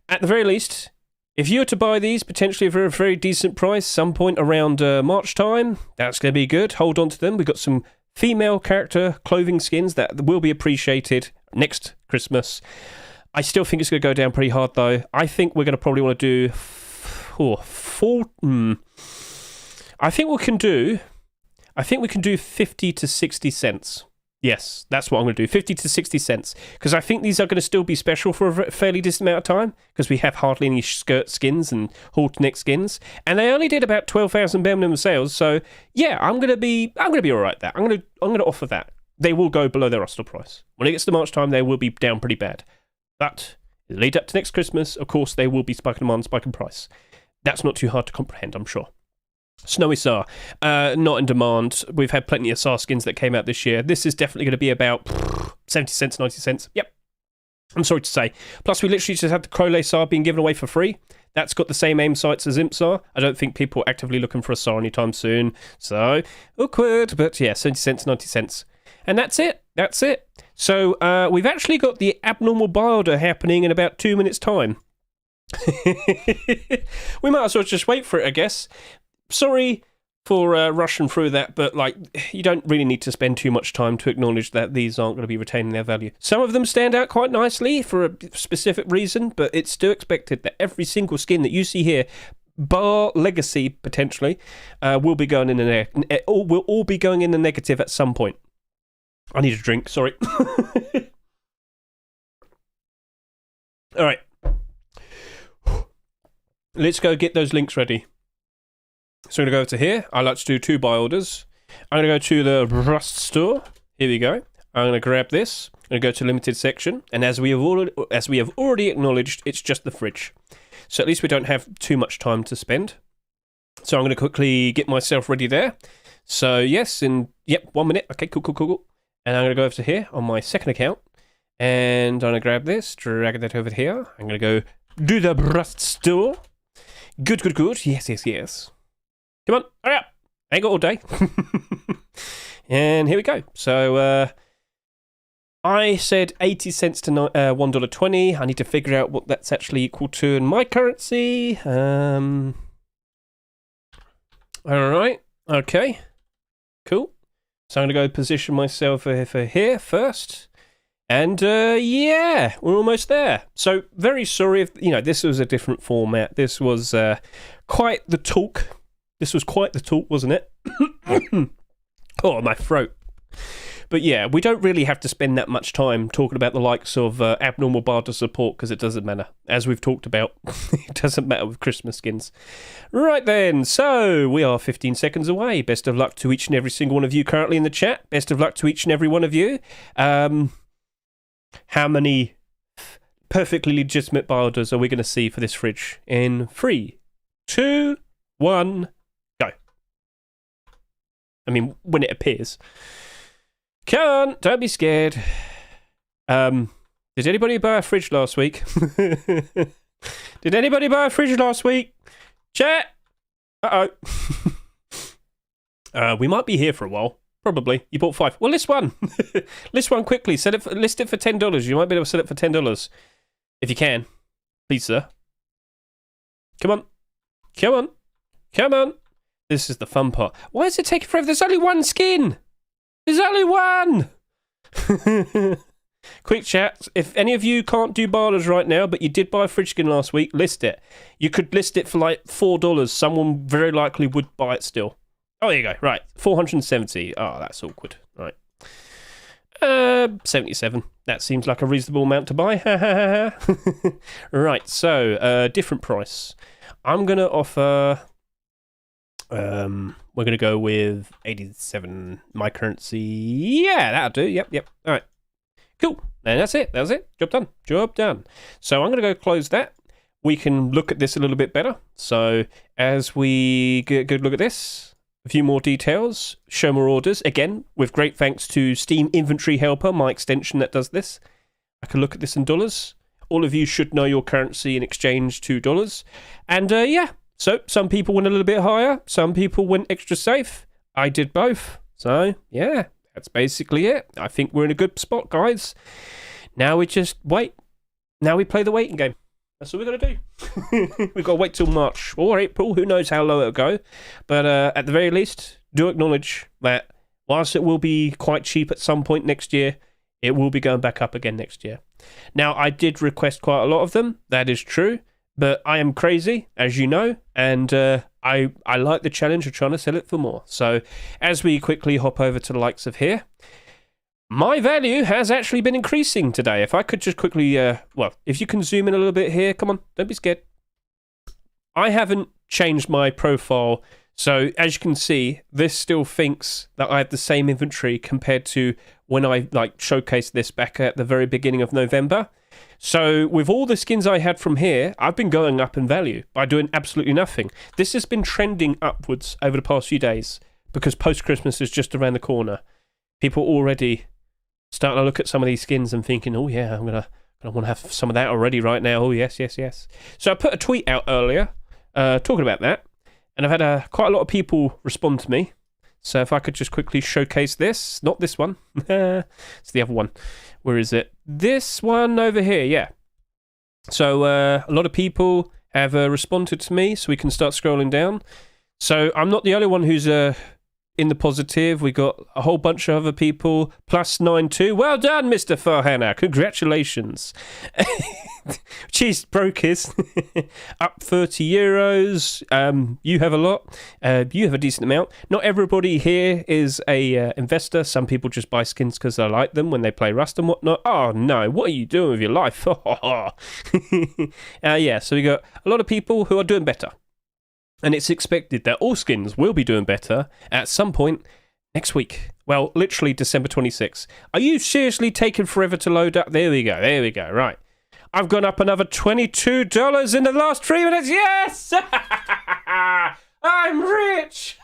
at the very least, if you were to buy these potentially for a very decent price, some point around March time, that's going to be good. Hold on to them. We've got some female character clothing skins that will be appreciated next Christmas. I still think it's going to go down pretty hard, though. I think we're going to probably want to do I think we can do 50 to 60 cents. Yes, that's what I'm going to do, 50 to 60 cents. Because I think these are going to still be special for a fairly decent amount of time, because we have hardly any skirt skins and halter neck skins. And they only did about 12,000 bare minimum sales, so yeah, I'm going to be alright there. I'm going to offer that. They will go below their Rustle price. When it gets to March time, they will be down pretty bad. But in the lead up to next Christmas, of course, they will be spike in demand, spike in price. That's not too hard to comprehend, I'm sure. Snowy SAR, not in demand. We've had plenty of SAR skins that came out this year. This is definitely going to be about 70 cents, 90 cents. Yep. I'm sorry to say. Plus, we literally just had the Crowley SAR being given away for free. That's got the same aim sights as Imp SAR. I don't think people are actively looking for a SAR anytime soon. So, awkward. But yeah, 70 cents, 90 cents. And that's it. That's it. So, we've actually got the abnormal builder happening in about 2 minutes' time. We might as well just wait for it, I guess. Sorry for rushing through that, but like, you don't really need to spend too much time to acknowledge that these aren't going to be retaining their value. Some of them stand out quite nicely for a specific reason, but it's still expected that every single skin that you see here, bar Legacy potentially, will be going in will all be going in the negative at some point. I need a drink. Sorry. All right, let's go get those links ready. So I'm going to go over to here. I like to do 2 buy orders. I'm going to go to the Rust store. Here we go. I'm going to grab this. I'm going to go to limited section. And as we have already acknowledged, it's just the fridge. So at least we don't have too much time to spend. So I'm going to quickly get myself ready there. So yes, 1 minute. Okay, cool. And I'm going to go over to here on my second account. And I'm going to grab this, drag that over here. I'm going to go do the Rust store. Good. Yes. Come on, hurry up. I ain't got all day. And here we go. So, I said 80 cents to $1.20. I need to figure out what that's actually equal to in my currency. Alright. Okay. Cool. So I'm going to go position myself for here first. And, yeah, we're almost there. So, very sorry if, this was a different format. This was quite the talk. This was quite the talk, wasn't it? Oh, my throat. But yeah, we don't really have to spend that much time talking about the likes of abnormal barter support, because it doesn't matter. As we've talked about, it doesn't matter with Christmas skins. Right then, so we are 15 seconds away. Best of luck to each and every single one of you currently in the chat. Best of luck to each and every one of you. How many perfectly legitimate buy orders are we going to see for this fridge? In 3, 2, 1... I mean, when it appears. Come on, don't be scared. Did anybody buy a fridge last week? Did anybody buy a fridge last week? Chat! Uh-oh. We might be here for a while. Probably. You bought 5. Well, list one. List one quickly. List it for $10. You might be able to sell it for $10. If you can. Please, sir. Come on. This is the fun part. Why is it taking forever? There's only one skin. There's only one. Quick chat. If any of you can't do barters right now, but you did buy a fridge skin last week, list it. You could list it for like $4. Someone very likely would buy it still. Oh, there you go. Right. 470. Oh, that's awkward. Right. 77. That seems like a reasonable amount to buy. Right, so different price. I'm going to offer... we're going to go with 87 my currency. Yeah, that'll do. Yep. All right. Cool. And that's it. Job done. So I'm going to go close that. We can look at this a little bit better. So as we get a good look at this, a few more details, show more orders. Again, with great thanks to Steam Inventory Helper, my extension that does this. I can look at this in dollars. All of you should know your currency in exchange to dollars. And yeah, so some people went a little bit higher. Some people went extra safe. I did both. So yeah, that's basically it. I think we're in a good spot, guys. Now we just wait. Now we play the waiting game. That's all we've got to do. We've got to wait till March or April. Who knows how low it'll go. But at the very least, do acknowledge that whilst it will be quite cheap at some point next year, it will be going back up again next year. Now, I did request quite a lot of them. That is true. But I am crazy, as you know, and I like the challenge of trying to sell it for more. So as we quickly hop over to the likes of here, my value has actually been increasing today. If I could just quickly, well, if you can zoom in a little bit here, come on, don't be scared. I haven't changed my profile, so as you can see, this still thinks that I have the same inventory compared to when I showcased this back at the very beginning of November. So with all the skins I had from here, I've been going up in value by doing absolutely nothing. This has been trending upwards over the past few days because post-Christmas is just around the corner. People already starting to look at some of these skins and thinking, oh yeah, I'm gonna want to have some of that already right now. Oh yes. So I put a tweet out earlier talking about that, and I've had quite a lot of people respond to me. So if I could just quickly showcase this, not this one, it's the other one. Where is it? This one over here, yeah. So a lot of people have responded to me, so we can start scrolling down. So I'm not the only one who's in the positive. We got a whole bunch of other people. +92. Well done, Mr. Farhana. Congratulations. Jeez, broke his. Up €30. You have a lot. You have a decent amount. Not everybody here is a investor. Some people just buy skins because they like them when they play Rust and whatnot. Oh no, what are you doing with your life? Yeah, so we got a lot of people who are doing better. And it's expected that all skins will be doing better at some point next week. Well, literally December 26th. Are you seriously taking forever to load up? There we go. Right. I've gone up another $22 in the last 3 minutes. Yes! I'm rich!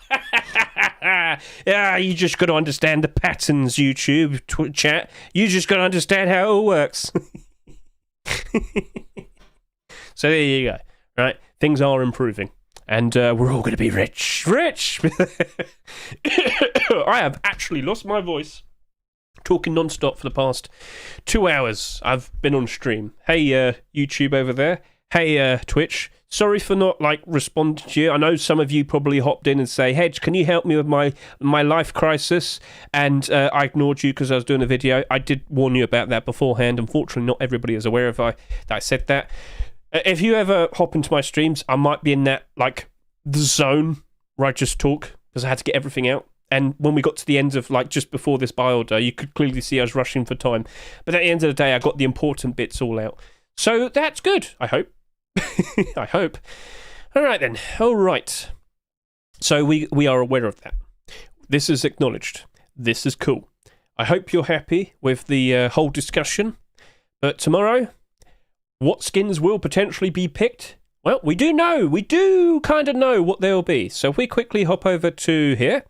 Yeah, you just got to understand the patterns, YouTube chat. You just got to understand how it all works. So there you go. Right. Things are improving. And we're all going to be rich. I have actually lost my voice talking non-stop for the past 2 hours. I've been on stream. Hey, YouTube over there. Hey, Twitch. Sorry for not responding to you. I know some of you probably hopped in and say, Hedge, can you help me with my life crisis? And I ignored you because I was doing a video. I did warn you about that beforehand. Unfortunately, not everybody is aware of that I said that. If you ever hop into my streams, I might be in that, the zone where I just talk because I had to get everything out. And when we got to the end of, just before this buy order, you could clearly see I was rushing for time. But at the end of the day, I got the important bits all out. So that's good, I hope. I hope. All right, then. All right. So we are aware of that. This is acknowledged. This is cool. I hope you're happy with the whole discussion. But tomorrow, what skins will potentially be picked? Well, we do kind of know what they'll be. So if we quickly hop over to here.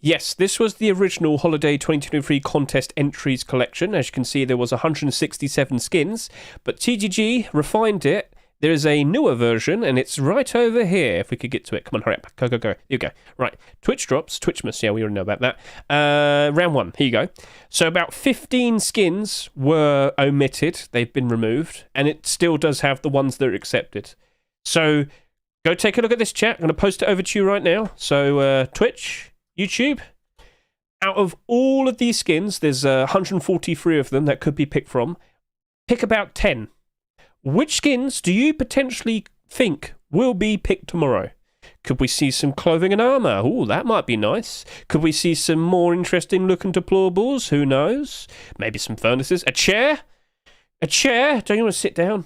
Yes, this was the original Holiday 2023 contest entries collection. As you can see, there was 167 skins, but TGG refined it. There is a newer version, and it's right over here. If we could get to it. Come on, hurry up. Go. Here you go. Right. Twitch drops. Twitchmas. Yeah, we already know about that. Round 1. Here you go. So about 15 skins were omitted. They've been removed, and it still does have the ones that are accepted. So go take a look at this chat. I'm going to post it over to you right now. So Twitch, YouTube, out of all of these skins, there's 143 of them that could be picked from. Pick about 10. Which skins do you potentially think will be picked tomorrow? Could we see some clothing and armour? Ooh, that might be nice. Could we see some more interesting looking deplorables? Who knows? Maybe some furnaces. A chair? A chair? Don't you want to sit down?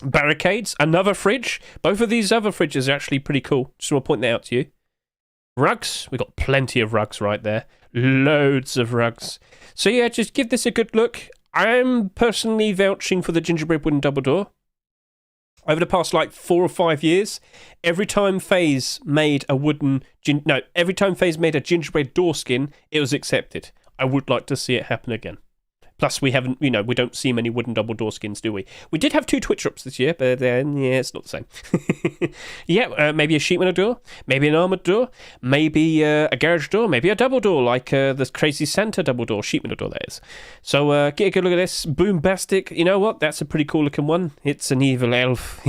Barricades? Another fridge? Both of these other fridges are actually pretty cool. Just want to point that out to you. Rugs? We've got plenty of rugs right there. Loads of rugs. So yeah, just give this a good look. I'm personally vouching for the gingerbread wooden double door. Over the past like 4 or 5 years, every time FaZe made a gingerbread door skin, it was accepted. I would like to see it happen again. Plus, we haven't, we don't see many wooden double door skins, do we? We did have 2 Twitch drops this year, but then, yeah, it's not the same. Yeah, maybe a sheet metal door, maybe an armoured door, maybe a garage door, maybe a double door, like the Crazy Santa double door, sheet metal door, that is. So, get a good look at this. Boombastic. You know what? That's a pretty cool looking one. It's an evil elf.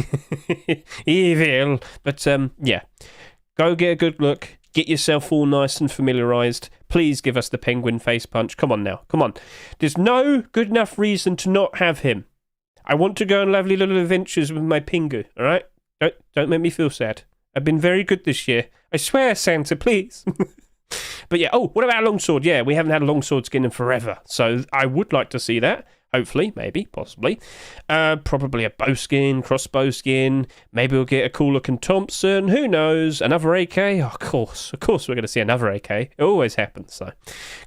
Evil. But, yeah. Go get a good look. Get yourself all nice and familiarised. Please give us the penguin face punch. Come on now. Come on. There's no good enough reason to not have him. I want to go on lovely little adventures with my Pingu, all right? Don't make me feel sad. I've been very good this year. I swear, Santa, please. But yeah, what about a longsword? Yeah, we haven't had a longsword skin in forever. So I would like to see that. Hopefully, maybe, possibly. Probably a bow skin, crossbow skin. Maybe we'll get a cool looking Thompson. Who knows? Another AK? Oh, of course we're going to see another AK. It always happens. So,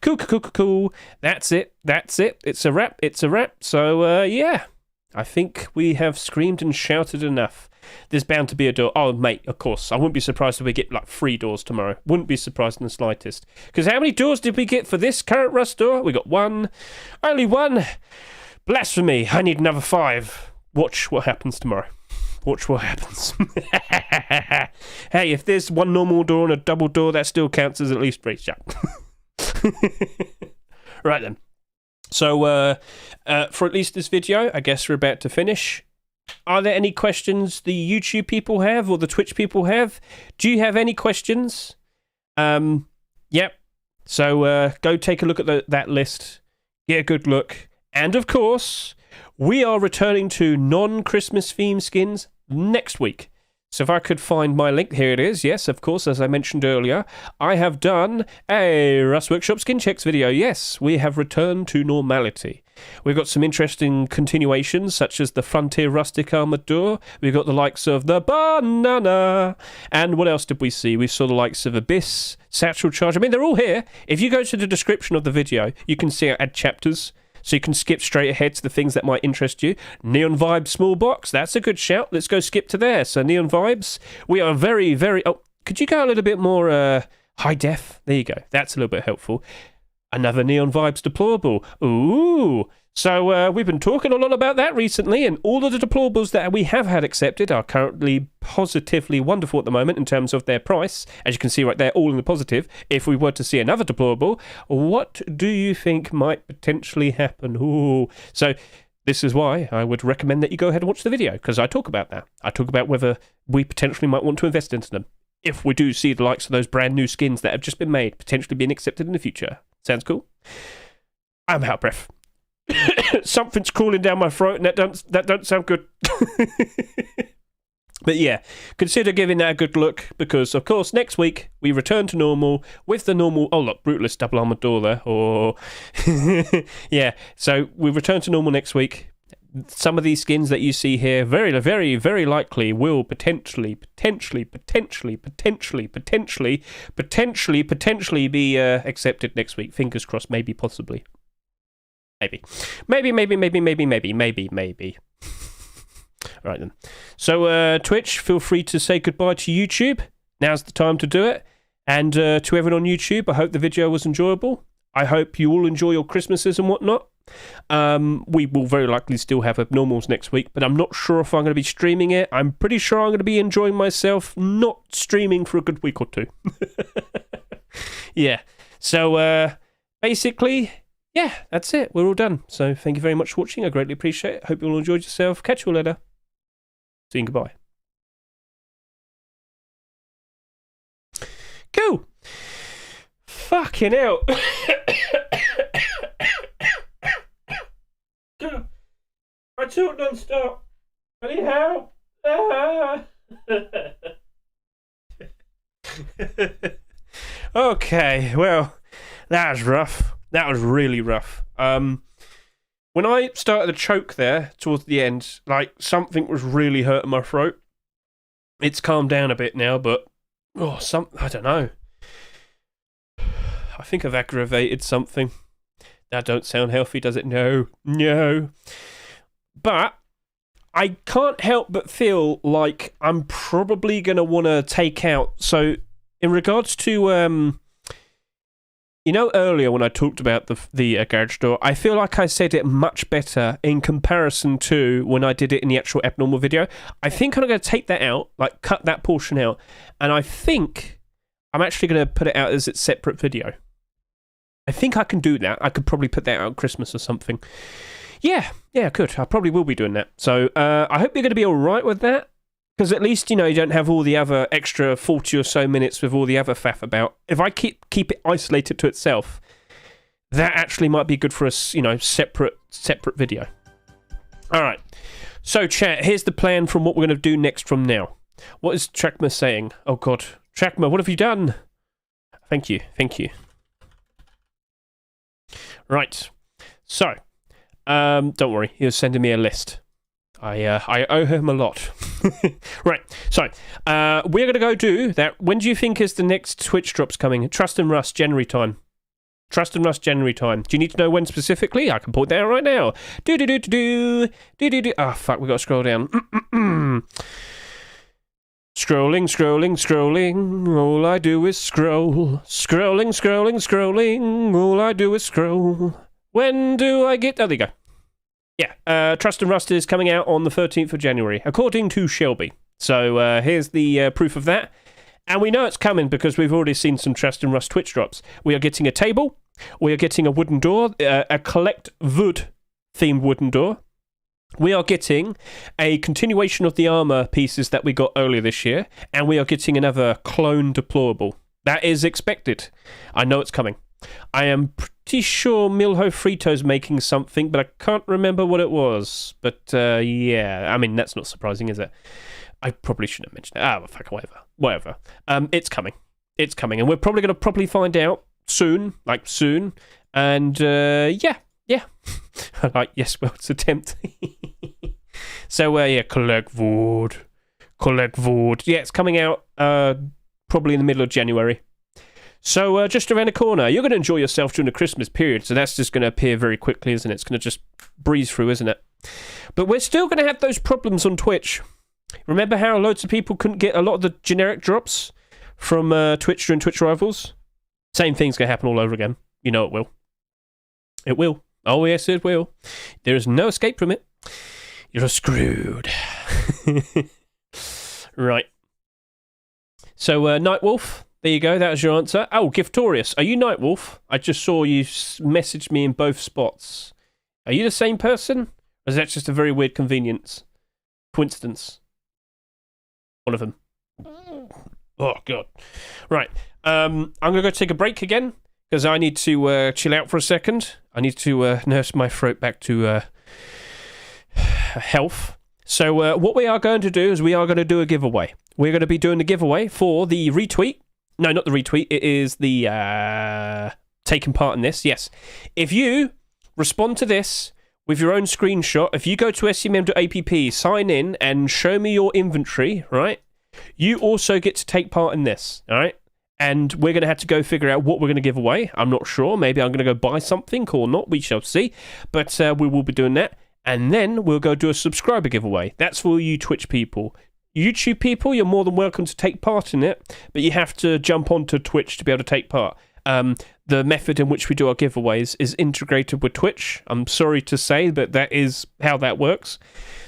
cool. That's it. It's a wrap. So, yeah. I think we have screamed and shouted enough. There's bound to be a door. Oh, mate, of course. I wouldn't be surprised if we get like 3 doors tomorrow. Wouldn't be surprised in the slightest. Because how many doors did we get for this current Rust door? We got 1. Only 1. Blasphemy. I need another 5. Watch what happens tomorrow. Watch what happens. Hey, if there's 1 normal door and a double door, that still counts as at least 3. Shut. Right then. So, for at least this video, I guess we're about to finish. Are there any questions the YouTube people have or the Twitch people have? Do you have any questions? Yep. So go take a look at that list. Get a good look. And of course, we are returning to non-Christmas themed skins next week. So if I could find my link, here it is. Yes, of course, as I mentioned earlier, I have done a Rust Workshop skin checks video. Yes, we have returned to normality. We've got some interesting continuations, such as the Frontier Rustic Armoured Door. We've got the likes of the Banana. And what else did we see? We saw the likes of Abyss, Satchel Charge. I mean, they're all here. If you go to the description of the video, you can see I add chapters. So you can skip straight ahead to the things that might interest you. Neon Vibes small box, that's a good shout. Let's go skip to there. So Neon Vibes, we are very, very... Oh, could you go a little bit more high def? There you go. That's a little bit helpful. Another Neon Vibes deplorable. Ooh. So we've been talking a lot about that recently, and all of the deplorables that we have had accepted are currently positively wonderful at the moment in terms of their price. As you can see right there, all in the positive. If we were to see another deplorable, what do you think might potentially happen? Ooh. So this is why I would recommend that you go ahead and watch the video, because I talk about that. I talk about whether we potentially might want to invest into them. If we do see the likes of those brand new skins that have just been made, potentially being accepted in the future. Sounds cool? I'm out of breath. Something's crawling down my throat, and that don't sound good. But yeah, consider giving that a good look, because of course next week we return to normal with the normal. Oh look, Brutalist double armored door there. Or yeah, so we return to normal next week. Some of these skins that you see here, very, very, very likely will potentially be accepted next week. Fingers crossed, maybe, possibly. Maybe. Right then. So, Twitch, feel free to say goodbye to YouTube. Now's the time to do it. And to everyone on YouTube, I hope the video was enjoyable. I hope you all enjoy your Christmases and whatnot. We will very likely still have Abnormals next week, but I'm not sure if I'm going to be streaming it. I'm pretty sure I'm going to be enjoying myself not streaming for a good week or 2. Yeah. So, basically... yeah, that's it. We're all done. So thank you very much for watching. I greatly appreciate it. Hope you all enjoyed yourself. Catch you all later. See you and goodbye. Cool. Fucking hell. I talk non-stop. I need help. Okay, well, that was rough. That was really rough. When I started to choke there towards the end, like something was really hurting my throat. It's calmed down a bit now, but I don't know. I think I've aggravated something. That don't sound healthy, does it? No. But I can't help but feel like I'm probably going to want to take out. So, in regards to, earlier when I talked about the garage door, I feel like I said it much better in comparison to when I did it in the actual abnormal video. I think I'm going to take that out, like cut that portion out, and I think I'm actually going to put it out as its separate video. I think I can do that. I could probably put that out at Christmas or something. Yeah, I could. I probably will be doing that. So I hope you're going to be all right with that, because at least, you don't have all the other extra 40 or so minutes with all the other faff about. If I keep it isolated to itself, that actually might be good for a, separate video. All right. So, chat, here's the plan from what we're going to do next from now. What is Trakma saying? Oh, God. Trakma, what have you done? Thank you. Right. So, don't worry. He was sending me a list. I owe him a lot. Right. So, we're going to go do that. When do you think is the next Twitch drops coming? Trust and Rust, January time. Do you need to know when specifically? I can point that out right now. Oh, fuck. We got to scroll down. Scrolling. All I do is scroll. Scrolling. All I do is scroll. When do I get... Oh, there you go. Yeah, Trust and Rust is coming out on the 13th of January, according to Shelby. So here's the proof of that. And we know it's coming because we've already seen some Trust and Rust Twitch drops. We are getting a table. We are getting a wooden door, a collect wood themed wooden door. We are getting a continuation of the armor pieces that we got earlier this year. And we are getting another clone deployable. That is expected. I know it's coming. I am pretty sure Milho Frito's making something, but I can't remember what it was. But yeah, I mean, that's not surprising, is it? I probably shouldn't have mentioned it. Ah, well, fuck, whatever. It's coming. And we're probably going to probably find out soon. And yeah. Like, yes, well, it's attempt. So, yeah, collect wood. Yeah, it's coming out probably in the middle of January. So, just around the corner, you're going to enjoy yourself during the Christmas period, so that's just going to appear very quickly, isn't it? It's going to just breeze through, isn't it? But we're still going to have those problems on Twitch. Remember how loads of people couldn't get a lot of the generic drops from Twitch during Twitch Rivals? Same thing's going to happen all over again. You know it will. It will. Oh, yes, it will. There is no escape from it. You're screwed. Right. So, Nightwolf... There you go, that was your answer. Oh, Giftorious, are you Nightwolf? I just saw you messaged me in both spots. Are you the same person? Or is that just a very weird coincidence? One of them. Oh, God. Right, I'm going to go take a break again, because I need to chill out for a second. I need to nurse my throat back to health. So what we are going to do is we are going to do a giveaway. We're going to be doing the giveaway for the retweet. No, not the retweet. It is the taking part in this. Yes. If you respond to this with your own screenshot, if you go to scmm.app, sign in and show me your inventory, right? You also get to take part in this, all right? And we're going to have to go figure out what we're going to give away. I'm not sure. Maybe I'm going to go buy something or not. We shall see. But we will be doing that. And then we'll go do a subscriber giveaway. That's for you Twitch people. YouTube people, you're more than welcome to take part in it, but you have to jump onto Twitch to be able to take part. The method in which we do our giveaways is integrated with Twitch. I'm sorry to say, but that is how that works.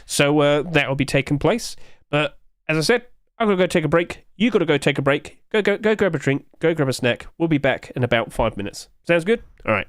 So that will be taking place. But as I said, I'm going to go take a break. You got to go take a break. Go grab a drink. Go grab a snack. We'll be back in about 5 minutes. Sounds good? All right.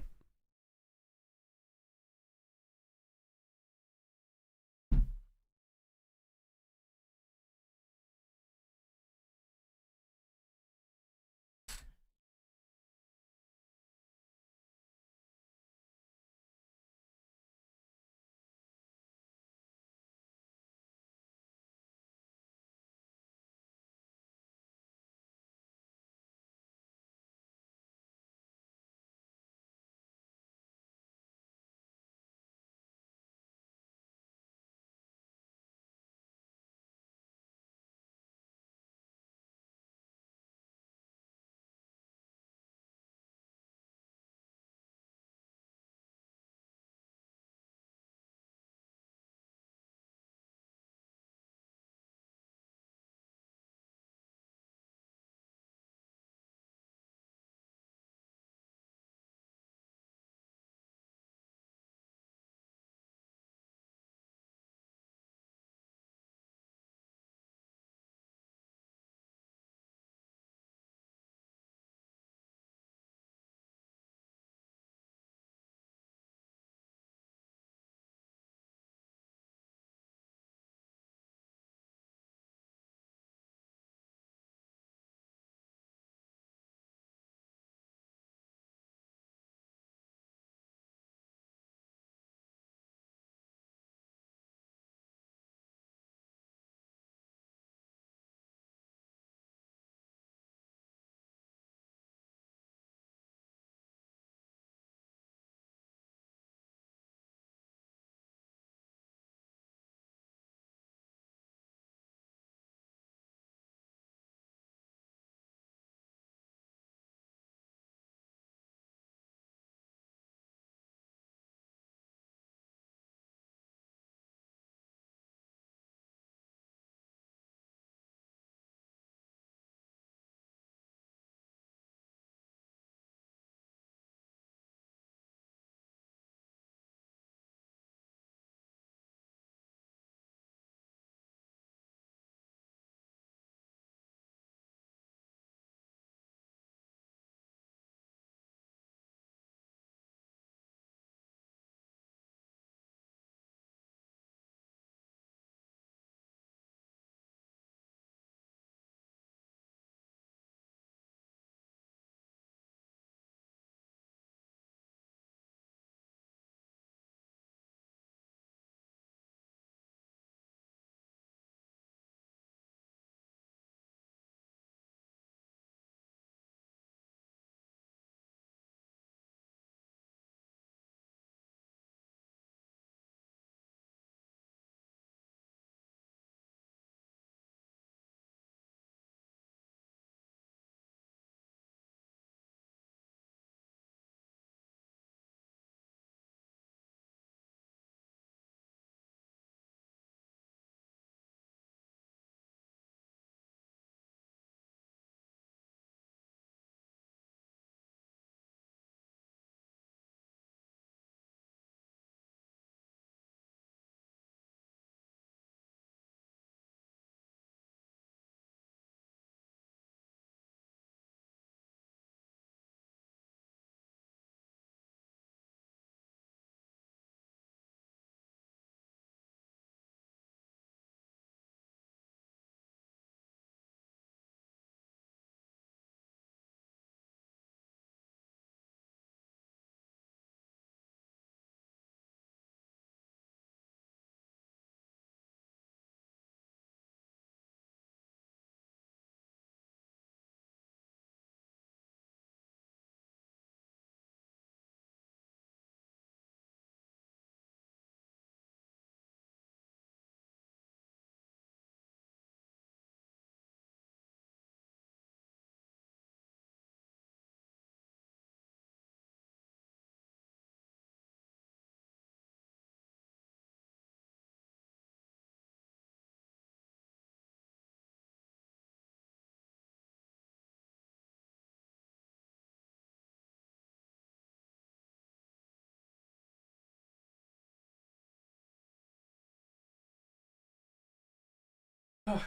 Right.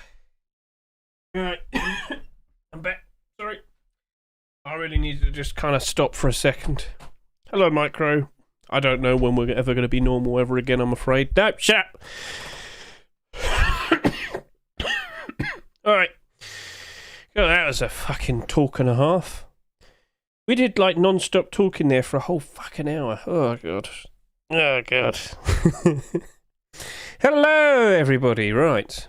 I'm back. Sorry. I really need to just kind of stop for a second. Hello, Micro. I don't know when we're ever going to be normal ever again, I'm afraid. No, shut up. Alright. God, that was a fucking talk and a half. We did like non-stop talking there for a whole fucking hour. Oh, God. Oh, God. Hello, everybody. Right.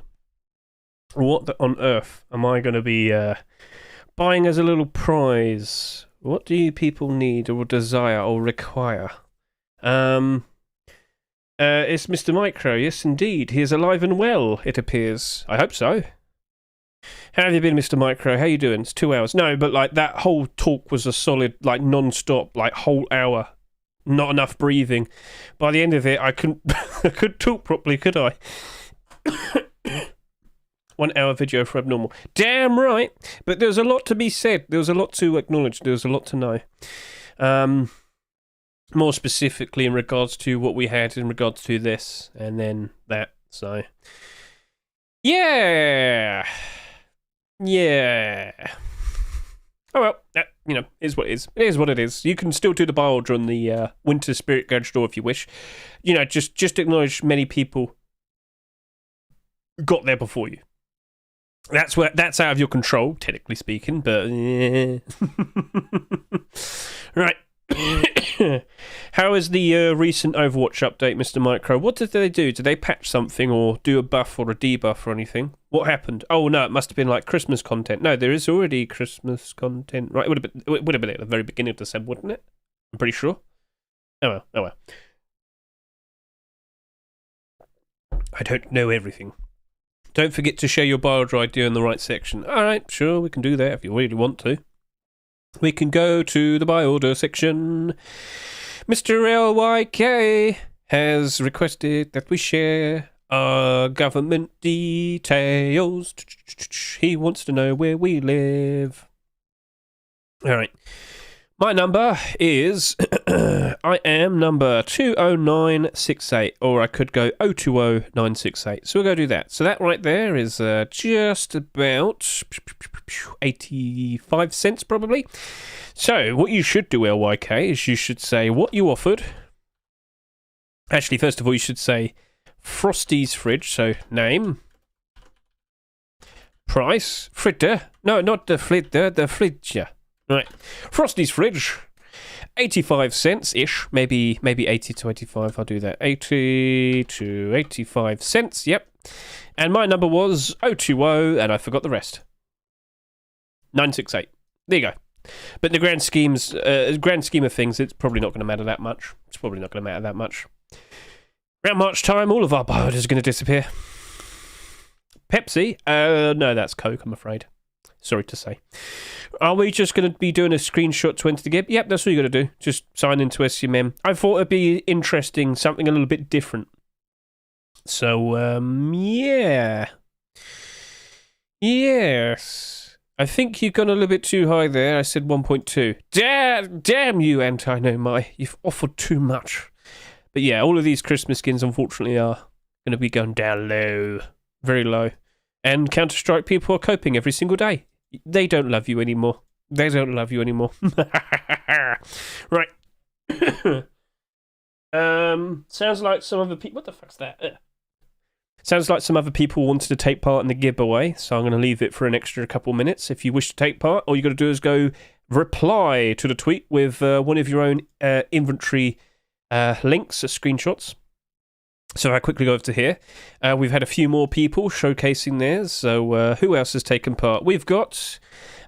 What on earth am I going to be buying as a little prize? What do you people need or desire or require? It's Mr. Micro. Yes, indeed. He is alive and well, it appears. I hope so. How have you been, Mr. Micro? How you doing? It's 2 hours. No, but like that whole talk was a solid, like non-stop, like whole hour. Not enough breathing. By the end of it, I couldn't I couldn't talk properly, could I? 1 hour video for abnormal. Damn right. But there was a lot to be said. There was a lot to acknowledge. There was a lot to know. More specifically in regards to what we had in regards to this and then that. So, yeah. Yeah. Oh well, that, is what it is. It is what it is. You can still do the buy order on the Winter Spirit Garage store if you wish. Just acknowledge many people got there before you. That's out of your control, technically speaking, but yeah. Right. How is the recent Overwatch update, Mr. Micro? What did they do? Did they patch something or do a buff or a debuff or anything? What happened? Oh no, it must have been like Christmas content. No, there is already Christmas content. Right, it would have been at the very beginning of December, wouldn't it? I'm pretty sure. Oh well. I don't know everything. Don't forget to share your bio idea in the right section. Alright, sure, we can do that if you really want to. We can go to the buy order section. Mr. LYK has requested that we share our government details. He wants to know where we live. Alright. My number is, I am number 20968, or I could go 020968. So we'll go do that. So that right there is just about 85 cents probably. So what you should do, LYK, is you should say what you offered. Actually, first of all, you should say Frosty's Fridge. So name, price, fritter. No, not the fritter, the fridge. Right, Frosty's Fridge, 85 cents-ish, maybe 80 to 85, I'll do that, 80 to 85 cents, yep, and my number was 020, and I forgot the rest, 968, there you go, but in the grand scheme of things, it's probably not going to matter that much, Around March time, all of our bio orders are going to disappear. Pepsi, no, that's Coke, I'm afraid. Sorry to say. Are we just going to be doing a screenshot to enter the gib? Yep, that's what you got to do. Just sign into SCMM. I thought it'd be interesting, something a little bit different. So, yeah. Yes. I think you've gone a little bit too high there. I said 1.2. Damn you, Anti-No-My. You've offered too much. But yeah, all of these Christmas skins, unfortunately, are going to be going down low. Very low. And Counter-Strike people are coping every single day. They don't love you anymore. Right. Sounds like some other people... What the fuck's that? Sounds like some other people wanted to take part in the giveaway, so I'm going to leave it for an extra couple minutes. If you wish to take part, all you got to do is go reply to the tweet with one of your own inventory links, screenshots. So I quickly go over to here. We've had a few more people showcasing theirs. So who else has taken part? We've got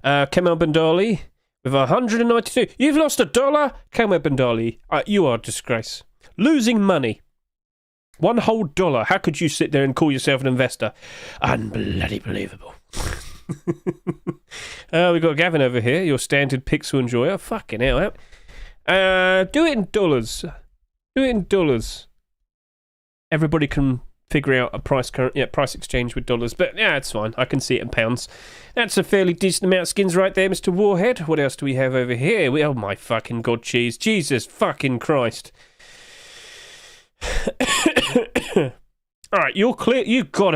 Kemal Bandali with 192. You've lost $1? Kemal Bandali, you are a disgrace. Losing money. $1 whole. How could you sit there and call yourself an investor? Unbloody believable. We've got Gavin over here, your standard pixel enjoyer. Fucking hell. Do it in dollars. Everybody can figure out a price exchange with dollars, but yeah, it's fine. I can see it in pounds. That's a fairly decent amount of skins right there, Mr. Warhead. What else do we have over here? Oh my fucking god, cheese. Jesus fucking Christ. All right, you're clear. You've got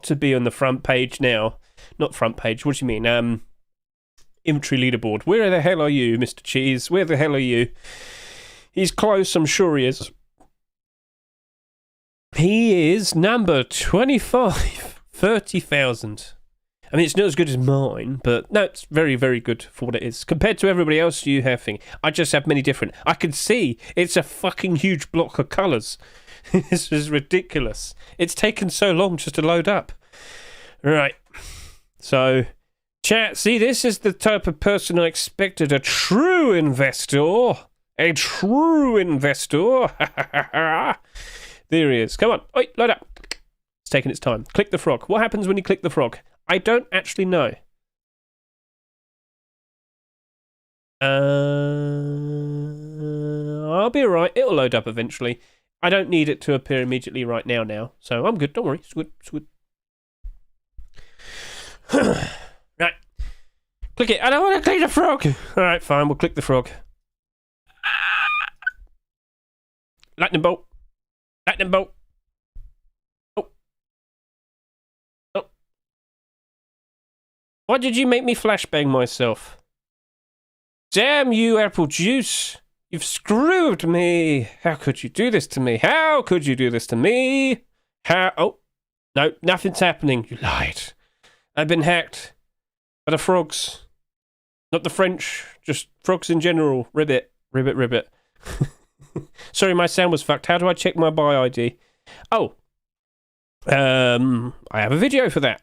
to be on the front page now. Not front page. What do you mean? Inventory leaderboard. Where the hell are you, Mr. Cheese? Where the hell are you? He's close, I'm sure he is. He is number 25. 30,000. I mean, it's not as good as mine, but no, it's very, very good for what it is. Compared to everybody else you have, I just have many different. I can see it's a fucking huge block of colours. This is ridiculous. It's taken so long just to load up. Right. So, chat, see, this is the type of person I expected. A true investor. A true investor. There he is. Come on. Oi, load up. It's taking its time. Click the frog. What happens when you click the frog? I don't actually know. I'll be alright. It'll load up eventually. I don't need it to appear immediately right now. So I'm good. Don't worry. It's good. It's good. Right. Click it. I don't want to click the frog. Alright, fine. We'll click the frog. Lightning bolt. Lightning bolt. Oh. Oh. Why did you make me flashbang myself? Damn you, apple juice. You've screwed me. How could you do this to me? How could you do this to me? How? Oh. No, nothing's happening. You lied. I've been hacked. By the frogs. Not the French. Just frogs in general. Ribbit. Ribbit, ribbit. Sorry, my sound was fucked. How do I check my buy ID? Oh. I have a video for that.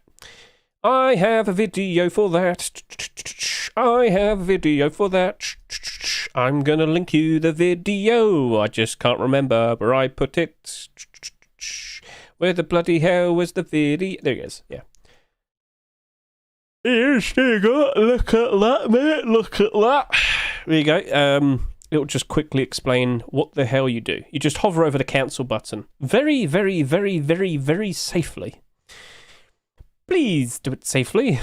I have a video for that. I have a video for that. I'm gonna link you the video. I just can't remember where I put it. Where the bloody hell was the video? There it is, yeah. Here's you go. Look at that, mate. Look at that. There you go. It'll just quickly explain what the hell you do. You just hover over the cancel button. Very, very, very, very, very safely. Please do it safely.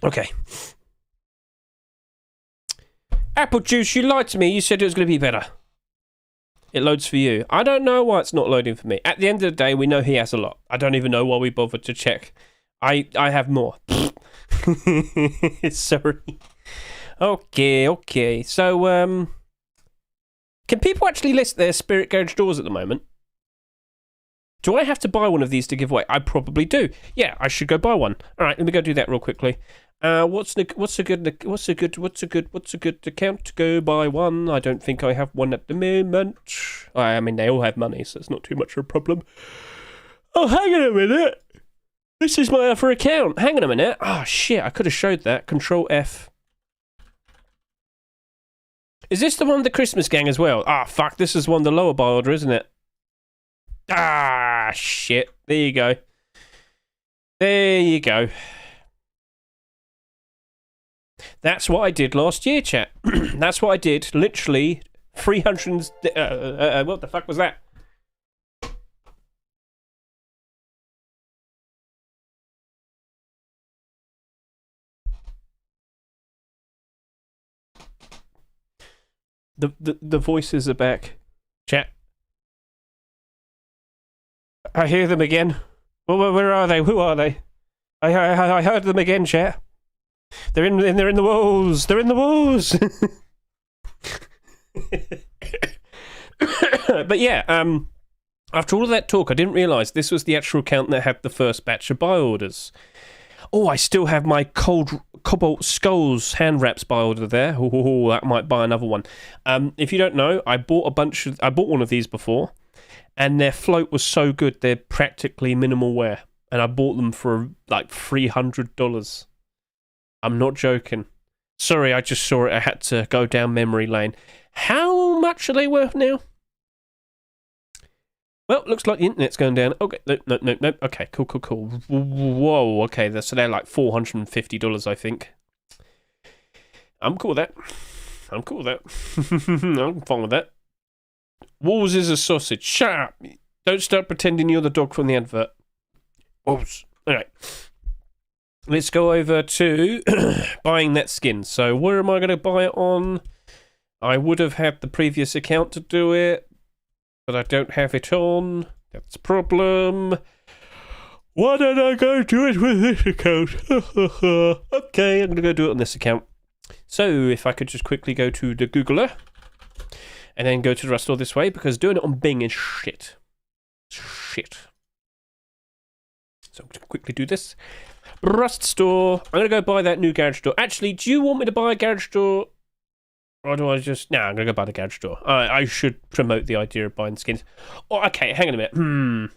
Okay. Apple juice, you lied to me. You said it was going to be better. It loads for you. I don't know why it's not loading for me. At the end of the day, we know he has a lot. I don't even know why we bothered to check. I have more. Sorry. Okay. So, can people actually list their Spirit Garage doors at the moment? Do I have to buy one of these to give away? I probably do. Yeah, I should go buy one. All right, let me go do that real quickly. What's a good account to go buy one? I don't think I have one at the moment. I mean, they all have money, so it's not too much of a problem. Oh, hang on a minute. This is my other account. Hang on a minute. Oh, shit, I could have showed that. Control F. Is this the one with the Christmas gang as well? Ah, fuck, this is one of the lower buy order, isn't it? Ah, shit. There you go. There you go. That's what I did last year, chat. That's what I did. Literally 300... what the fuck was that? The voices are back. Chat. I hear them again. Where are they? Who are they? I heard them again, chat. They're in the walls. They're in the walls. But yeah, after all of that talk, I didn't realise this was the actual account that had the first batch of buy orders. Oh, I still have my Cobalt Skulls hand wraps buy order there. Oh, that might buy another one. If you don't know, I bought one of these before, and their float was so good they're practically minimal wear, and I bought them for like $300. I'm not joking. Sorry, I just saw it. I had to go down memory lane. How much are they worth now? Well, looks like the internet's going down. Okay, no. Okay, cool. Whoa, okay, so they're like $450, I think. I'm cool with that. I'm fine with that. Walls is a sausage. Shut up. Don't start pretending you're the dog from the advert. Walls. Alright. Let's go over to buying that skin. So where am I going to buy it on? I would have had the previous account to do it, but I don't have it on. That's a problem. Why don't I go do it with this account? Okay, I'm going to go do it on this account. So, if I could just quickly go to the Googler, and then go to the Rust Store this way, because doing it on Bing is shit. Shit. So I'm going to quickly do this. Rust Store. I'm going to go buy that new garage door. Actually, do you want me to buy a garage door? Or do I just... No, I'm going to go buy the garage door. I should promote the idea of buying skins. Oh, okay, hang on a minute.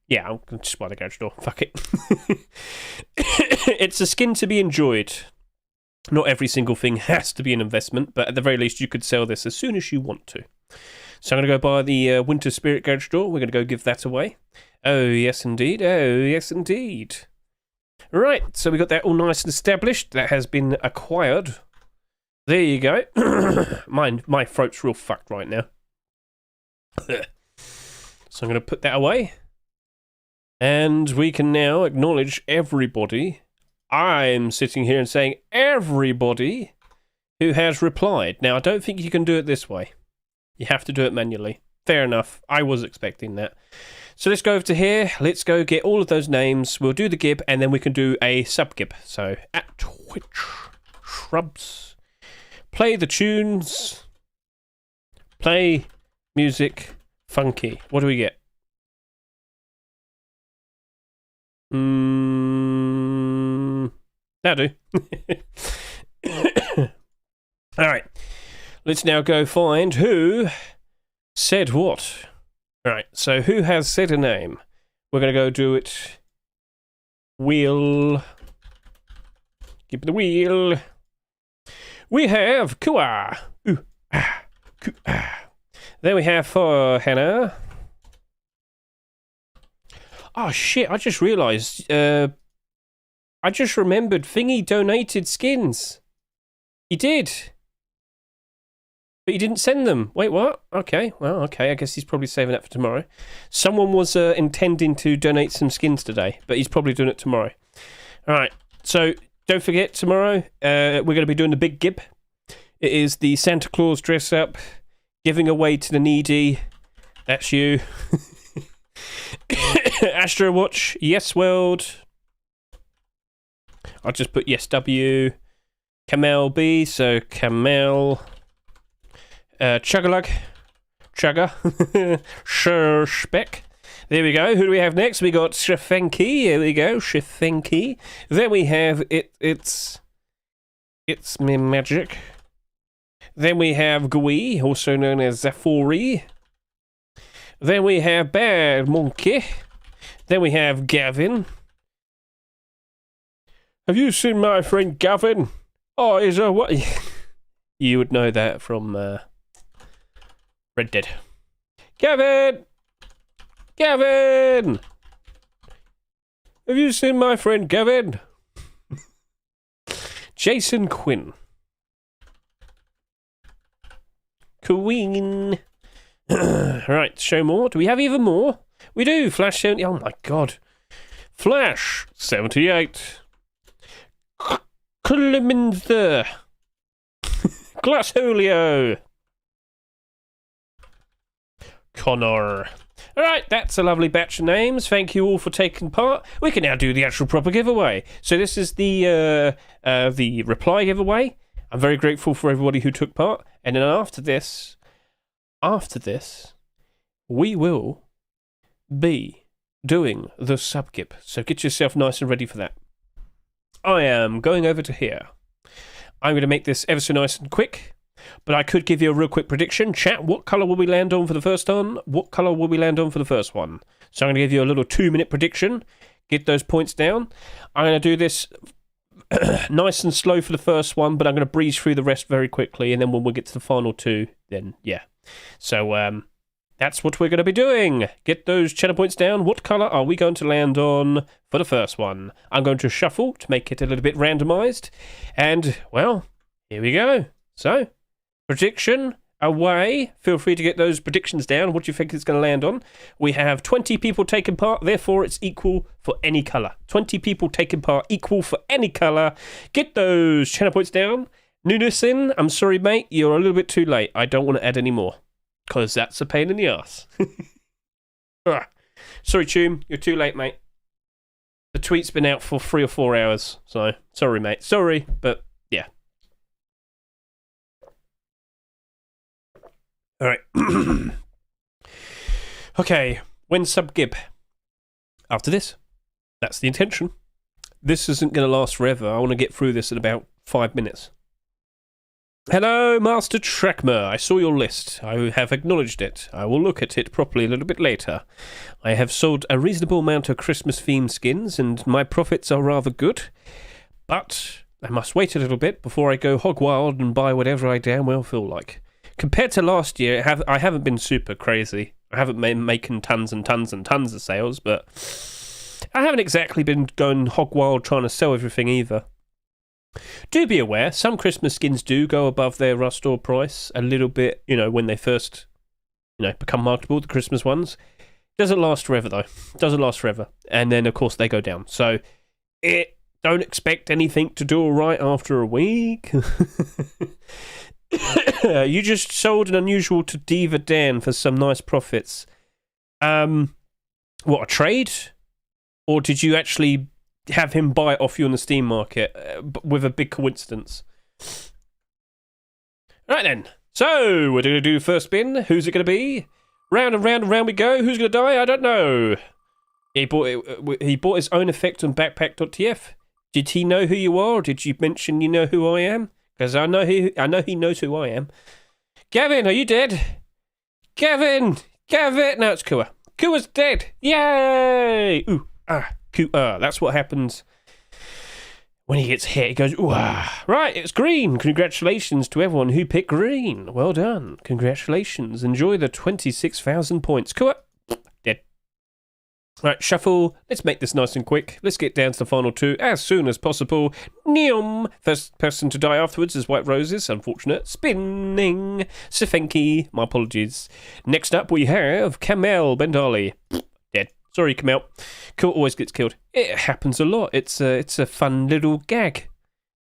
Yeah, I'm going to just buy the garage door. Fuck it. It's a skin to be enjoyed. Not every single thing has to be an investment, but at the very least you could sell this as soon as you want to. So I'm going to go buy the Winter Spirit garage door. We're going to go give that away. Oh, yes, indeed. Oh, yes, indeed. Right, so we got that all nice and established. That has been acquired. There you go. My throat's real fucked right now. So I'm going to put that away. And we can now acknowledge everybody. I'm sitting here and saying everybody who has replied. Now, I don't think you can do it this way. You have to do it manually. Fair enough. I was expecting that. So let's go over to here. Let's go get all of those names. We'll do the gib, and then we can do a sub-gib. So, at Twitch, Shrubs, play the tunes, play music, funky. What do we get? That'll do. Alright. Let's now go find who said what. Alright, so who has said a name? We're going to go do it. Wheel. Give me the wheel. We have Kua. Ooh, ah, Kua. Then we have for Hannah. Oh shit, I just realised. I just remembered Thingy donated skins. He did. But he didn't send them. Wait, what? Okay, well, okay. I guess he's probably saving that for tomorrow. Someone was intending to donate some skins today, but he's probably doing it tomorrow. All right, so don't forget, tomorrow we're going to be doing the big gib. It is the Santa Claus dress up, giving away to the needy. That's you. Astro Watch, Yes World. I'll just put Yes W. Kamel B, so Kamel. Chuggalug. Chugger. Sure Speck. There we go. Who do we have next? We got Shifenki. There we go. Shifenki. Then we have It's Me Magic. Then we have Gui, also known as Zafori. Then we have Bad Monkey. Then we have Gavin. Have you seen my friend Gavin? Oh, he's a what? You would know that from Red Dead. Gavin! Gavin! Have you seen my friend Gavin? Jason Quinn. Queen. Right, show more. Do we have even more? We do. Flash 70. Oh my god. Flash 78. Clementher. Glasholio. Connor. Alright, that's a lovely batch of names. Thank you all for taking part. We can now do the actual proper giveaway. So this is the reply giveaway. I'm very grateful for everybody who took part. And then after this, we will be doing the sub-gib. So get yourself nice and ready for that. I am going over to here. I'm going to make this ever so nice and quick, but I could give you a real quick prediction. Chat, what colour will we land on for the first one? What colour will we land on for the first one? So I'm going to give you a little 2-minute prediction. Get those points down. I'm going to do this nice and slow for the first one, but I'm going to breeze through the rest very quickly, and then when we get to the final two, then yeah. So that's what we're going to be doing. Get those cheddar points down. What colour are we going to land on for the first one? I'm going to shuffle to make it a little bit randomised. And, well, here we go. So, prediction away. Feel free to get those predictions down. What do you think it's going to land on? We have 20 people taking part. Therefore, it's equal for any colour. 20 people taking part, equal for any colour. Get those cheddar points down. Nunesin, I'm sorry, mate. You're a little bit too late. I don't want to add any more. Because that's a pain in the ass. Sorry, Toom. You're too late, mate. The tweet's been out for 3 or 4 hours. So, sorry, mate. Sorry, but yeah. Alright. Okay. When sub Gib? After this. That's the intention. This isn't going to last forever. I want to get through this in about 5 minutes. Hello, Master Trekmer. I saw your list. I have acknowledged it. I will look at it properly a little bit later. I have sold a reasonable amount of Christmas-themed skins, and my profits are rather good. But I must wait a little bit before I go hog wild and buy whatever I damn well feel like. Compared to last year, I haven't been super crazy. I haven't been making tons and tons and tons of sales, but I haven't exactly been going hog wild trying to sell everything either. Do be aware, some Christmas skins do go above their restore price a little bit, when they first, become marketable, the Christmas ones. Doesn't last forever, though. Doesn't last forever. And then, of course, they go down. So, don't expect anything to do all right after a week. You just sold an unusual to Diva Dan for some nice profits. What, a trade? Or did you actually have him buy it off you on the Steam market with a big coincidence? Right then. So, we're going to do first spin. Who's it going to be? Round and round and round we go. Who's going to die? I don't know. He bought his own effect on backpack.tf. Did he know who you are, or did you mention you know who I am? Because I know he knows who I am. Gavin, are you dead? Gavin! No, it's Kua. Kua's dead! Yay! Ooh, Kua. That's what happens when he gets hit. He goes, ooh, ah. Right, it's green. Congratulations to everyone who picked green. Well done. Congratulations. Enjoy the 26,000 points. Kua, dead. Right, shuffle. Let's make this nice and quick. Let's get down to the final 2 as soon as possible. Neom. First person to die afterwards is White Roses. Unfortunate. Spinning. Sefenki. My apologies. Next up we have Kamel Bendali. Dead. Sorry, Kamel. Cool always gets killed. It happens a lot. It's a fun little gag.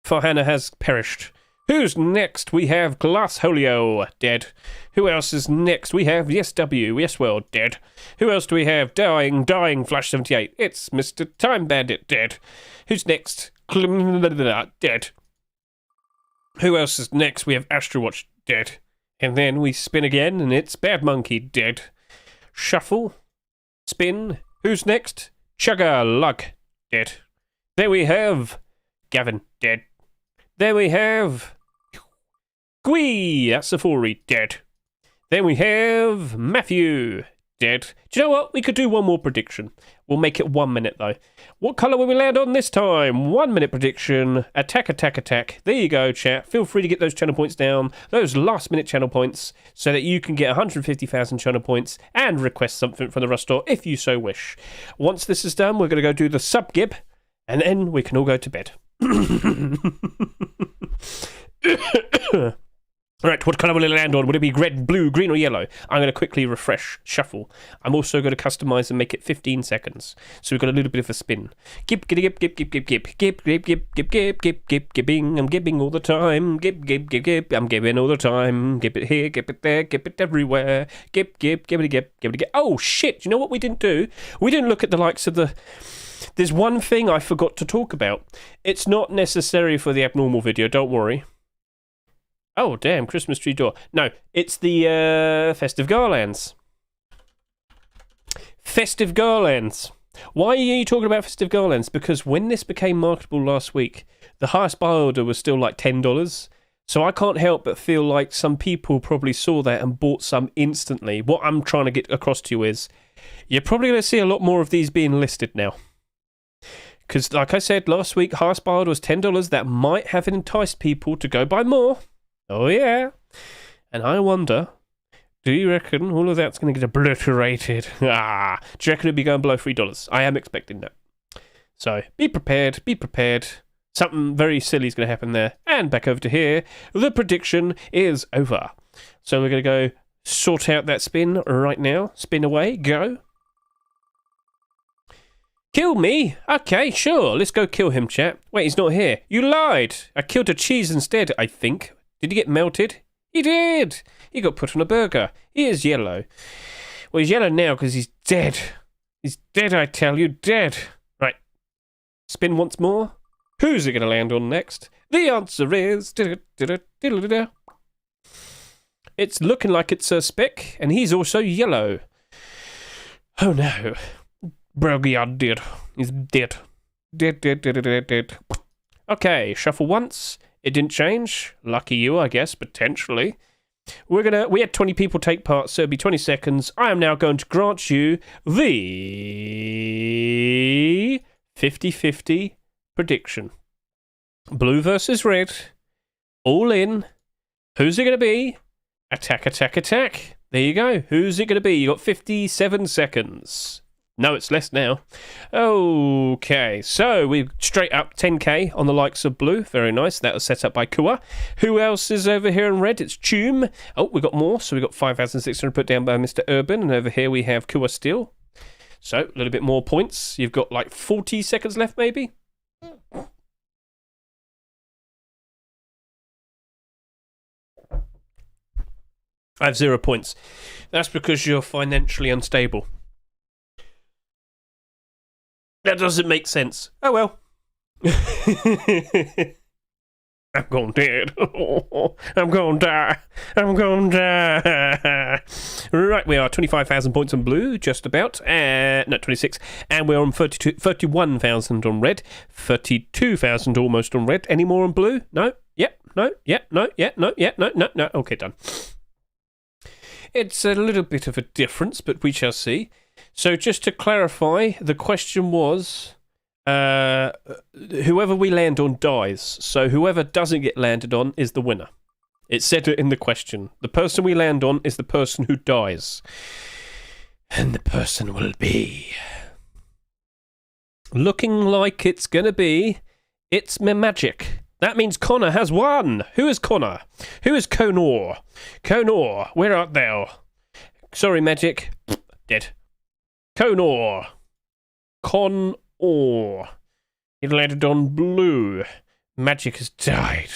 Farhana has perished. Who's next? We have Glass Holio, dead. Who else is next? We have YesW, Yeswell, dead. Who else do we have? Dying, Flash 78. It's Mr. Time Bandit, dead. Who's next? Dead. Who else is next? We have Astrowatch, dead. And then we spin again, and it's Bad Monkey, dead. Shuffle. Spin. Who's next? Chugga Lug, dead. There we have Gavin, dead. There we have Gwee, that's a 4-read, dead. Then we have Matthew, dead. Do you know what? We could do one more prediction. We'll make it 1 minute, though. What colour will we land on this time? 1 minute prediction. Attack, attack, attack. There you go, chat. Feel free to get those channel points down, those last-minute channel points, so that you can get 150,000 channel points and request something from the Rust Store if you so wish. Once this is done, we're going to go do the sub-gib, and then we can all go to bed. Right, what colour will it land on? Would it be red, blue, green, or yellow? I'm going to quickly refresh, shuffle. I'm also going to customise and make it 15 seconds. So we've got a little bit of a spin. Gib, gib, gib, gib, gib, gib, gib, gib, gib, gib, gib, gib, gib, gib, gibbing. I'm gibbing all the time. Gib, gib, gib, gib. I'm gibbing all the time. Gib it here, gib it there, gib it everywhere. Gib, gib, gibbity, gib, gibbity, gib. Oh shit! You know what we didn't do? We didn't look at the likes of the. There's one thing I forgot to talk about. It's not necessary for the abnormal video. Don't worry. Oh, damn, Christmas tree door. No, it's the festive garlands. Festive garlands. Why are you talking about festive garlands? Because when this became marketable last week, the highest buy order was still like $10. So I can't help but feel like some people probably saw that and bought some instantly. What I'm trying to get across to you is, you're probably going to see a lot more of these being listed now. Because, like I said, last week, highest buy order was $10. That might have enticed people to go buy more. Oh, yeah. And I wonder, do you reckon all of that's going to get obliterated? Do you reckon it'll be going below $3? I am expecting that. So, be prepared, be prepared. Something very silly is going to happen there. And back over to here, the prediction is over. So we're going to go sort out that spin right now. Spin away, go. Kill me? Okay, sure. Let's go kill him, chat. Wait, he's not here. You lied. I killed a cheese instead, I think. Did he get melted? He did. He got put on a burger. He is yellow. Well, he's yellow now because he's dead. He's dead, I tell you. Dead. Right. Spin once more. Who's it going to land on next? The answer is... It's looking like it's a Spick, and he's also yellow. Oh, no. Broggy dead. He's dead. Dead. Okay, shuffle once. It didn't change. Lucky you, I guess, potentially. We had 20 people take part, so it'll be 20 seconds. I am now going to grant you the 50-50 prediction. Blue versus red. All in. Who's it going to be? Attack, attack, attack. There you go. Who's it going to be? You got 57 seconds. No, it's less now. Okay, so we're straight up 10k on the likes of blue. Very nice. That was set up by Kua. Who else is over here in red? It's Choom. Oh, we got more. So we got 5,600 put down by Mr. Urban. And over here we have Kua still. So a little bit more points. You've got like 40 seconds left, maybe? I have 0 points. That's because you're financially unstable. That doesn't make sense. Oh well. I'm gonna dead. I'm gonna die. I'm gonna die. Right, we are 25,000 points on blue, just about. No, 26. And we're on 31,000 on red. 32,000 almost on red. Any more on blue? No? Yep. No? Yep. No? Yep. No? Yep. No? No? No? Okay, done. It's a little bit of a difference, but we shall see. So just to clarify, the question was, whoever we land on dies. So whoever doesn't get landed on is the winner. It said it in the question. The person we land on is the person who dies. And the person will be... looking like it's going to be... It's me magic. That means Connor has won. Who is Connor? Who is Conor? Conor, where art thou? Sorry, magic. Dead. Conor. Conor. He landed on blue. Magic has died.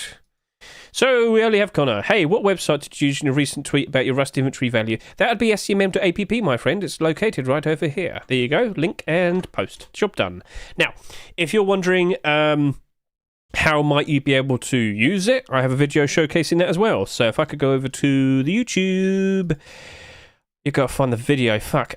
So we only have Connor. Hey, what website did you use in a recent tweet about your Rust inventory value? That would be scmm.app, my friend. It's located right over here. There you go. Link and post. Job done. Now, if you're wondering... how might you be able to use it? I have a video showcasing that as well. So if I could go over to the YouTube, you gotta find the video. Fuck.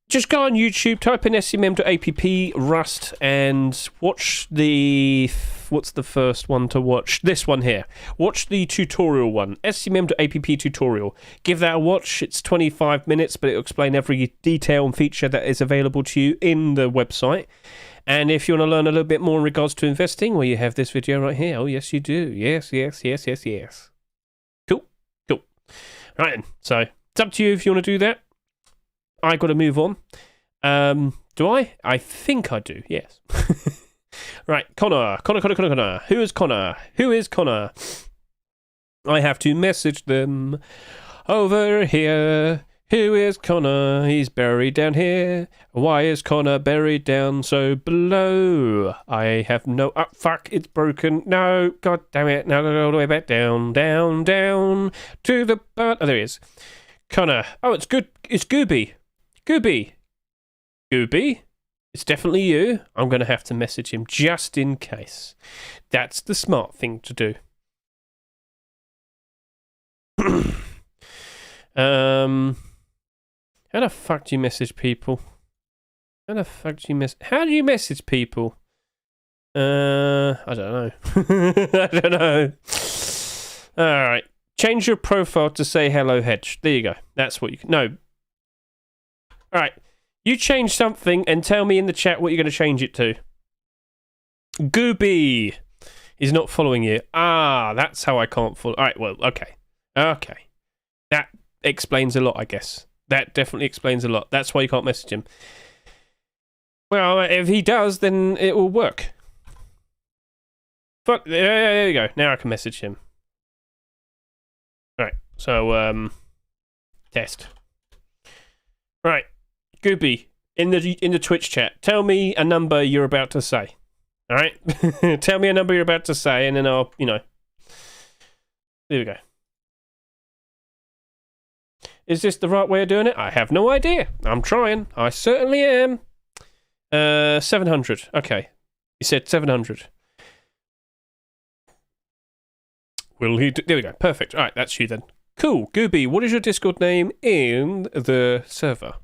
Just go on YouTube, type in scmm.app Rust, and watch the... What's the first one to watch? This one here. Watch the tutorial one. scmm.app tutorial. Give that a watch. It's 25 minutes, but it'll explain every detail and feature that is available to you in the website. And if you want to learn a little bit more in regards to investing, well, you have this video right here. Oh, yes, you do. Yes. Cool. Right, then. So, it's up to you if you want to do that. I got to move on. Do I? I think I do, yes. Right, Connor. Who is Connor? I have to message them over here. Who is Connor? He's buried down here. Why is Connor buried down so below? I have no... Oh, fuck, it's broken. No, god damn it. Now go all the way back down to the... Oh, there he is. Connor. Oh, it's good. It's Gooby. Gooby. It's definitely you. I'm going to have to message him just in case. That's the smart thing to do. How the fuck do you message people? How do you message people? I don't know. I don't know. Alright. Change your profile to say hello, Hedge. There you go. That's what you can... No. Alright. You change something and tell me in the chat what you're going to change it to. Gooby. He's not following you. Ah, that's how I can't follow... Alright, well, okay. That explains a lot, I guess. That definitely explains a lot. That's why you can't message him. Well, if he does, then it will work. Fuck, there you go. Now I can message him. Right, so, test. Right, Gooby, in the Twitch chat. Tell me a number you're about to say. All right? Tell me a number you're about to say, and then I'll, There we go. Is this the right way of doing it? I have no idea. I'm trying. I certainly am. 700. Okay. He said 700. Will he do... There we go. Perfect. All right, that's you then. Cool. Gooby, what is your Discord name in the server?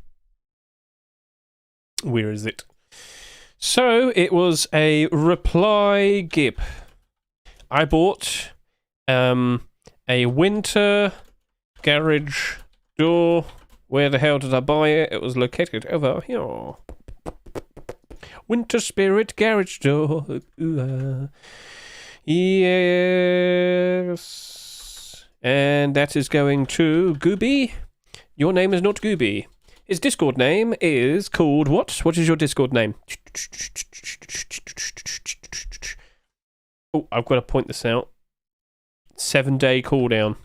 Where is it? So, it was a reply gib. I bought a winter garage door. Where the hell did I buy it? It was located over here. Winter Spirit garage door. Yes. And that is going to Gooby. Your name is not Gooby. His Discord name is called what? What is your Discord name? Oh, I've got to point this out. 7-day cooldown.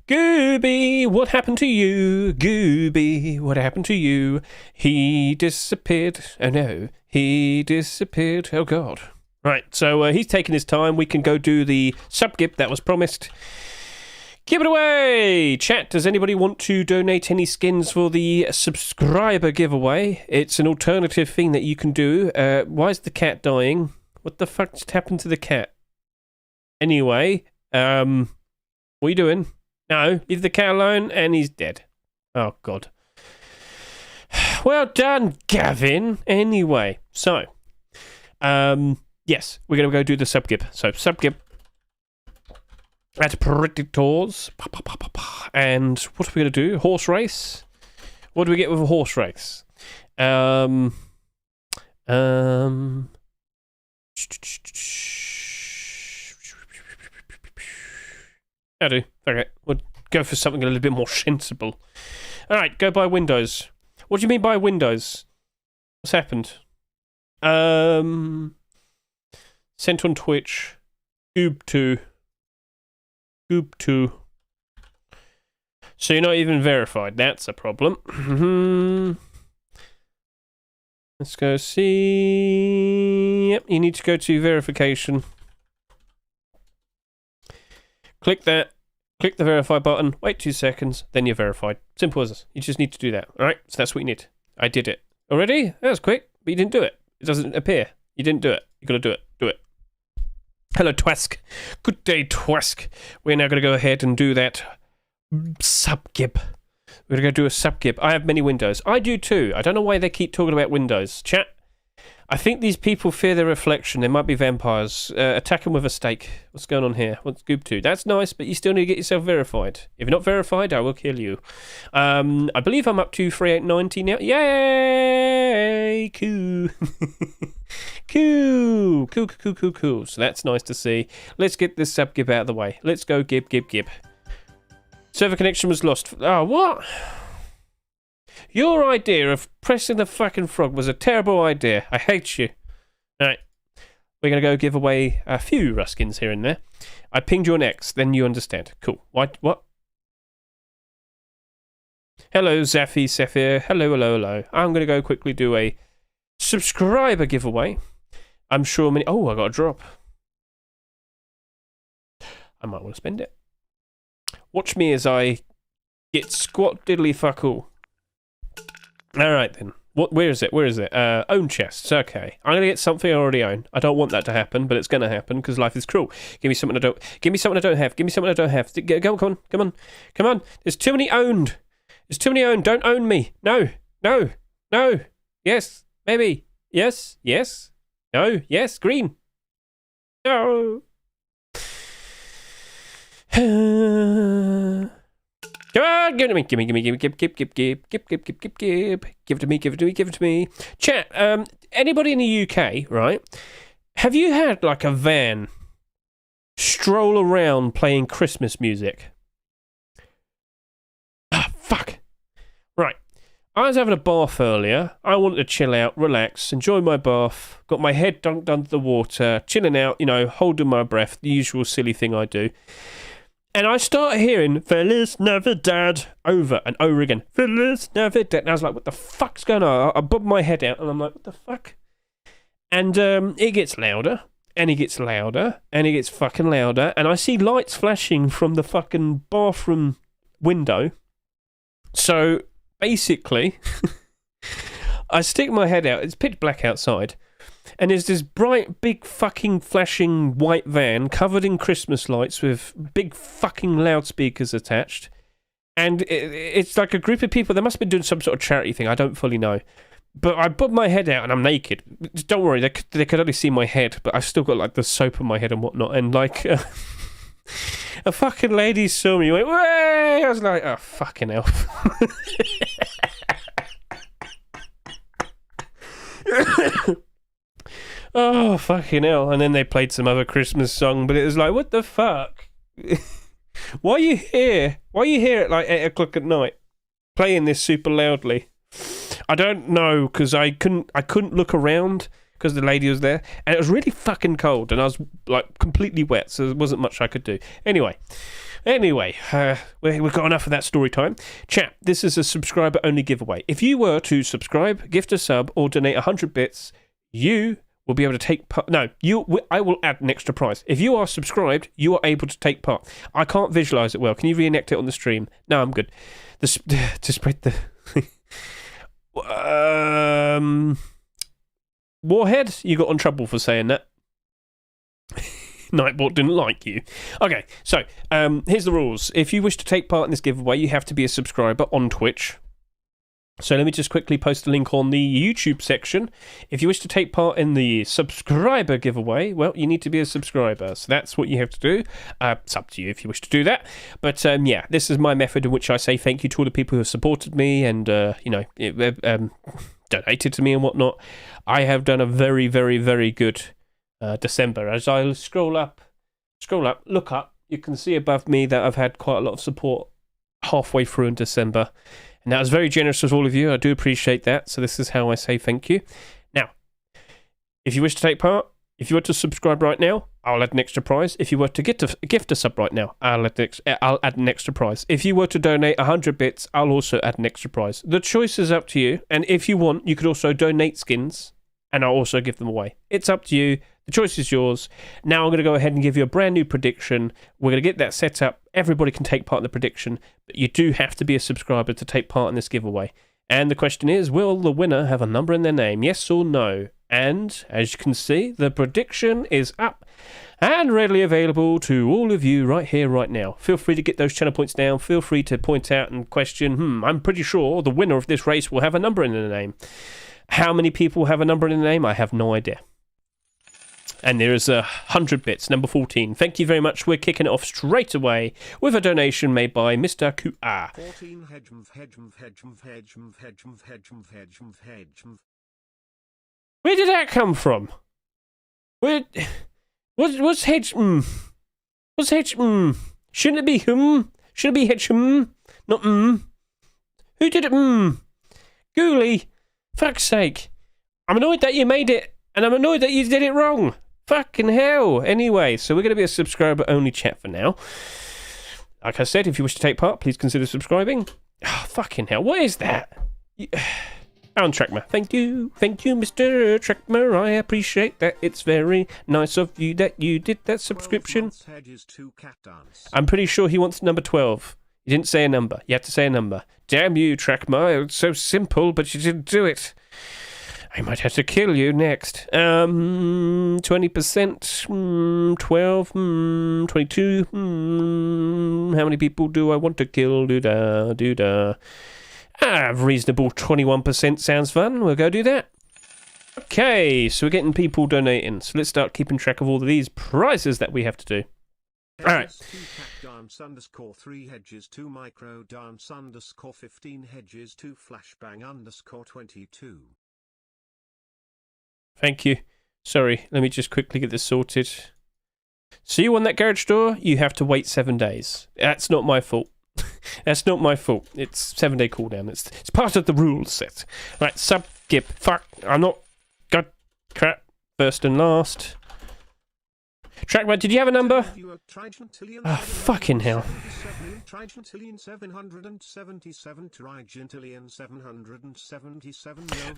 Gooby, what happened to you? Gooby, what happened to you? He disappeared. Oh no, he disappeared. Oh god. Right, so he's taking his time. We can go do the sub-gib that was promised. Give it away! Chat, does anybody want to donate any skins for the subscriber giveaway? It's an alternative thing that you can do. Why is the cat dying? What the fuck just happened to the cat? Anyway, what are you doing? No, leave the cat alone, and he's dead. Oh, God. Well done, Gavin. Anyway, so, yes, we're going to go do the sub-gib. So, sub-gib at Predators. And what are we going to do? Horse race? What do we get with a horse race? I do. Okay, we'll go for something a little bit more sensible. Alright, go by Windows. What do you mean by Windows? What's happened? Sent on Twitch. Goob2. Goob2. So you're not even verified. That's a problem. Let's go see... Yep, you need to go to verification. Click that. Click the verify button. Wait 2 seconds. Then you're verified. Simple as this. You just need to do that. Alright? So that's what you need. I did it. Already? That was quick. But you didn't do it. It doesn't appear. You didn't do it. You gotta do it. Do it. Hello, Twask. Good day, Twask. We're now gonna go ahead and do that sub-gib. We're gonna go do a sub-gib. I have many windows. I do too. I don't know why they keep talking about windows. Chat. I think these people fear their reflection. They might be vampires. Attack them with a stake. What's going on here? What's Goob 2? That's nice, but you still need to get yourself verified. If you're not verified, I will kill you. I believe I'm up to 3890 now. Yay! Cool. Cool. So that's nice to see. Let's get this sub-gib out of the way. Let's go gib. Server connection was lost. Oh, what? Your idea of pressing the fucking frog was a terrible idea. I hate you. Alright. We're going to go give away a few Ruskins here and there. I pinged you on X, then you understand. Cool. What? Hello, Zaffy, Sephir. Hello. I'm going to go quickly do a subscriber giveaway. I'm sure many... Oh, I got a drop. I might want to spend it. Watch me as I get squat diddly fuck all. Alright then. Where is it? Own chests. Okay. I'm going to get something I already own. I don't want that to happen, but it's going to happen because life is cruel. Give me something I don't have. Give me something Come on. There's too many owned. Don't own me. No. Yes. Maybe. Yes. No. Yes. Green. No. Come on, give it to me. Give it to me. Chat, anybody in the UK, right? Have you had like a van stroll around playing Christmas music? Ah, fuck. Right. I was having a bath earlier. I wanted to chill out, relax, enjoy my bath. Got my head dunked under the water, chilling out, holding my breath, the usual silly thing I do. And I start hearing Feliz Navidad over and over again. Feliz Navidad. And I was like, what the fuck's going on? I bob my head out and I'm like, what the fuck? And it gets louder. And it gets louder. And it gets fucking louder. And I see lights flashing from the fucking bathroom window. So basically, I stick my head out. It's pitch black outside. And there's this bright, big, fucking flashing white van covered in Christmas lights with big fucking loudspeakers attached. And it's like a group of people. They must have been doing some sort of charity thing. I don't fully know. But I put my head out and I'm naked. Don't worry, they could only see my head. But I've still got like the soap on my head and whatnot. And like, a fucking lady saw me and went, way! I was like, oh, fucking hell. Oh, fucking hell. And then they played some other Christmas song, but it was like, what the fuck? Why are you here? Why are you here at like 8 o'clock at night playing this super loudly? I don't know, because I couldn't look around because the lady was there, and it was really fucking cold, and I was like completely wet, so there wasn't much I could do. Anyway, we've got enough of that story time. Chat, this is a subscriber-only giveaway. If you were to subscribe, gift a sub, or donate 100 bits, you will be able to take part. No, I will add an extra prize. If you are subscribed, you are able to take part. I can't visualize it well. Can you reenact it on the stream? No, I'm good. To spread the... Warhead, you got in trouble for saying that. Nightbot didn't like you. Okay, so here's the rules. If you wish to take part in this giveaway, you have to be a subscriber on Twitch. So let me just quickly post a link on the YouTube section. If you wish to take part in the subscriber giveaway, well, you need to be a subscriber. So that's what you have to do. It's up to you if you wish to do that. But yeah, this is my method in which I say thank you to all the people who have supported me and, donated to me and whatnot. I have done a very, very, very good December. As I scroll up, look up, you can see above me that I've had quite a lot of support halfway through in December. And that was very generous of all of you. I do appreciate that. So this is how I say thank you. Now, if you wish to take part, if you were to subscribe right now, I'll add an extra prize. If you were to gift a sub right now, I'll add an extra prize. If you were to donate 100 bits, I'll also add an extra prize. The choice is up to you. And if you want, you could also donate skins, and I'll also give them away. It's up to you. The choice is yours. Now I'm going to go ahead and give you a brand new prediction. We're going to get that set up. Everybody can take part in the prediction, but you do have to be a subscriber to take part in this giveaway. And the question is, will the winner have a number in their name? Yes or no? And as you can see, the prediction is up and readily available to all of you right here, right now. Feel free to get those channel points down. Feel free to point out and question, I'm pretty sure the winner of this race will have a number in their name. How many people have a number in their name? I have no idea. And there is 100 bits, number 14. Thank you very much. We're kicking it off straight away with a donation made by Mr. Kua. 14 hedge. Where did that come from? What's hedge? What's hedge? Shouldn't it be Should it be hedge? Not Who did it? Ghoulie. Fuck's sake. I'm annoyed that you made it, and I'm annoyed that you did it wrong. Fucking hell. Anyway, so we're going to be a subscriber-only chat for now. Like I said, if you wish to take part, please consider subscribing. Oh, fucking hell. What is that? Alan Trackmer. Thank you. Thank you, Mr. Trackmer. I appreciate that. It's very nice of you that you did that subscription. I'm pretty sure he wants number 12. You didn't say a number. You have to say a number. Damn you, Trackmer. It's so simple, but you didn't do it. I might have to kill you next. 20%, 12, 22. How many people do I want to kill? Doo-da. Reasonable 21% sounds fun. We'll go do that. Okay, so we're getting people donating. So let's start keeping track of all of these prizes that we have to do. Alright. 2 dance _ 3 hedges 2 micro dance _ 15 hedges 2 flashbang _ 22. Thank you. Sorry, let me just quickly get this sorted. So you won that garage door, you have to wait 7 days. That's not my fault. That's not my fault. It's 7-day cooldown. It's part of the rules set. Right, skip. Fuck, I'm not... God, crap. First and last. Trackman, did you have a number? Oh, fucking hell.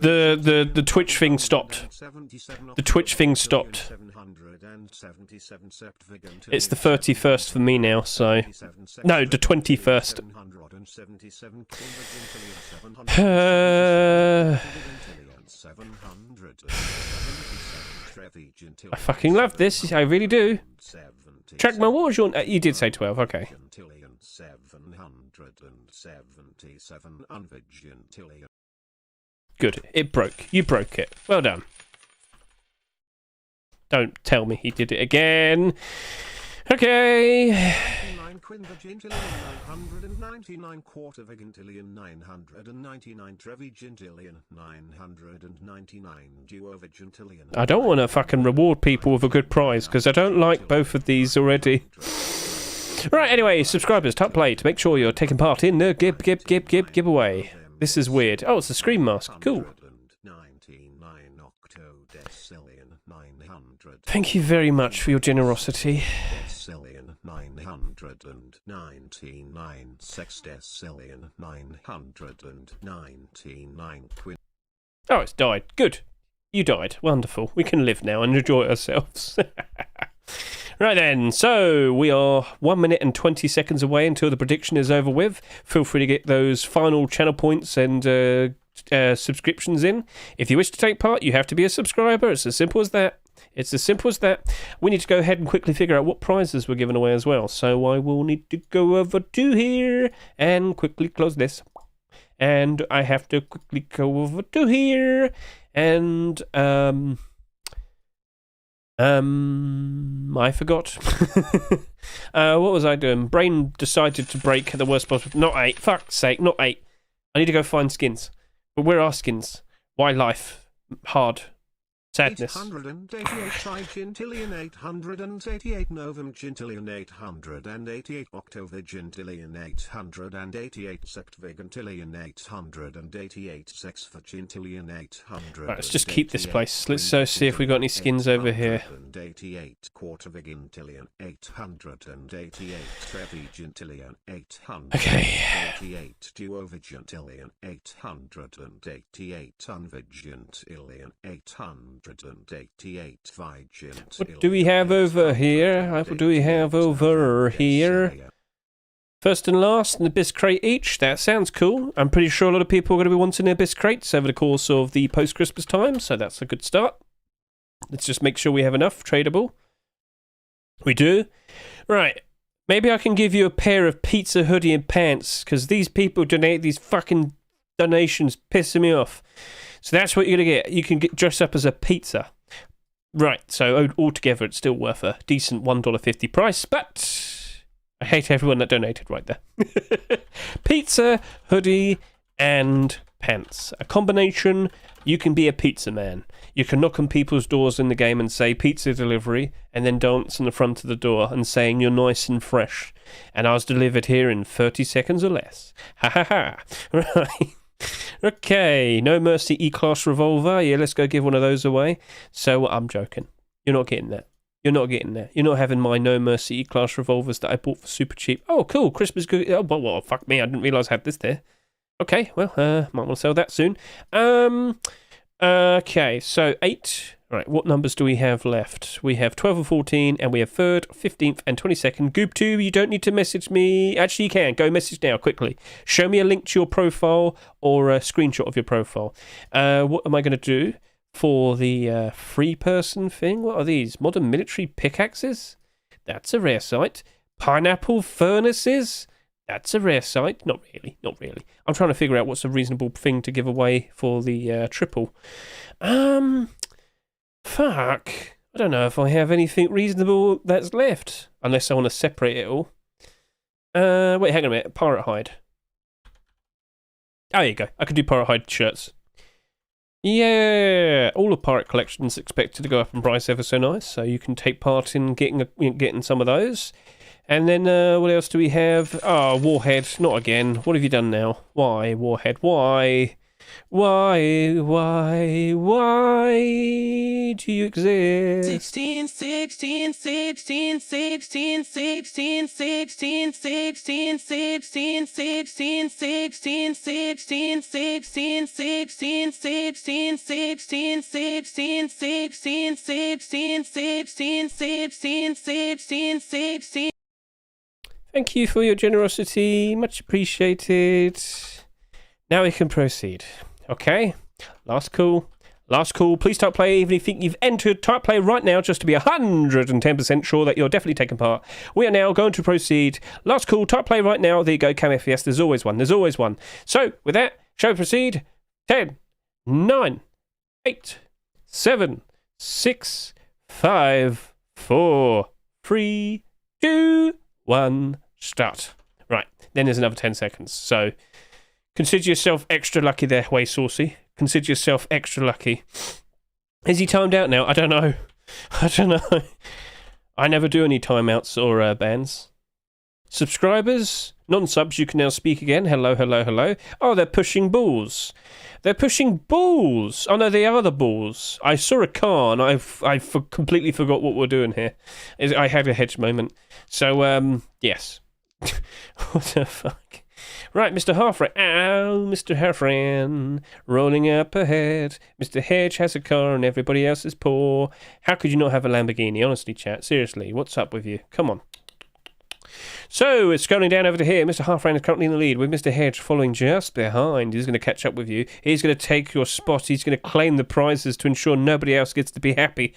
The Twitch thing stopped. The Twitch thing stopped. It's the 31st for me now, so... No, the 21st. I fucking love this, I really do. Trackman, what was your... you did say 12, okay. Good, it broke. You broke it. Well done. Don't tell me he did it again. Okay. I don't want to fucking reward people with a good prize because I don't like both of these already. Right, anyway, subscribers, tap play to make sure you're taking part in the giveaway. This is weird. Oh, it's a screen mask. Cool. Thank you very much for your generosity. Oh, it's died. Good. You died. Wonderful. We can live now and enjoy ourselves. Right then, so we are 1 minute and 20 seconds away until the prediction is over with. Feel free to get those final channel points and subscriptions in. If you wish to take part, you have to be a subscriber. It's as simple as that. It's as simple as that. We need to go ahead and quickly figure out what prizes we're giving away as well. So I will need to go over to here and quickly close this. And I have to quickly go over to here and I forgot. What was I doing? Brain decided to break at the worst possible. Not 8. Fuck's sake, not 8. I need to go find skins. But where are skins? Why life? Hard. Sadness. 888 Trigintillion 888 Novum Gintillion 888 Octovigintillion 888 Septvigintillion 888 Sexvigintillion 800. Right, let's just keep this place. Let's see if we got any skins over here. 888 Quartervigintillion 888 Trevigintillion 800. Okay. 88 Duovigintillion 888 Unvigintillion 800. What do we have over here? What do we have over here? First and last, an Abyss crate each. That sounds cool. I'm pretty sure a lot of people are going to be wanting Abyss crates over the course of the post-Christmas time, so that's a good start. Let's just make sure we have enough tradable. We do. Right. Maybe I can give you a pair of pizza hoodie and pants, because these people donate these fucking donations pissing me off. So that's what you're going to get. You can dress up as a pizza. Right, so altogether it's still worth a decent $1.50 price, but I hate everyone that donated right there. Pizza, hoodie, and pants. A combination, you can be a pizza man. You can knock on people's doors in the game and say pizza delivery, and then dance in the front of the door and saying you're nice and fresh. And I was delivered here in 30 seconds or less. Ha ha ha. Right. Okay, No Mercy E-Class revolver. Yeah, let's go give one of those away. So, I'm joking. You're not getting that. You're not getting that. You're not having my No Mercy E-Class revolvers that I bought for super cheap. Oh, cool. Christmas good. Oh, well, fuck me. I didn't realise I had this there. Okay, well, might want to sell that soon. Okay, so 8. Right, what numbers do we have left? We have 12 and 14, and we have 3rd, 15th, and 22nd. Goob2, you don't need to message me. Actually, you can. Go message now, quickly. Show me a link to your profile or a screenshot of your profile. What am I going to do for the free person thing? What are these? Modern military pickaxes? That's a rare sight. Pineapple furnaces? That's a rare sight. Not really, not really. I'm trying to figure out what's a reasonable thing to give away for the triple. Fuck. I don't know if I have anything reasonable that's left. Unless I want to separate it all. Wait, hang on a minute. Pirate hide. Oh, there you go. I can do pirate hide shirts. Yeah. All of Pirate Collection's expected to go up in price ever so nice. So you can take part in getting some of those. And then what else do we have? Oh, Warhead. Not again. What have you done now? Why, Warhead? Why? Why do you exist? 16, 16, 16, 16, 16, 16, 16, 16, 16, 16, 16, 16, 16, 16, 16, 16, 16, 16, 16, 16, 16, 16. Thank you for your generosity. Much appreciated. Now we can proceed. Okay. Last call. Last call. Please type play even if you think you've entered. Type play right now just to be 110% sure that you're definitely taking part. We are now going to proceed. Last call. Type play right now. There you go. Cam Yes, there's always one. There's always one. So, with that, shall we proceed? 10, 9, 8, 7, 6, 5, 4, 3, 2, 1, start. Right. Then there's another 10 seconds. So, consider yourself extra lucky there, Way Saucy. Consider yourself extra lucky. Is he timed out now? I don't know. I don't know. I never do any timeouts or bans. Subscribers, non-subs, you can now speak again. Hello, hello, hello. Oh, they're pushing balls. They're pushing balls. Oh, no, they are the balls. I saw a car and I completely forgot what we're doing here. I had a hedge moment. So, yes. What the fuck? Right, Mr. Halfran. Ow, Mr. Halfran. Rolling up ahead. Mr. Hedge has a car and everybody else is poor. How could you not have a Lamborghini? Honestly, chat. Seriously, what's up with you? Come on. So, it's scrolling down over to here. Mr. Halfran is currently in the lead with Mr. Hedge following just behind. He's going to catch up with you. He's going to take your spot. He's going to claim the prizes to ensure nobody else gets to be happy.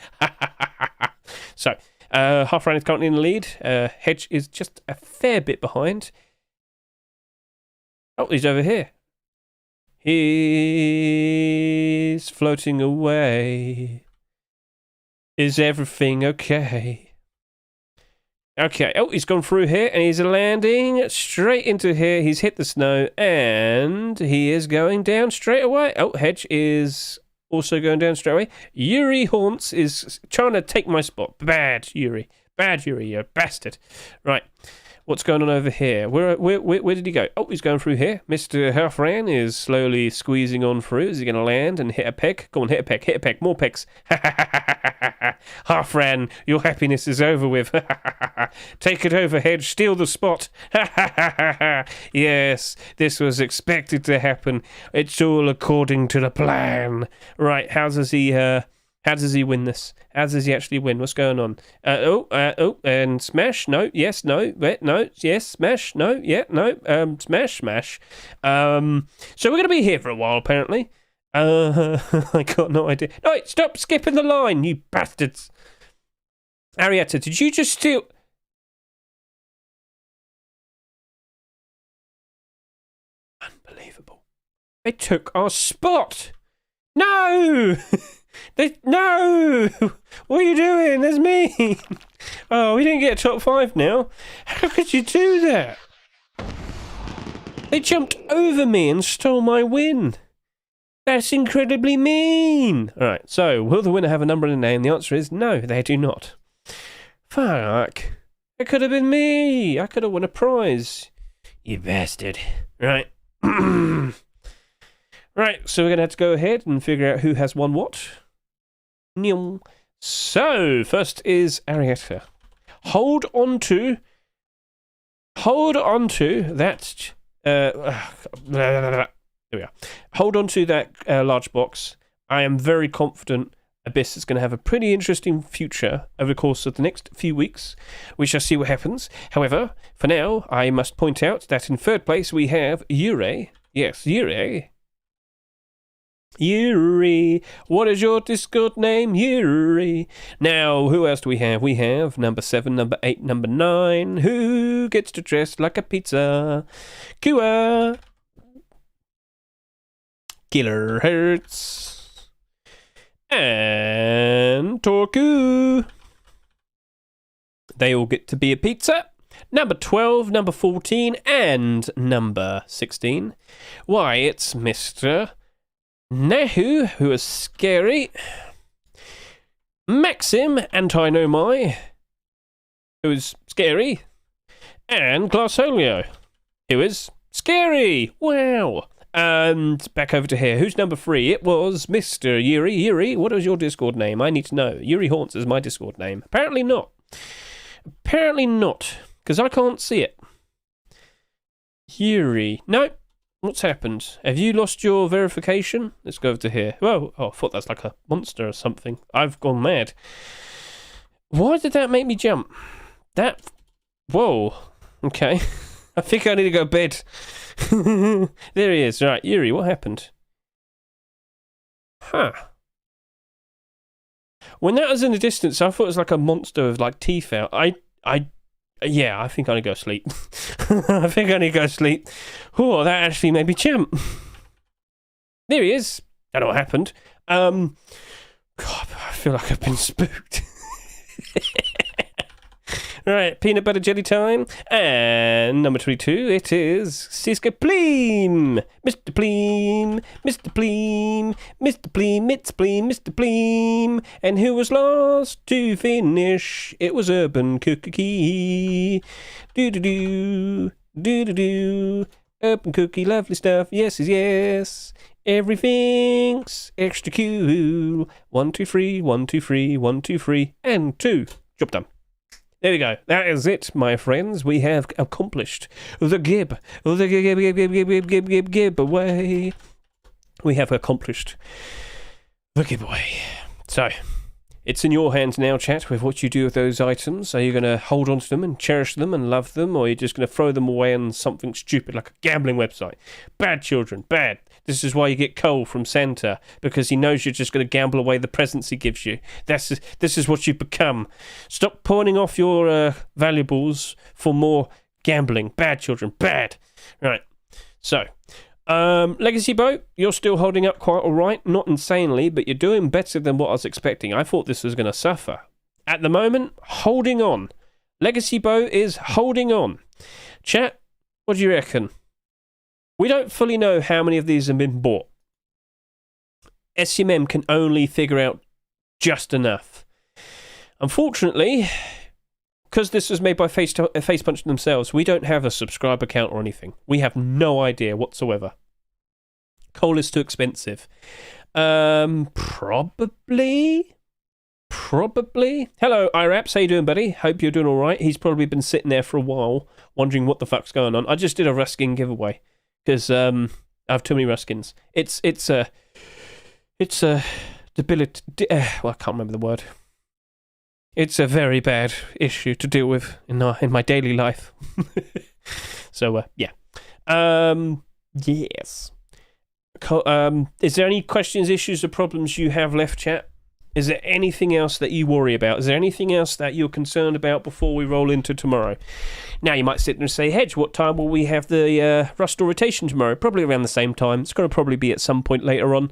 So, Halfran is currently in the lead. Hedge is just a fair bit behind. Oh, he's over here. He's floating away. Is everything okay? Okay. Oh, he's gone through here and he's landing straight into here. He's hit the snow and he is going down straight away. Oh, Hedge is also going down straight away. Yuri Haunts is trying to take my spot. Bad, Yuri. Bad, Yuri, you bastard. Right. What's going on over here? Where did he go? Oh, he's going through here. Mr. Halfran is slowly squeezing on through. Is he going to land and hit a peg? Go on, hit a peg, hit a peg. More pegs. Halfran, your happiness is over with. Take it over, Hedge. Steal the spot. Yes, this was expected to happen. It's all according to the plan. Right, how does he win this? How does he actually win? What's going on? And smash? No, yes, no, no, yes, smash, no, yeah, no, smash, smash. So we're going to be here for a while, apparently. I got no idea. No, stop skipping the line, you bastards. Arietta, did you just steal... Unbelievable. They took our spot. No! No! What are you doing? There's me! Oh, we didn't get top 5 now. How could you do that? They jumped over me and stole my win. That's incredibly mean. Alright, so, will the winner have a number in the name? The answer is no, they do not. Fuck. It could have been me. I could have won a prize. You bastard. Right. Right, so we're going to have to go ahead and figure out who has won what. So, first is Arietta. Hold on to that. Here we are. Hold on to that large box. I am very confident Abyss is going to have a pretty interesting future over the course of the next few weeks. We shall see what happens. However, for now, I must point out that in third place we have Yuri. Yes, Yuri. Yuri. What is your Discord name? Yuri. Now, who else do we have? We have number 7, number 8, number 9. Who gets to dress like a pizza? Kua. Kilohertz. And Torku. They all get to be a pizza. Number 12, number 14, and number 16. Why, it's Mr. Nehu, who is scary. Maxim, Antinomai, who is scary. And Glassolio, who is scary. Wow. And back over to here. Who's number 3? It was Mr. Yuri. Yuri, what is your Discord name? I need to know. Yuri Haunts is my Discord name. Apparently not. Apparently not, because I can't see it. Yuri. No. What's happened? Have you lost your verification? Let's go over to here. Whoa. Oh, I thought that's like a monster or something. I've gone mad. Why did that make me jump? That... Whoa. Okay. I think I need to go to bed. There he is. Right, Yuri, what happened? Huh. When that was in the distance, I thought it was like a monster with like teeth out. Yeah, I think I need to go to sleep. I think I need to go to sleep. Oh, that actually made me jump. There he is. I don't know what happened. God, I feel like I've been spooked. Right, peanut butter jelly time. And number 22, it is Siska Pleem. Mr. Pleem, Mr. Pleem, Mr. Pleem, it's Pleem, Mr. Pleem. And who was last to finish? It was Urban Cookie. Do-do-do, do-do-do. Urban Cookie, lovely stuff. Yes, yes, yes. Everything's extra cool. 1, 2, 3, 1, 2, 3, 1, 2, 3, and 2. Job done. There we go. That is it, my friends. We have accomplished the giveaway. We have accomplished the giveaway. So, it's in your hands now, chat, with what you do with those items. Are you going to hold on to them and cherish them and love them, or are you just going to throw them away on something stupid like a gambling website? Bad children, bad. This is why you get coal from Santa, because he knows you're just going to gamble away the presents he gives you. This is what you've become. Stop pawning off your valuables for more gambling. Bad children, bad. Right, so... Legacy Boat, you're still holding up quite alright. Not insanely, but you're doing better than what I was expecting. I thought this was going to suffer. At the moment, holding on. Legacy Boat is holding on. Chat, what do you reckon? We don't fully know how many of these have been bought. SCMM can only figure out just enough. Unfortunately, because this was made by Facepunch themselves, we don't have a subscriber count or anything. We have no idea whatsoever. Coal is too expensive. Probably. Hello, Iraps. How you doing, buddy? Hope you're doing all right. He's probably been sitting there for a while, wondering what the fuck's going on. I just did a Ruskin giveaway because I have too many Ruskins. It's a debility. Well, I can't remember the word. It's a very bad issue to deal with in my daily life. So, yeah. Yes. Is there any questions, issues, or problems you have left, chat? Is there anything else that you worry about? Is there anything else that you're concerned about before we roll into tomorrow? Now, you might sit there and say, Hedge, what time will we have the Rust rotation tomorrow? Probably around the same time. It's going to probably be at some point later on.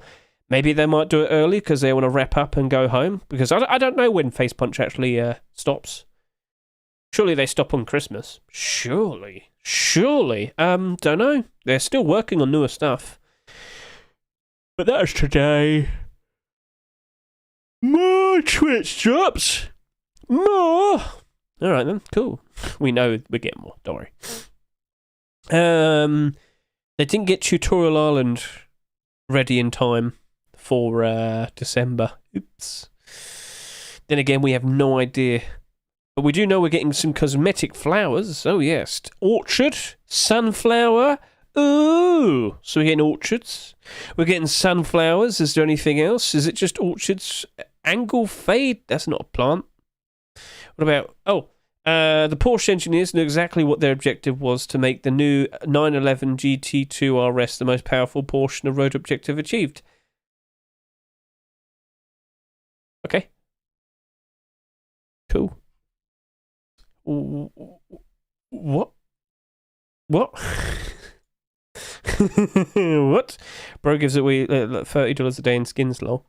Maybe they might do it early because they want to wrap up and go home. Because I don't know when Facepunch actually stops. Surely they stop on Christmas. Surely. Don't know. They're still working on newer stuff. But that is today. More Twitch drops. More. Alright then, cool. We know we're getting more, don't worry. They didn't get Tutorial Island ready in time for December. Oops. Then again, we have no idea. But we do know we're getting some cosmetic flowers. Oh yes. Orchard, sunflower. Ooh. So we're getting orchards. We're getting sunflowers. Is there anything else? Is it just orchards? Angle fade? That's not a plant. What about... Oh. The Porsche engineers knew exactly what their objective was to make the new 911 GT2 RS the most powerful portion of road objective achieved. Okay. Cool. What? What? What? Bro gives away $30 a day in skins, lol.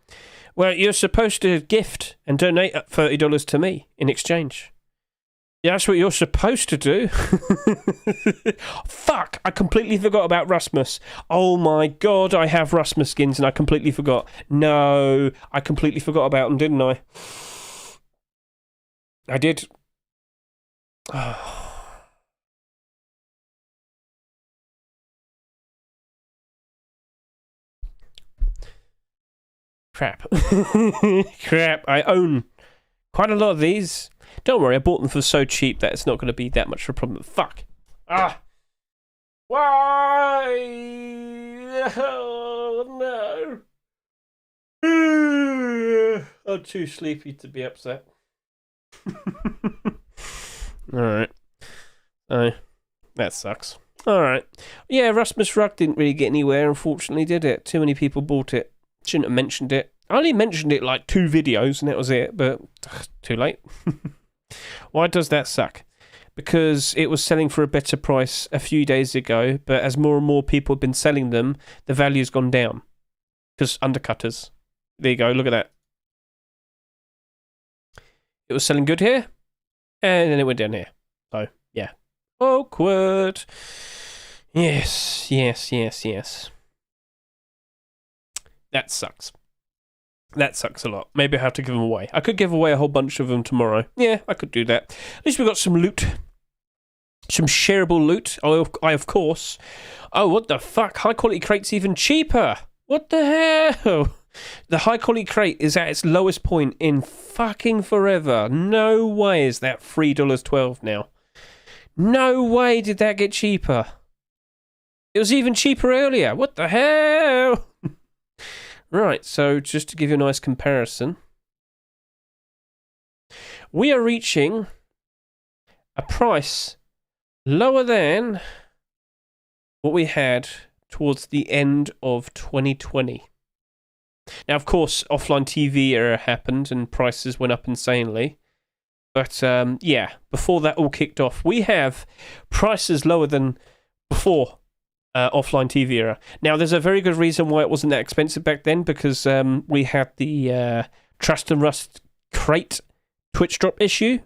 Well, you're supposed to gift and donate $30 to me in exchange. Yeah, that's what you're supposed to do. Fuck, I completely forgot about Rasmus. Oh my god, I have Rasmus skins and I completely forgot. No, I completely forgot about them, didn't I? I did. Crap. Crap. I own quite a lot of these. Don't worry, I bought them for so cheap that it's not going to be that much of a problem. Fuck. Ah. Why? Oh, no. I'm too sleepy to be upset. Alright. Oh, that sucks. Alright. Yeah, Rasmus Rug didn't really get anywhere, unfortunately, did it? Too many people bought it. Shouldn't have mentioned it. I only mentioned it like 2 videos and that was it, but too late. Why does that suck? Because it was selling for a better price a few days ago, but as more and more people have been selling them, the value's gone down. Because undercutters. There you go, look at that. It was selling good here, and then it went down here. So, yeah. Awkward. Yes. That sucks. That sucks a lot. Maybe I have to give them away. I could give away a whole bunch of them tomorrow. Yeah, I could do that. At least we got some loot. Some shareable loot. I of course. Oh, what the fuck? High quality crate's even cheaper. What the hell? The high quality crate is at its lowest point in fucking forever. No way is that $3.12 now. No way did that get cheaper. It was even cheaper earlier. What the hell? Right, so just to give you a nice comparison, we are reaching a price lower than what we had towards the end of 2020. Now, of course, offline TV era happened and prices went up insanely. But, yeah, before that all kicked off, we have prices lower than before offline TV era. Now, there's a very good reason why it wasn't that expensive back then, because we had the Trust and Rust crate Twitch drop issue,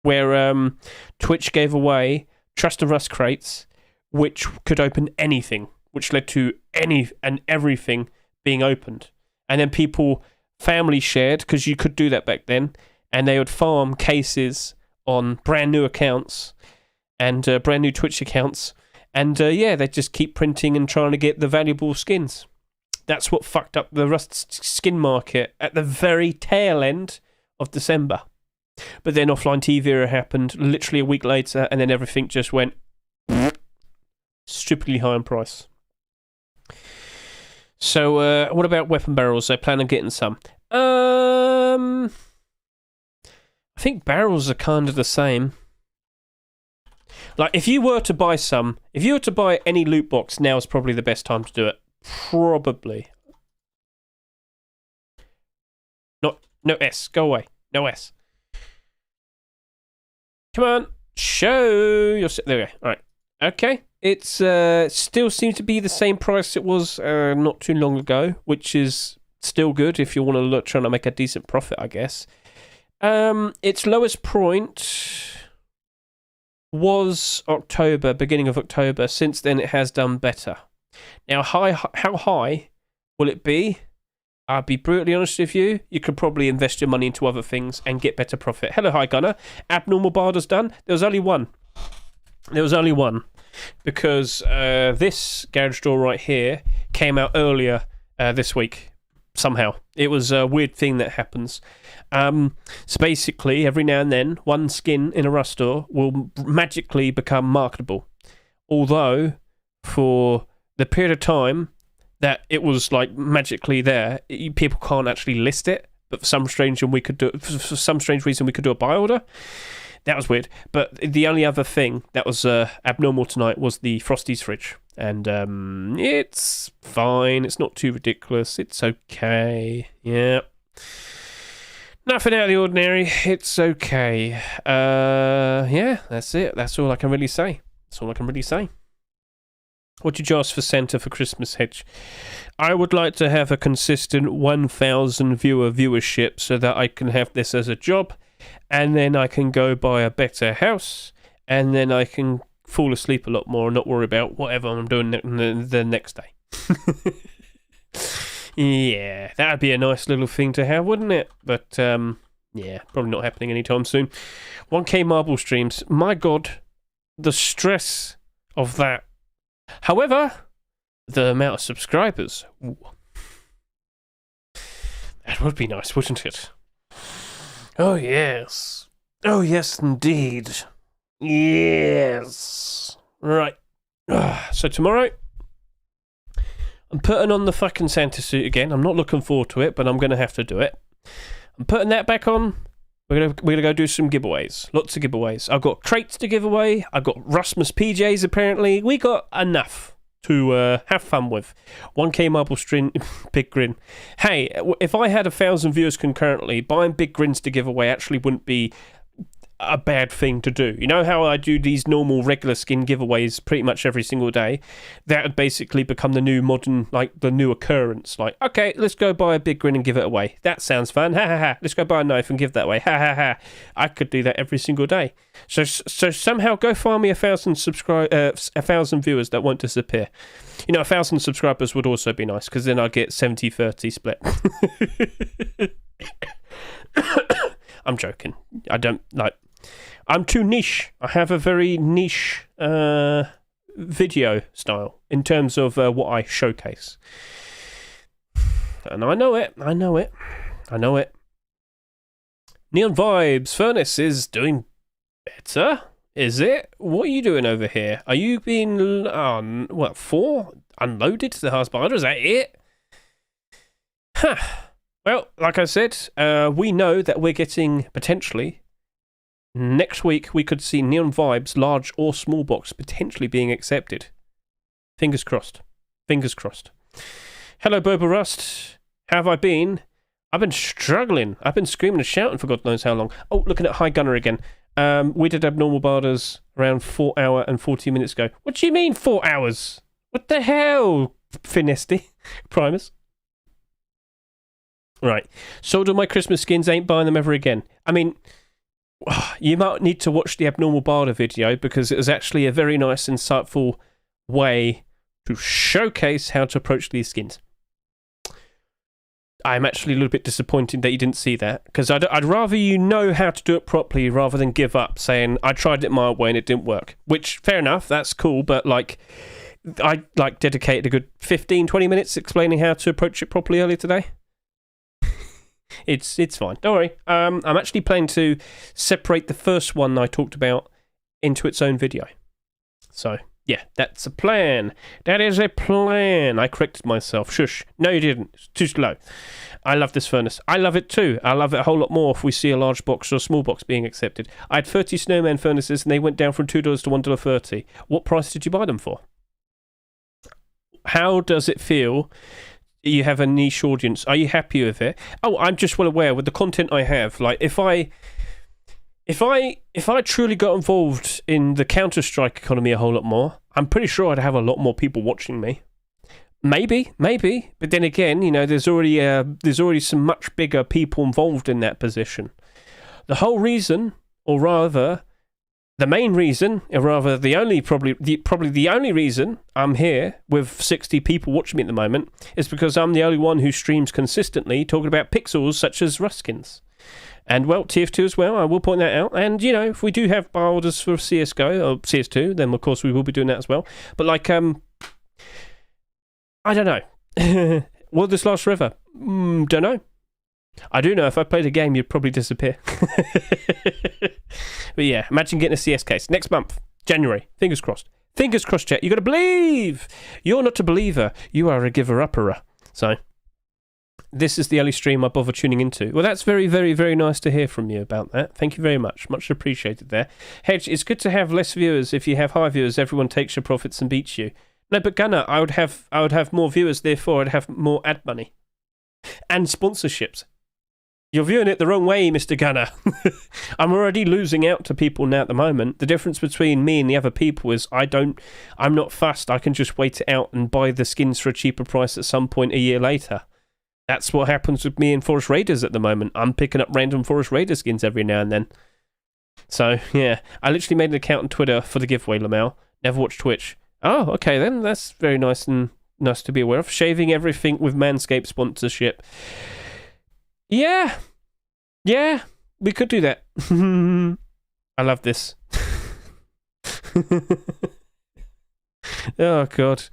where Twitch gave away Trust and Rust crates, which could open anything, which led to any and everything being opened. And then people family shared, because you could do that back then, and they would farm cases on brand new accounts and brand new Twitch accounts. And yeah, they'd just keep printing and trying to get the valuable skins. That's what fucked up the Rust skin market at the very tail end of December. But then offline TV era happened literally a week later, and then everything just went stupidly high in price. So, what about weapon barrels? I plan on getting some. I think barrels are kind of the same. Like, if you were to buy any loot box, now is probably the best time to do it. Probably. No S. Go away. No S. Come on. Show your... There we go. All right. Okay. It's still seems to be the same price it was not too long ago, which is still good if you want to look trying to make a decent profit, I guess. Its lowest point was October, beginning of October. Since then, it has done better. Now, how high will it be? I'll be brutally honest with you. You could probably invest your money into other things and get better profit. Hello, Hi Gunner. Abnormal Barter's done. There was only one. Because this garage door right here came out earlier this week. Somehow. It was a weird thing that happens. So basically, every now and then, one skin in a Rust store will magically become marketable. Although, for the period of time that it was like magically there, people can't actually list it. But for some strange reason, we could do a buy order. That was weird. But the only other thing that was abnormal tonight was the Frosty's fridge. And it's fine. It's not too ridiculous. It's okay. Yeah. Nothing out of the ordinary. It's okay. Yeah, that's it. That's all I can really say. What did you ask for Santa for Christmas, Hedge? I would like to have a consistent 1,000 viewership so that I can have this as a job, and then I can go buy a better house, and then I can fall asleep a lot more and not worry about whatever I'm doing the next day. Yeah, that'd be a nice little thing to have, wouldn't it? But, yeah, probably not happening anytime soon. 1K marble streams. My God, the stress of that. However, the amount of subscribers. Ooh. That would be nice, wouldn't it? Oh, yes. Oh, yes, indeed. Yes. Right. So tomorrow, I'm putting on the fucking Santa suit again. I'm not looking forward to it, but I'm going to have to do it. I'm putting that back on. We're gonna go do some giveaways. Lots of giveaways. I've got crates to give away. I've got Rasmus PJs, apparently. We got enough to have fun with. 1K marble string, big grin. Hey, if I had 1,000 viewers concurrently, buying big grins to give away actually wouldn't be a bad thing to do. You know how I do these normal regular skin giveaways pretty much every single day? That would basically become the new modern, like the new occurrence. Like, okay, let's go buy a big grin and give it away. That sounds fun. Ha ha ha. Let's go buy a knife and give that away. Ha ha ha. I could do that every single day. So somehow go find me 1,000 1,000 viewers that won't disappear. You know, 1,000 subscribers would also be nice, because then I'd get 70-30 split. I'm joking. I don't like. I'm too niche. I have a very niche video style in terms of what I showcase. And I know it. Neon Vibes Furnace is doing better. Is it? What are you doing over here? Are you being, unloaded to the hard spider? Is that it? Huh. Well, like I said, we know that we're getting, potentially, next week we could see Neon Vibes large or small box potentially being accepted. Fingers crossed. Fingers crossed. Hello, Boba Rust. How have I been? I've been struggling. I've been screaming and shouting for God knows how long. Oh, looking at High Gunner again. We did Abnormal Barders around 4 hours and 40 minutes ago. What do you mean 4 hours? What the hell, Finesty? Primus? Right. Sold all my Christmas skins, ain't buying them ever again. I mean, you might need to watch the Abnormal Barter video, because it was actually a very nice, insightful way to showcase how to approach these skins. I'm actually a little bit disappointed that you didn't see that, because I'd rather you know how to do it properly rather than give up saying, I tried it my way and it didn't work. Which, fair enough, that's cool, but I dedicated a good 15-20 minutes explaining how to approach it properly earlier today. It's fine. Don't worry. I'm actually planning to separate the first one I talked about into its own video. So, yeah, that's a plan. That is a plan. I corrected myself. Shush. No, you didn't. It's too slow. I love this furnace. I love it too. I love it a whole lot more if we see a large box or a small box being accepted. I had 30 snowman furnaces and they went down from $2 to $1.30. What price did you buy them for? How does it feel? You have a niche audience. Are you happy with it? Oh, I'm just well aware with the content I have. Like, if I truly got involved in the Counter-Strike economy a whole lot more, I'm pretty sure I'd have a lot more people watching me. Maybe. But then again, you know, there's already some much bigger people involved in that position. The whole reason, or rather, the main reason, or rather the only probably the only reason I'm here with 60 people watching me at the moment is because I'm the only one who streams consistently talking about pixels such as Ruskins. And, well, TF2 as well, I will point that out. And, you know, if we do have buy orders for CSGO or CS2, then, of course, we will be doing that as well. But, like, I don't know. Will this last forever? Don't know. I do know if I played a game, you'd probably disappear. But, yeah, imagine getting a CS case. Next month, January. Fingers crossed. Fingers crossed, chat. You got to believe. You're not a believer. You are a giver-upperer. So, this is the only stream I bother tuning into. Well, that's very, very, very nice to hear from you about that. Thank you very much. Much appreciated there. Hedge, it's good to have less viewers. If you have high viewers, everyone takes your profits and beats you. No, but Gunnar, I would have more viewers, therefore I'd have more ad money. And sponsorships. You're viewing it the wrong way, Mr. Gunner. I'm already losing out to people now at the moment. The difference between me and the other people is I'm not fussed. I can just wait it out and buy the skins for a cheaper price at some point a year later. That's what happens with me and Forest Raiders at the moment. I'm picking up random Forest Raider skins every now and then. So, yeah. I literally made an account on Twitter for the giveaway, Lamel. Never watched Twitch. Oh, okay then. That's very nice and nice to be aware of. Shaving everything with Manscaped sponsorship. Yeah, we could do that. I love this. Oh, God.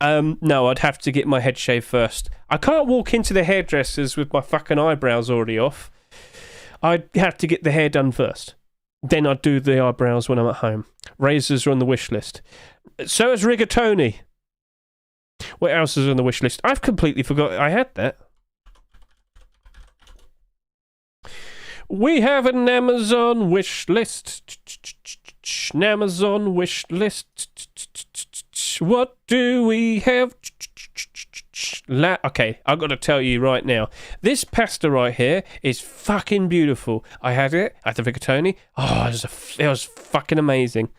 No, I'd have to get my head shaved first. I can't walk into the hairdressers with my fucking eyebrows already off. I'd have to get the hair done first. Then I'd do the eyebrows when I'm at home. Razors are on the wish list. So is rigatoni. What else is on the wish list? I've completely forgot I had that. We have an Amazon wish list. An Amazon wish list. What do we have? Okay, I've got to tell you right now. This pasta right here is fucking beautiful. I had it at the rigatoni. Oh, it was fucking amazing.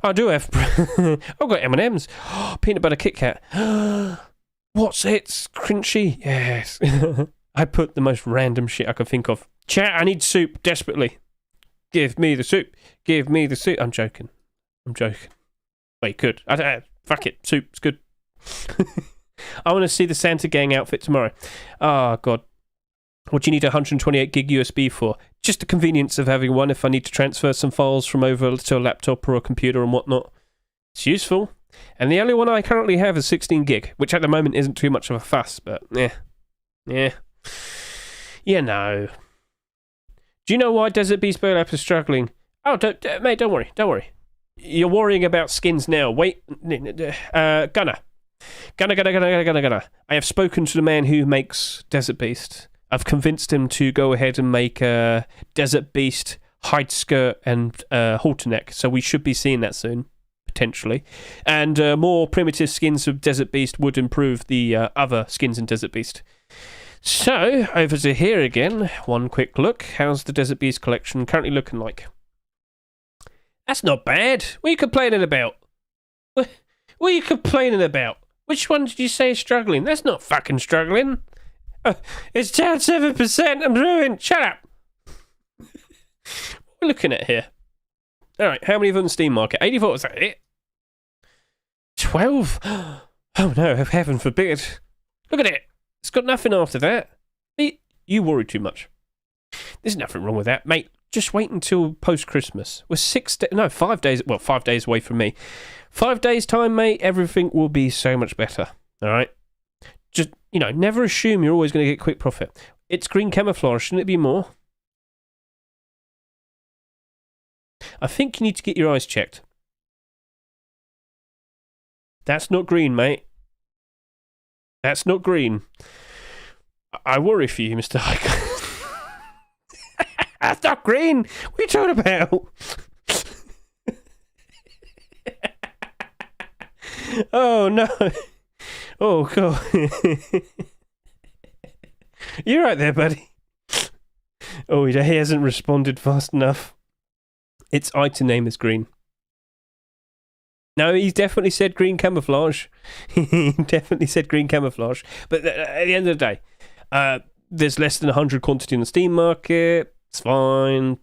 I do have... I've got M&M's. Oh, peanut butter Kit Kat. What's it? It's crunchy. Yes. I put the most random shit I could think of. Chat, I need soup desperately. Give me the soup. Give me the soup. I'm joking. Wait, good. Fuck it. Soup's good. I want to see the Santa Gang outfit tomorrow. Oh, God. What do you need a 128 gig USB for? Just the convenience of having one if I need to transfer some files from over to a laptop or a computer and whatnot. It's useful. And the only one I currently have is 16 gig, which at the moment isn't too much of a fuss, but yeah. You know. Do you know why Desert Beast Bird App is struggling? Oh, mate, don't worry. You're worrying about skins now. Wait, Gunner. I have spoken to the man who makes Desert Beast. I've convinced him to go ahead and make Desert Beast, Hide Skirt, and Halter Neck, so we should be seeing that soon, potentially. And more primitive skins of Desert Beast would improve the other skins in Desert Beast. So, over to here again. One quick look. How's the Desert Beast collection currently looking like? That's not bad. What are you complaining about? What are you complaining about? Which one did you say is struggling? That's not fucking struggling. It's down 7%. I'm ruined. Shut up. What are we looking at here? Alright, how many of them on the Steam market? 84, was that it? 12? Oh no, heaven forbid. Look at it. It's got nothing after that. You worry too much. There's nothing wrong with that, mate. Just wait until post-Christmas. We're 5 days, well, 5 days away from me. 5 days' time, mate, everything will be so much better. Alright? Just, never assume you're always going to get quick profit. It's green camouflage, shouldn't it be more? I think you need to get your eyes checked. That's not green, mate. That's not green. I worry for you, Mr. Hiker. That's not green! What are you talking about? Oh, no. Oh, God. You right there, buddy? Oh, he hasn't responded fast enough. Its item name is green. No, he's definitely said green camouflage. He definitely said green camouflage. But at the end of the day, there's less than 100 quantity on the Steam market. It's fine.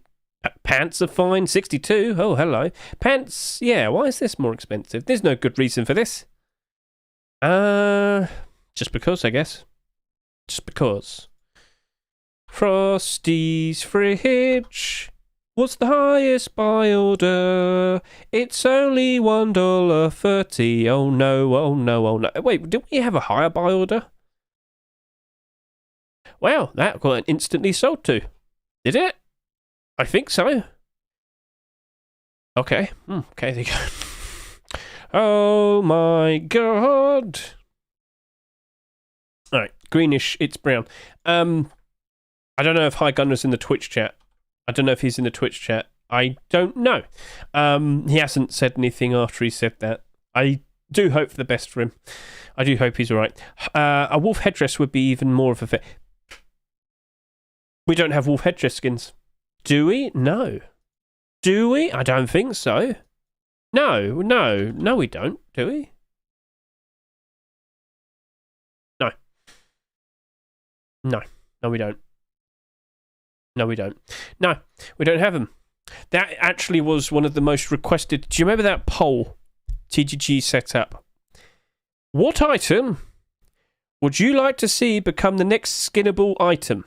Pants are fine. 62. Oh, hello. Pants, yeah, why is this more expensive? There's no good reason for this. Just because, I guess. Just because. Frosty's Fridge. What's the highest buy order? It's only $1.30. Oh no, oh no, oh no. Wait, did we have a higher buy order? Wow, that got instantly sold to. Did it? I think so. Okay. Okay, there you go. Oh my god. Alright, greenish, it's brown. I don't know if High Gunner's in the Twitch chat. I don't know if he's in the Twitch chat. I don't know. He hasn't said anything after he said that. I do hope for the best for him. I do hope he's alright. A wolf headdress would be even more of a fit. We don't have wolf headdress skins. Do we? No. Do we? I don't think so. No, we don't. Do we? No, we don't. No, we don't. No, we don't have them. That actually was one of the most requested. Do you remember that poll TGG set up? What item would you like to see become the next skinnable item?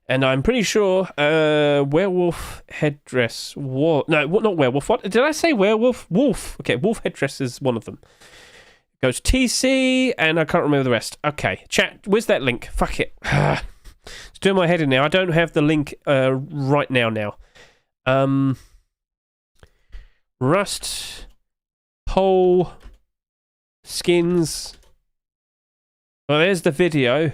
And I'm pretty sure werewolf headdress was... No, not werewolf. What? Did I say werewolf? Wolf. Okay, wolf headdress is one of them. Goes TC, and I can't remember the rest. Okay, chat, where's that link? Fuck it. It's doing my head in now. I don't have the link right now. Rust, pole, skins. Well, there's the video.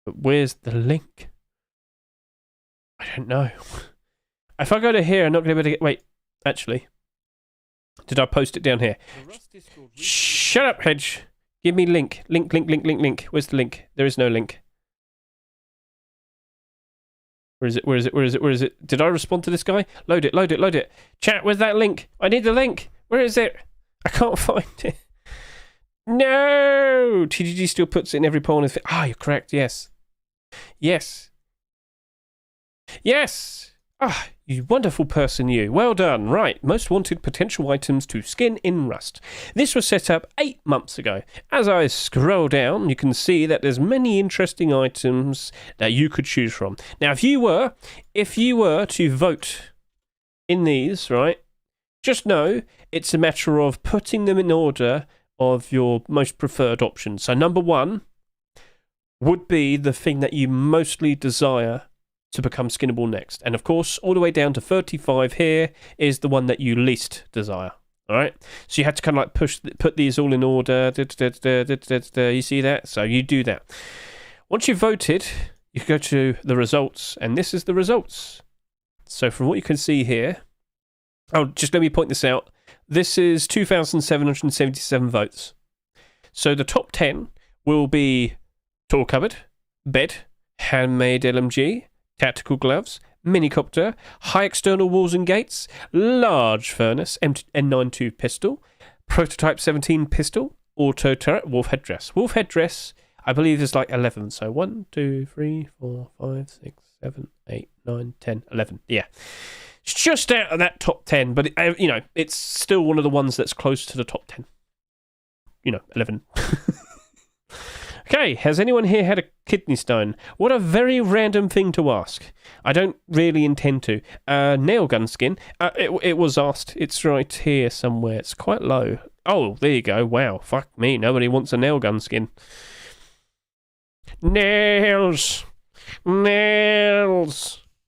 But where's the link? I don't know. If I go to here, I'm not going to be able to get... Wait, actually. Did I post it down here? Shut up, Hedge. Give me link. Link. Where's the link? There is no link. Where is it? Did I respond to this guy? Load it. Chat, where's that link? I need the link. Where is it? I can't find it. No! TGG still puts it in every poll on his... you're correct, yes. Yes. You wonderful person, you. Well done. Right, most wanted potential items to skin in Rust. This was set up 8 months ago. As I scroll down, you can see that there's many interesting items that you could choose from. Now, if you were to vote in these, right, just know it's a matter of putting them in order of your most preferred options. So number 1 would be the thing that you mostly desire to become skinnable next. And of course, all the way down to 35 here is the one that you least desire. All right? So you had to kind of like put these all in order. You see that? So you do that. Once you've voted, you go to the results, and this is the results. So from what you can see here, just let me point this out. This is 2,777 votes. So the top 10 will be tool cupboard, bed, handmade LMG, tactical gloves, minicopter, high external walls and gates, large furnace, N92 pistol, prototype 17 pistol, auto turret, wolf headdress. Wolf headdress, I believe, is like 11. So 1, 2, 3, 4, 5, 6, 7, 8, 9, 10, 11. Yeah. It's just out of that top 10, but it's still one of the ones that's close to the top 10. 11. Okay, has anyone here had a kidney stone? What a very random thing to ask. I don't really intend to. Nail gun skin. It was asked. It's right here somewhere. It's quite low. Oh, there you go. Wow, fuck me. Nobody wants a nail gun skin. Nails.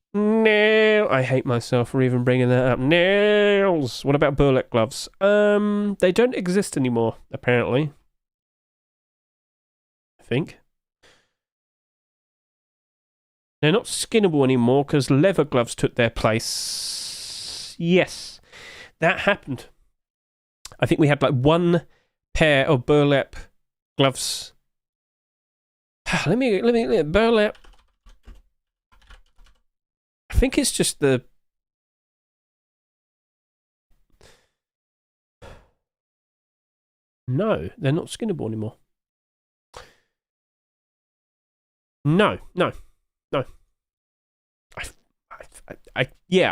I hate myself for even bringing that up. Nails. What about burlap gloves? They don't exist anymore, apparently. Think they're not skinnable anymore because leather gloves took their place. Yes, that happened. I think we had like 1 pair of burlap gloves. let me burlap. I think it's just the... No, they're not skinnable anymore. No. I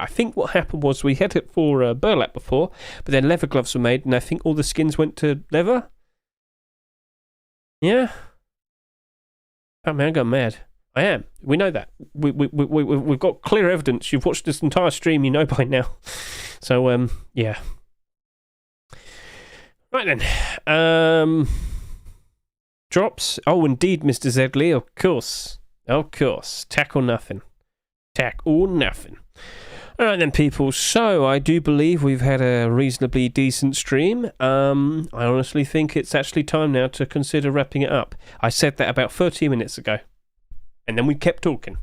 think what happened was we had it for burlap before, but then leather gloves were made, and I think all the skins went to leather. Yeah. Oh man, I got mad. I am. We know that. We've got clear evidence. You've watched this entire stream, you know by now. So yeah. Right then. Drops. Oh, indeed, Mr. Zedley. Of course. Tack or nothing. All right then, people. So I do believe we've had a reasonably decent stream. I honestly think it's actually time now to consider wrapping it up. I said that about 30 minutes ago, and then we kept talking.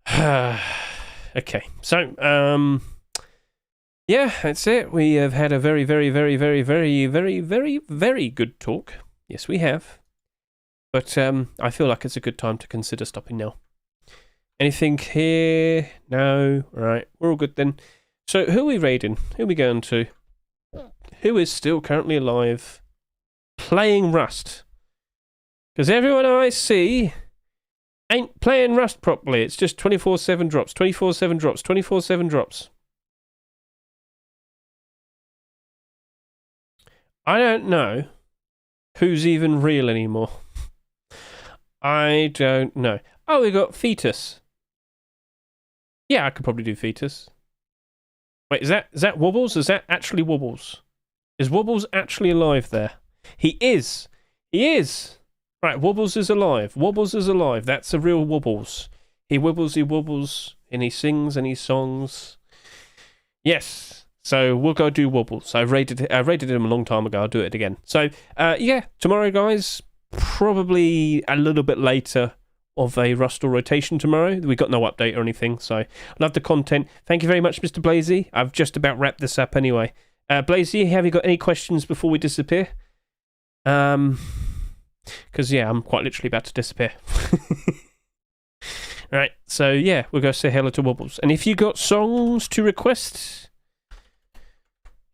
Okay. So yeah, that's it. We have had a very, very, very, very, very, very, very, very good talk. Yes, we have. But I feel like it's a good time to consider stopping now. Anything here? No. Right. We're all good then. So who are we raiding? Who are we going to? Who is still currently alive playing Rust? Because everyone I see ain't playing Rust properly. It's just 24/7 drops, 24/7 drops, 24/7 drops. I don't know Who's even real anymore? I don't know. Oh, we got Fetus. Yeah, I could probably do Fetus. Wait, is that Wobbles? Is that actually Wobbles? Is Wobbles actually alive there? He is. He is. Right, Wobbles is alive. Wobbles is alive. That's a real Wobbles. He wobbles, and he sings and he songs. Yes. So we'll go do Wobbles. I rated him a long time ago. I'll do it again. So, yeah, tomorrow, guys, probably a little bit later of a Rust or rotation tomorrow. We got no update or anything, so love the content. Thank you very much, Mr. Blazy. I've just about wrapped this up anyway. Blazy, have you got any questions before we disappear? Because, yeah, I'm quite literally about to disappear. Right, so, yeah, we'll go say hello to Wobbles. And if you got songs to request,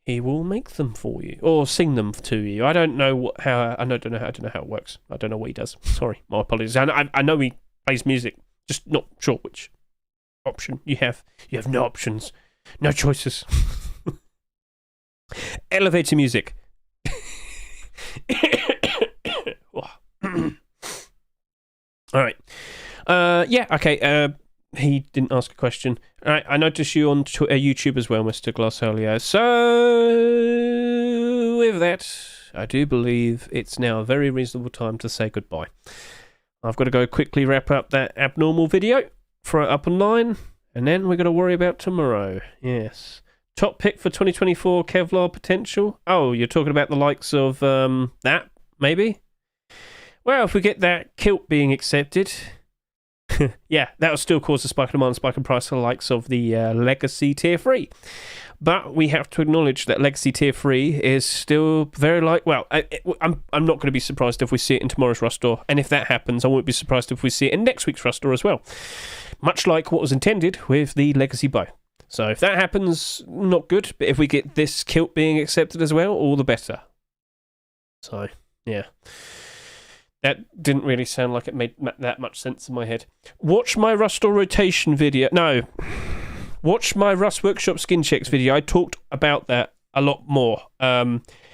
he will make them for you, or sing them to you. I don't know how it works. I don't know what he does. Sorry, my apologies. I know he plays music, just not sure which option you have. You have no options, no choices. Elevator music. All right. Yeah. Okay. He didn't ask a question. All right. I noticed you on YouTube as well, Mr. Glossolio. So, with that, I do believe it's now a very reasonable time to say goodbye. I've got to go quickly wrap up that abnormal video, throw it up online, and then we're going to worry about tomorrow. Yes. Top pick for 2024 Kevlar potential? Oh, you're talking about the likes of that, maybe? Well, if we get that kilt being accepted, yeah, that will still cause a spike in demand, spike in price for the likes of the Legacy Tier 3. But we have to acknowledge that Legacy Tier 3 is still very I'm not going to be surprised if we see it in tomorrow's Rust Store. And if that happens, I won't be surprised if we see it in next week's Rust Store as well. Much like what was intended with the Legacy Bow. So if that happens, not good. But if we get this kilt being accepted as well, all the better. So, yeah. That didn't really sound like it made that much sense in my head. Watch my Rust or rotation video. No. Watch my Rust Workshop skin checks video. I talked about that a lot more.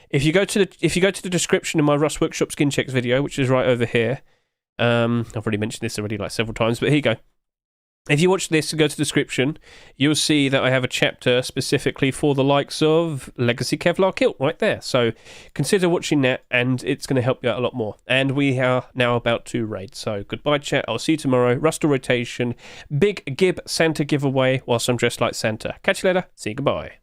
If you go to the description in my Rust Workshop skin checks video, which is right over here. I've already mentioned this already like several times, but here you go. If you watch this and go to the description, you'll see that I have a chapter specifically for the likes of Legacy Kevlar Kilt right there. So consider watching that, and it's going to help you out a lot more. And we are now about to raid. So goodbye, chat. I'll see you tomorrow. Rust or rotation. Big Gib Santa giveaway whilst I'm dressed like Santa. Catch you later. See you. Goodbye.